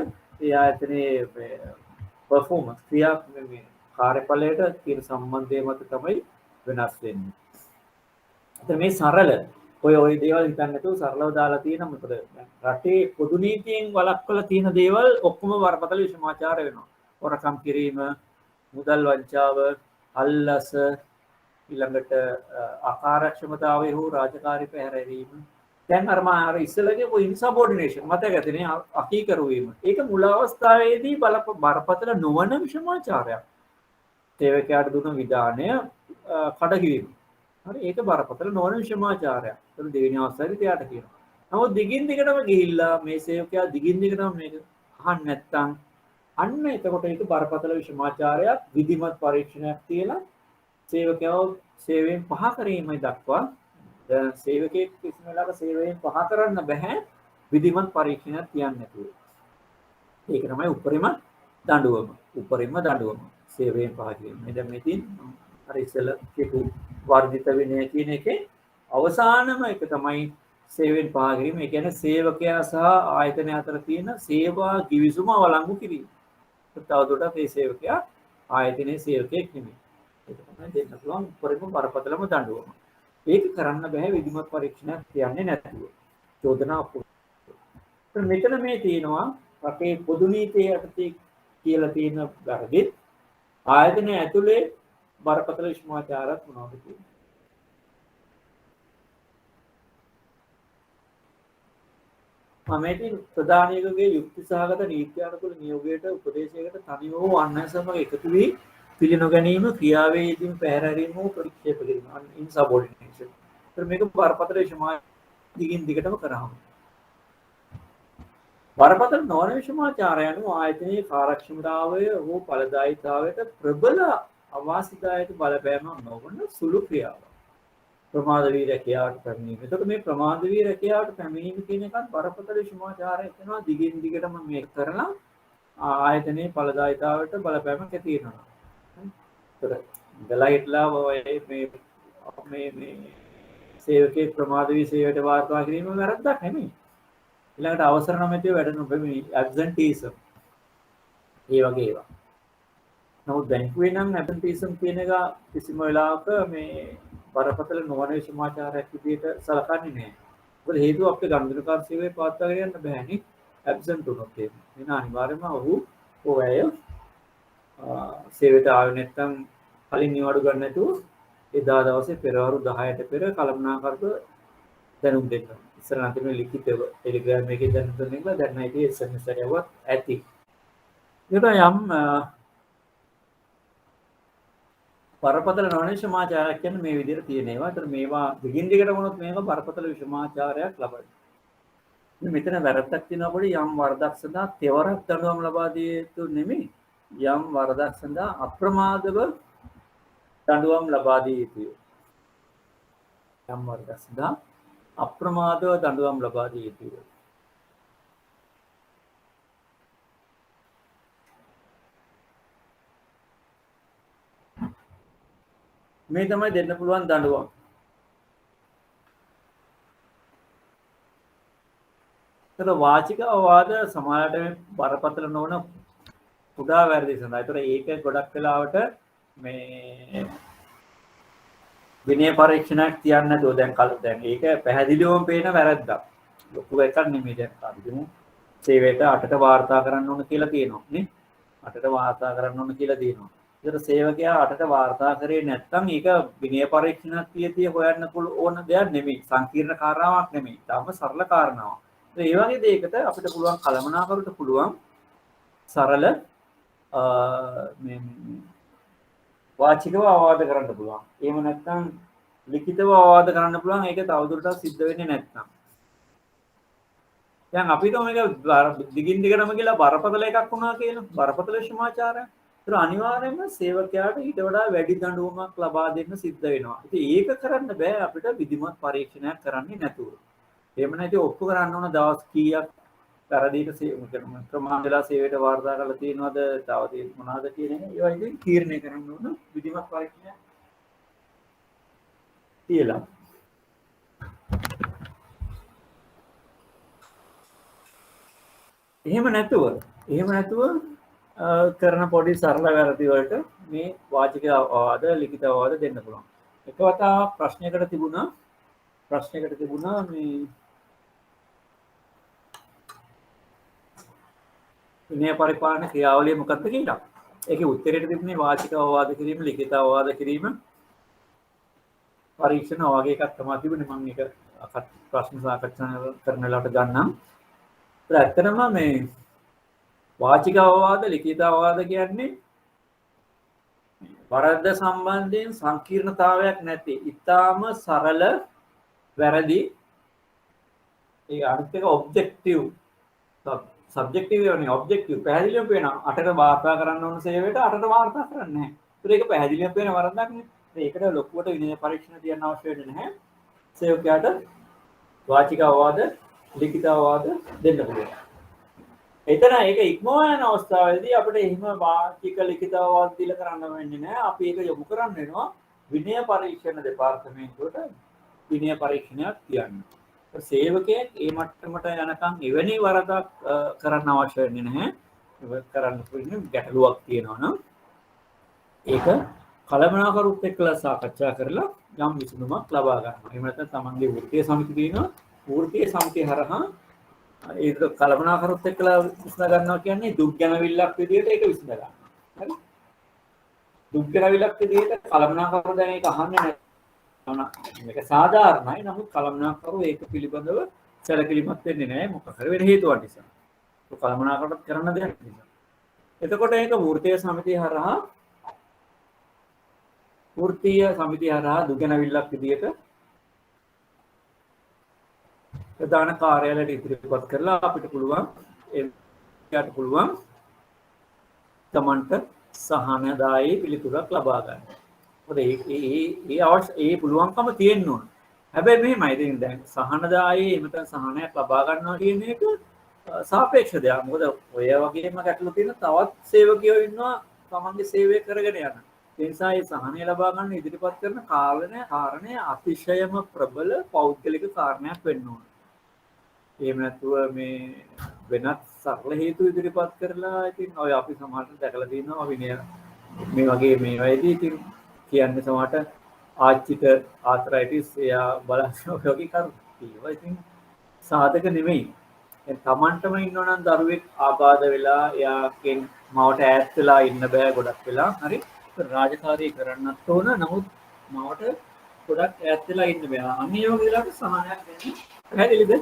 ඒ ආයතනයේ performance ක්‍රියා කාර්යඵලයට තියෙන සම්බන්ධය මත තමයි වෙනස් වෙන්නේ. ඒත් මේ සරල ඔය දේවල් හිතන්න නැතුව සරලව දාලා තියෙන මොකද රටේ පොදු නීතියෙන් වළක්වලා තියෙන දේවල් ඔක්කොම බරපතල විෂමාචාර වෙනවා. හොරකම් කිරීම, මුදල් වංචාව, අල්ලස, ඊළඟට අකාර්යක්ෂමතාවය හෝ රාජකාරී පැහැරීම. දැන් අර ඉස්සලගේ ඉන්සබෝඩිනේෂන් මතකද අකීකරු වීම. ඒක මුල අවස්ථාවේදී බරපතල නොවන විෂමාචාරයක්. සේවකයාට දුන්න විධානය කඩකිරීම. හරි ඒක බරපතල නොවන විෂමාචාරයක්. ඒක දෙවෙනි අවස්ථාවේදී එයාට කියනවා. නමුත් දිගින් දිගටම ගිහිල්ලා මේ සේවකයා දිගින් දිගටම මේක අහන්න නැත්නම් අන්න එතකොට ඒක බරපතල විෂමාචාරයක්, විධිමත් පරීක්ෂණයක් තියලා සේවකයව සේවයෙන් පහ කිරීමයි දක්වා දැන් සේවකයෙක් කිසිම වෙලාවක සේවයෙන් පහ කරන්න බෑ විධිමත් පරීක්ෂණයක් තියන්නේ නැතුව. ඒක තමයි උපරිම දඬුවම. උපරිම දඬුවම සේවයෙන් පහ කිරීම. මේ දැන් මෙතින් අර ඉස්සෙල්ලා කියපු වර්ධිත විනය කියන එකේ අවසානම එක තමයි සේවයෙන් පහ කිරීම. ඒ කියන්නේ සේවකයා සහ ආයතනය අතර තියෙන සේවා කිවිසුම වළංගු කිරීම. තවදුරටත් මේ සේවකයා ආයතනයේ සේවකයෙක් නෙමෙයි. ඒක තමයි දෙන්න පුළුවන් උපරිම බරපතලම දඬුවම. ඒක කරන්න බෑ විධිමත් පරීක්ෂණයක් තියන්නේ නැතුව. චෝදනා ඔප්පු. මෙතන මේ තියෙනවා අපේ පොදු නීතියේ යටතේ කියලා තියෙන වැරදි ආයතනය ඇතුලේ බරපතල විෂමාචාරයක් මොනවද කියන්නේ? මේකෙන් ප්‍රධානිකගේ යුක්ති සහගත නීත්‍යානුකූල නියෝගයට උපදේශයකට තනි වූ අන්‍ය සමග එකතු වී පිළිනොගැනීම ක්‍රියාවේ යෙදීම පැහැරීම හෝ ප්‍රතික්ෂේප කිරීම ඉන්සබෝඩිනේෂන්. ඒත් මේක බරපතල විෂමාචාරය දිගින් දිගටම කරාම බරපතල නොවන විෂමාචාරය අනුව ආයතනයේ කාර්යක්ෂමතාවය හෝ ඵලදායීතාවයට ප්‍රබල අවාසිදායක බලපෑමක් නොවන සුළු ක්‍රියාවක්. ප්‍රමාද වී රැකියාවට පැමිණීම. එතකොට මේ ප්‍රමාද වී රැකියාවට පැමිණීම කියන එකත් බරපතල විෂමාචාරයක් වෙනවා. දිගින් දිගටම මේක කරලා ආයතනයේ ඵලදායීතාවයට බලපෑමක් ඇති වෙනවා. ගලයිට්ලා මේ සේවකේ ප්‍රමාද වී සේවයට වාර්තා කිරීම වැරද්දක් නෙමෙයි. ඊළඟට අවසර නැමැතිව වැඩ නොබැමි ඇබ්සන්ටිසම් ඒ වගේ ඒවා. නමුත් බැංකුවේ නම් ඇබ්සන්ටිසම් කියන එක කිසිම වෙලාවක මේ බරපතල නොවන විෂමාචාරයක් විදිහට සලකන්නේ නැහැ. මොකද හේතුව අපේ ගණන්කාර සේවයේ පවත්වාගෙන යන්න බෑනේ ඇබ්සන්ට් වුණොත් එහෙම. එන අනිවාර්යයෙන්ම ඔහු ඔය සේවයට ආවේ නැත්නම් කලින් නිවාඩු ගන්න නැතුව එදා දවසේ පෙරවරු 10ට පෙර කළමනාකරක දැනුම් දෙන්න. ඉස්සර නම් තිබුණේ ලිඛිතව ටෙලිග්‍රෑම් එකේ දැනුම් දෙන්න එක දැන් නම් ඉතින් SMS එකවත් ඇති. ඒක යම් බරපතල නොවන විෂමාචාරයක් කියන්නේ මේ විදිහට තියෙන ඒවා. ඒතර මේවා දිගින් දිගට වුණොත් මේක බරපතල විෂමාචාරයක් ලබනවා. මෙතන වැරද්දක් තියෙනවා පොඩි යම් වරදක් සඳහා තෙවරක් දඬුවම් ලබා දිය යුතු නෙමෙයි. යම් වරදක් සඳහා අප්‍රමාදව දඬුවම් ලබා දිය යුතුය. යම් වරදක් සඳහා අප්‍රමාදව දඬුවම් ලබා දිය යුතුය. මේ තමයි දෙන්න පුළුවන් දඬුවම්. ඒතර වාචික අවවාද සමාජයට බරපතල නොවන කුඩා වැරදි සඳහා. ඒතර ඒක ගොඩක් වෙලාවට මේ විනය පරීක්ෂණයක් තියන්නේ නැතුව දැන් ඒක පැහැදිලිවම පේන වැරද්දක්. ලොකු එකක් නෙමෙයි දැන් අදිමු සේවයට 8ට වාර්තා කරන්න ඕන කියලා තියෙනවා නේ. 8ට වාර්තා කරන්න ඕන කියලා තියෙනවා. ඒතර සේවකයා අටට වාර්තා කරේ නැත්නම් ඒක විනය පරීක්ෂණයක් තියදී හොයන්න ඕන දෙයක් නෙමෙයි. සංකීර්ණ කාරණාවක් නෙමෙයි. තාම සරල කාරණාවක්. ඒ වගේ දෙයකට අපිට පුළුවන් කළමනාකරුට පුළුවන් සරල මේ වාචිකව අවවාද කරන්න පුළුවන්. එහෙම නැත්නම් ලිඛිතව අවවාද කරන්න පුළුවන්. ඒක තවදුරටත් සිද්ධ වෙන්නේ නැත්නම්. දැන් අපිට මේක දිගින් දිගටම කියලා බරපතල එකක් වුණා කියලා. බරපතල සමාචාරයක්. ඒතර අනිවාර්යයෙන්ම සේවකයාට ඊට වඩා වැඩි දඬුවමක් ලබා දෙන්න සිද්ධ වෙනවා. ඉතින් ඒක කරන්න බෑ අපිට විධිමත් පරීක්ෂණයක් කරන්නේ නැතුව. එහෙම නැති ඔප්පු කරන්න ඕන දවස් කීයක් පෙරදීට ප්‍රමාණ වෙලා සේවයට වාර්තා කරලා තියෙනවද තව මොනවද කියන එක ඒවා ඉතින් තීරණය කරන්න ඕන විධිමත් පරීක්ෂණයක් තියලා. එහෙම නැතුව කරන පොඩි සරල වැරදි වලට මේ වාචික අවවාද ලිඛිත අවවාද දෙන්න පුළුවන්. එක වතාවක් ප්‍රශ්නයකට තිබුණා මේ විනය පරිපාලන ක්‍රියාවලිය මොකක්ද කියලා. ඒකේ උත්තරේට තිබුණේ වාචික අවවාද කිරීම, ලිඛිත අවවාද කිරීම, පරීක්ෂණ වගේ එකක් තමයි තිබුණේ. මම ඒක ප්‍රශ්න සාකච්ඡා කරන වෙලාවට ගන්නම්. ඒත් ඇත්තටම මේ වාචික අවවාද, ලිඛිත අවවාද කියන්නේ වරද සම්බන්ධයෙන් සංකීර්ණතාවයක් නැති, ඊටාම සරල වැරදි. ඒ අනිත් එක ඔබ්ජෙක්ටිව් සබ්ජෙක්ටිව් වෙන්නේ ඔබ්ජෙක්ටිව් පැහැදිලිවම පේනවා. අටට වාර්තා කරන්න ඕන සේවයට අටට වාර්තා කරන්නේ නැහැ. ඒක පැහැදිලිවම පේන වරදක් නේ. ඒකට ලොකුවට විනය පරීක්ෂණ තියන්න අවශ්‍ය වෙන්නේ නැහැ. සේවකයාට වාචික අවවාද, ලිඛිත අවවාද දෙන්න පුළුවන්. එතන ඒක ඉක්මවා යන අවස්ථාවේදී අපිට එහෙම වාචික ලිඛිත අවවාද දීලා කරන්න වෙන්නේ නැහැ. අපි ඒක යොමු කරන්න වෙනවා විනය පරීක්ෂණ දෙපාර්තමේන්තුවට විනය පරීක්ෂණයක් තියන්න. සේවකයෙක් ඒ මට්ටමට යනකම් එවැනි වරදක් කරන්න අවශ්‍ය වෙන්නේ නැහැ. ඒක කරන්න පුළුවන් ගැටලුවක් තියෙනවා නම් ඒක කළමනාකරුත් එක්කලා සාකච්ඡා කරලා යම් විසඳුමක් ලබා ගන්නවා. එහෙම නැත්නම් තමන්ගේ වෘත්තීය සමිති තියෙනවා. වෘත්තීය සමිතිය හරහා ඒක කළමනාකරුත් එක්කලා විසඳ ගන්නවා කියන්නේ දුක් ගැනවිල්ලක් විදිහට ඒක විසඳ ගන්නවා. හරි? දුක් ගැනවිල්ලක් විදිහට කළමනාකරු දැන් ඒක අහන්නේ නැහැ. මේක සාධාරණයි. නමුත් කළමනාකරු ඒක පිළිබඳව සැලකිලිමත් වෙන්නේ නැහැ. මොකක් හරි වෙන හේතුවක් නිසා. ඒක කළමනාකරුත් කරන දෙයක් නිසා. එතකොට ඒක වෘත්තීය සමිතිය හරහා දුක් ගැනවිල්ලක් විදිහට ප්‍රධාන කාර්යාලයට ඉදිරිපත් කරලා අපිට පුළුවන් එයාට පුළුවන් තමන්ට සහනදායී පිළිතුරක් ලබා ගන්න. මොකද ඒ පුළුවන්කම තියෙන්න ඕන. හැබැයි මෙහෙමයි ඉතින් දැන් සහනදායී එමෙතන සහනයක් ලබා ගන්නවා කියන එක සාපේක්ෂ දෙයක්. මොකද ඔය වගේම ගැටලු තියෙන තවත් සේවකයෝ ඉන්නවා තමන්ගේ සේවය කරගෙන යන. ඒ නිසා මේ සහනය ලබා ගන්න ඉදිරිපත් කරන කාරණය අතිශයම ප්‍රබල පෞද්ගලික කාරණයක් වෙන්න ඕන. එහෙම නැතුව මේ වෙනත් සරල හේතු ඉදිරිපත් කරලා ඉතින් ඔය අපි සමහරට දැකලා තියෙනවා විනය මේ වගේ මේවායිදී ඉතින් කියන්නේ සමහරට ආච්චිට ආතරයිටිස් එයා බලන්න වගේ කරු. ඒවා ඉතින් සාධක නෙමෙයි. දැන් Tamanටම ඉන්නවනම් දරුවෙක් ආබාධ වෙලා එයාගෙන් මවට ඈත් වෙලා ඉන්න බෑ ගොඩක් වෙලා. හරි? රාජකාරී කරන්නත් ඕන. නමුත් මවට ගොඩක් ඈත් වෙලා ඉන්න බෑ. අන්න ඒ වගේ වෙලාවට සහනයක් දෙන්න. පැහැදිලිද?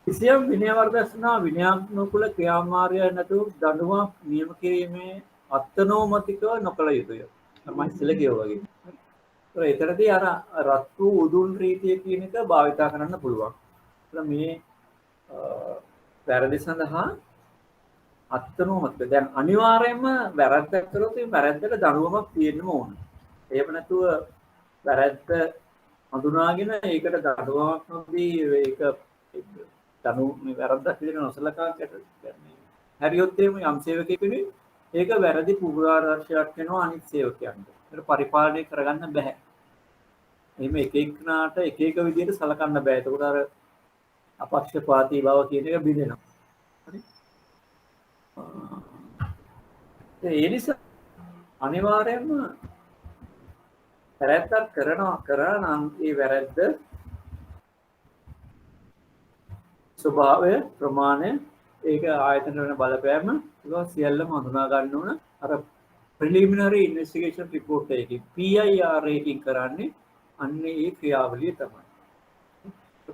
කිසියම් විනය වර්ධස්නා විනයානුකූල ක්‍රියාමාර්ගය නැතුව දඬුවම් නියම කිරීමේ අත්නෝමතිකව නොකළ යුතුය. තමයි ඉස්සෙල්ලා කියවා වගේ. ඒත් එතනදී අර රත්තු උදුන් රීතිය කියන එක භාවිතා කරන්න පුළුවන්. මේ වැරදි සඳහා අත්නෝමතික. දැන් අනිවාර්යයෙන්ම වැරද්දක් කරොත් ඒ වැරද්දට දඬුවමක් තියෙන්නම ඕන. එහෙම නැතුව වැරද්ද හඳුනාගෙන ඒකට දඬුවමක් නොදී ඒක මේ වැරද්දක් විදිහට නොසලකා හරියොත් එහෙම යම් සේවකයෙකුනේ ඒක වැරදි පුරාදර්ශයක් වෙනවා අනිත් සේවකයන්ට. ඒක පරිපාලනය කරගන්න බෑ. එහෙම එක එකනාට එක එක විදිහට සලකන්න බෑ. ඒකට අර අපක්ෂපාතී බව කියන එක බිඳෙනවා. හරි? ඒ නිසා අනිවාර්යයෙන්ම වැරද්දක් කරා නම් ඒ වැරද්ද ස්වභාවය ප්‍රමාණය ඒක ආයතන වෙන බලපෑම ඒක සියල්ලම හඳුනා ගන්න ඕන අර ප්‍රිලිමිනරි ඉන්වෙස්ටිගේෂන් රිපෝට් එකකින් PIR එකකින් කරන්නේ අන්නේ ඒ ක්‍රියාවලිය තමයි.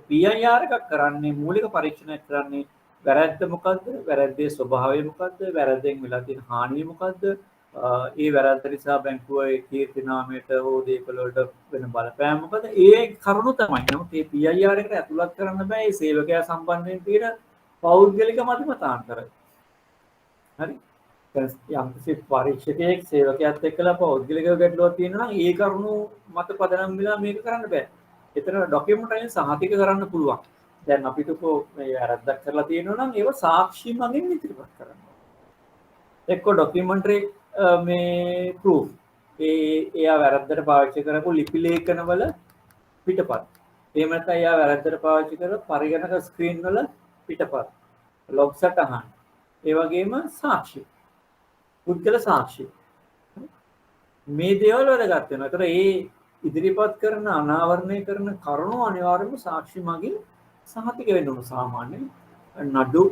PIR එකක් කරන්නේ මූලික පරීක්ෂණයක් කරන්නේ වැරැද්ද මොකද්ද? වැරැද්දේ ස්වභාවය මොකද්ද? වැරැද්දෙන් වෙලා තියෙන හානිය මොකද්ද? ඒ වැරැද්ද නිසා බැංකුවේ කීර්ති නාමයට හෝ දේපල වලට වෙන බලපෑම මොකද? ඒ කරුණු තමයි. නමුත් මේ PIR එකට ඇතුළත් කරන්න බෑ මේ සේවකයා සම්බන්ධයෙන් තියෙන පෞද්ගලික මතිමතාන්තර. හරි? යම් කිසි පරීක්ෂකයෙක් සේවකයාත් එක්කලා පෞද්ගලික ගැටලුවක් තියෙනවා නම් ඒ කරුණු මත පදනම් වෙලා මේක කරන්න බෑ. ඒතර ડોකියුමන්ට් එකෙන් සහතික කරන්න පුළුවන්. දැන් අපිට මේ වැරද්දක් කරලා තියෙනවා නම් ඒව සාක්ෂි මගින් ඉදිරිපත් කරන්න. එක්ක ડોකියුමන්ටරි මේ ප්‍රූෆ් එයා වැරද්දට පාවිච්චි කරපු ලිපි ලේඛනවල පිටපත්. එහෙම නැත්නම් එයා වැරද්දට පාවිච්චි කරපු පරිගණක ස්ක්‍රීන් වල පිටපත්. ලොග් සටහන්. ඒ වගේම සාක්ෂි. පුද්ගල සාක්ෂි. මේ දේවල් වැදගත් වෙනවා. ඒතර ඒ ඉදිරිපත් කරන අනාවරණය කරන කරුණු අනිවාර්යයෙන්ම සාක්ෂි මගින් සහතික වෙන්න ඕන. සාමාන්‍යයෙන් නඩු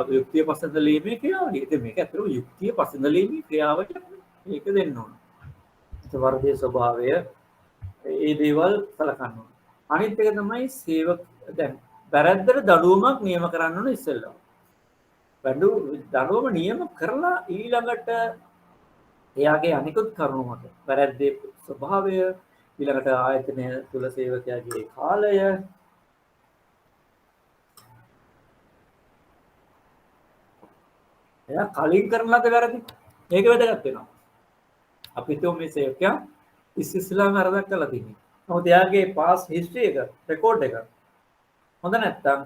යුක්තිය පසඳලීමේ ක්‍රියාවලිය. ඉතින් මේක ඇත්තටම යුක්තිය පසඳලීමේ ක්‍රියාවලියක්. ඒක දෙන්න ඕන. ඒ වර්ධයේ ස්වභාවය ඒ දේවල් සලකන්න ඕන. අනිත් එක තමයි සේවක දැන් වැරද්දට දඩුවමක් නියම කරන්න ඕන ඉස්සෙල්ලා. දඩුවම නියම කරලා ඊළඟට එයාගේ අනිකුත් කරුණු මත වැරද්දේ ස්වභාවය ඊළඟට ආයතනය තුල සේවකයාගේ කාලය එයා කලින් කරන ලද වැරදි මේක වැදගත් වෙනවා. අපි හිතුව මේ සේවකයා ඉස්සෙල්ලාම වැරද්දක් කළා තියෙනවා. නමුත් එයාගේ පාස් හිස්ටරි එක රෙකෝඩ් එක හොඳ නැත්තම්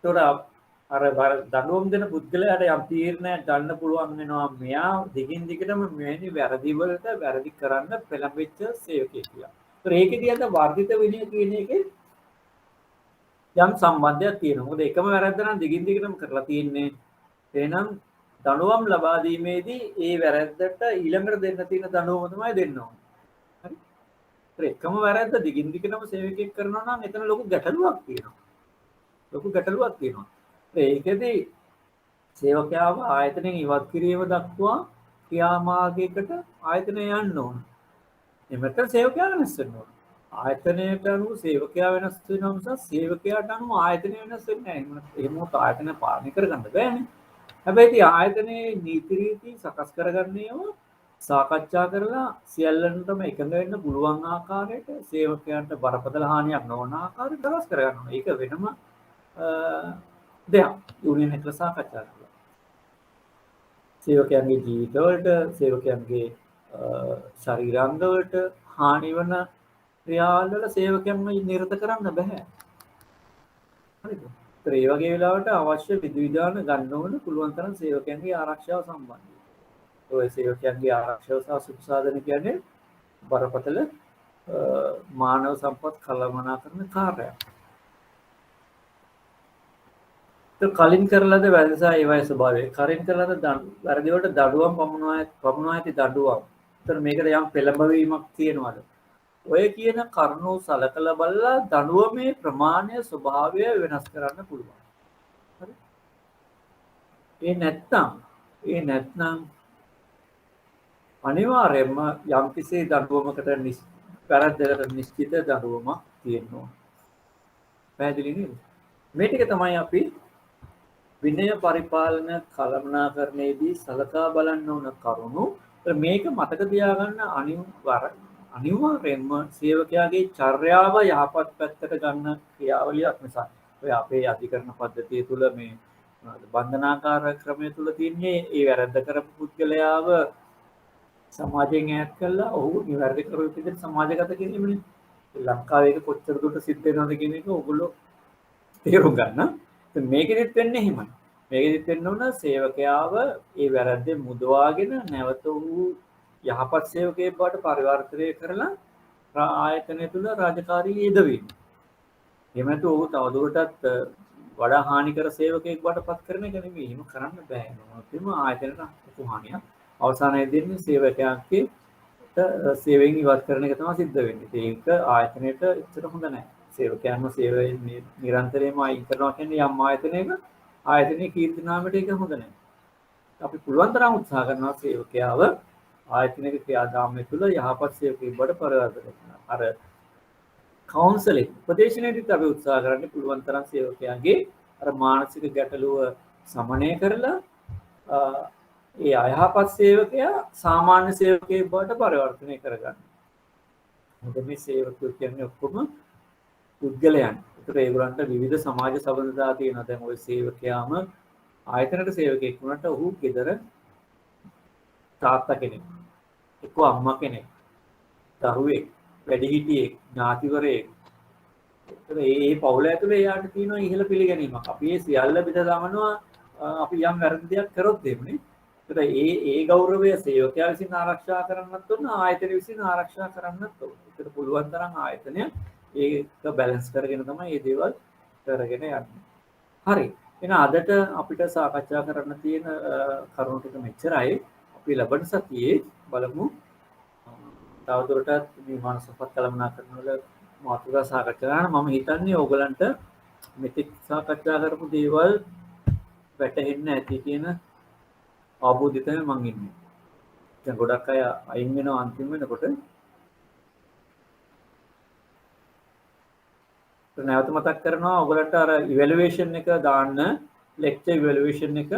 ඒතකොට අර දඬුවම් දෙන පුද්ගලයාට යම් තීරණයක් ගන්න පුළුවන් වෙනවා මෙයා දිගින් දිගටම මෙවැනි වැරදි වලට වැරදි කරන්න පෙළඹෙච්ච සේවකයෙක් කියලා. ඒතර ඒකෙදී අද වර්ධිත විනය කියන එකේ යම් සම්බන්ධයක් තියෙනවා. මොකද එකම වැරද්ද නම් දිගින් දිගටම කරලා තියෙන්නේ. එහෙනම් දඬුවම් ලබා දීමේදී ඒ වැරද්දට ඊළඟට දෙන්න තියෙන දඬුවම තමයි දෙන්න ඕනේ. හරි? ඒතර එකම වැරද්ද දිගින් දිගටම සේවකයෙක් කරනවා නම් එතන ලොකු ගැටලුවක් තියෙනවා. ඒකෙදී සේවකයාව ආයතනයෙන් ඉවත් කිරීම දක්වා ක්‍රියාමාර්ගයකට ආයතනය යන්න ඕන. එහෙම නැත්නම් සේවකයා වෙනස් වෙන්න ඕන. ආයතනයට අනුව සේවකයා වෙනස් වෙනවා නිසා සේවකයාට අනුව ආයතනය වෙනස් වෙන්නේ නැහැ. එහෙම වුණොත් ආයතනය පාලනය කරගන්න බෑනේ. හැබැයි ඉතින් ආයතනයේ නීති රීති සකස් කරගන්නේම සාකච්ඡා කරලා සියල්ලන්ටම එකඟ වෙන්න පුළුවන් ආකාරයට සේවකයන්ට බරපතල හානියක් නොවන ආකාරයට සකස් කරගන්න ඕනේ. ඒක වෙනම දෙයක් යුනියන් එකට සාකච්ඡා කරලා සේවකයන්ගේ ජීවිතවලට සේවකයන්ගේ ශරීරාංගවලට හානි වන ක්‍රියාවල සේවකයන්ව නිරත කරන්න බෑ. හරිද? ඒ වගේ වෙලාවට අවශ්‍ය විධිවිධාන ගන්න ඕන පුළුවන් තරම් සේවකයන්ගේ ආරක්ෂාව සම්බන්ධයි. ඔය සේවකයන්ගේ ආරක්ෂාව සහ සුඛසාධන කියන්නේ බරපතල මානව සම්පත් කළමනාකරන කාර්යයක්. කලින් කරලද වැරදිසා ඒවයි ස්වභාවය. කලින් කරලද වැරදි වලට දඩුවම් පමුණවා ඇති දඩුවම්. ඒතර මේකට යම් පෙළඹවීමක් තියෙනවද? ඔය කියන කරුණු සලකලා බලලා දඩුවමේ ප්‍රමාණය ස්වභාවය වෙනස් කරන්න පුළුවන්. හරි? ඒ නැත්නම් අනිවාර්යයෙන්ම යම් කිසි දඩුවමකට වැරද්දකට නිශ්චිත දඩුවමක් තියෙනවා. පැහැදිලි නේද? මේ ටික තමයි අපි විනය පරිපාලන කළමනාකරණයේදී සලකා බලන්න ඕන කරුණු. මේක මතක තියාගන්න අනිවාර්යයෙන්ම සේවකයාගේ චර්යාව යහපත් පැත්තට ගන්න ක්‍රියාවලියක් නිසා. ඔය අපේ අධිකරණ පද්ධතිය තුළ මේ බන්ධනාකාර ක්‍රමය තුළ තියෙන්නේ ඒ වැරද්ද කරපු පුද්ගලයාව සමාජයෙන් ඈත් කළා ඔහු නිවැරදි කරු විදිහට සමාජගත කිරීමනේ. ලංකාවේ ඒක කොච්චර දුරට සිද්ධ වෙනවද කියන එක ඕගොල්ලෝ තේරුම් ගන්න. මේකෙදිත් වෙන්නේ එහෙමයි. මේකෙදිත් වෙන්න ඕන සේවකයාව ඒ වැරද්දෙන් මුදවාගෙන නැවත වූ යහපත් සේවකයෙක් බවට පරිවර්තනය කරලා ආයතනය තුළ රාජකාරී යෙදවීම. එහෙම නැත්නම් ඔහු තවදුරටත් වඩා හානිකර සේවකයෙක් බවට පත් කරන එක නෙමෙයි. එහෙම කරන්න බෑ. මොකද ආයතනයට ලොකු හානියක් අවසානයේදී සේවකයාගේ සේවයෙන් ඉවත් කරන එක තමයි සිද්ධ වෙන්නේ. ඒක ආයතනයට ඇත්තට හොඳ නැහැ. සේවකයන්ව සේවයෙන් නිරන්තරයෙන්ම අයින් කරනවා කියන්නේ යම් ආයතනයක ආයතනයේ කීර්ති නාමයට ඒක හොඳ නැහැ. අපි පුළුවන් තරම් උත්සාහ කරනවා සේවකයාව ආයතනික ක්‍රියාදාමය තුළ යහපත් සේවකයෙක් බවට පරිවර්තනය කරනවා. අර කවුන්සලින් උපදේශනයේදීත් අපි උත්සාහ කරන්නේ පුළුවන් තරම් සේවකයාගේ අර මානසික ගැටලුව සමනය කරලා ඒ අයහපත් සේවකයා සාමාන්‍ය සේවකයෙක් බවට පරිවර්තනය කරගන්න. මොකද මේ සේවකයෝ කියන්නේ ඔක්කොම පුද්ගලයන්. ඒතර ඒගොල්ලන්ට විවිධ සමාජ සබඳතා තියෙනවා. දැන් ওই සේවකයාම ආයතනක සේවකයෙක් වුණාට ඔහු ගෙදර තාත්තා කෙනෙක්, එක්ක අම්මා කෙනෙක්, දරුවෙක්, වැඩිහිටියෙක්, ඥාතිවරයෙක්. ඒතර මේ පවුල ඇතුලේ එයාට තියෙන ඉහළ පිළිගැනීමක්. අපි මේ සියල්ල බෙද දමනවා අපි යම් වැරදි දෙයක් කරොත් එන්නේ. ඒතර ඒ ගෞරවය සේවකයා විසින් ආරක්ෂා කරන්නත් ඕන, ආයතන විසින් ආරක්ෂා කරන්නත් ඕන. ඒතර පුළුවන් තරම් ආයතනය ඒක බැලන්ස් කරගෙන තමයි මේ දේවල් කරගෙන යන්නේ. හරි. එහෙනම් අදට අපිට සාකච්ඡා කරන්න තියෙන කරුණු ටික මෙච්චරයි. අපි ලබන සතියේ බලමු තවදුරටත් මේ මානසික කළමනාකරන වල මාතෘකා සාකච්ඡා කරන මම හිතන්නේ ඕගලන්ට මෙතෙක් සාකච්ඡා කරපු දේවල් වැටහෙන්න ඇති කියන අවබෝධය තමයි මම ඉන්නේ. දැන් ගොඩක් අය අයින් වෙනවා අන්තිම වෙනකොට. නැවත මතක් කරනවා ඔයගලන්ට අර ඉවැලුවේෂන් එක දාන්න ලෙක්චර් ඉවැලුවේෂන් එක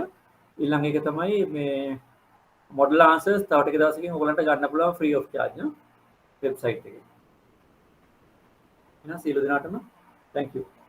ඊළඟ එක තමයි මේ මොඩල් ආන්සර්ස් තව ටික දවසකින් ඔයගලන්ට ගන්න පුළුවන් ෆ්‍රී ඔෆ් charge න වෙබ්සයිට් එකේ. එහෙනම් සියලු දෙනාටම thank you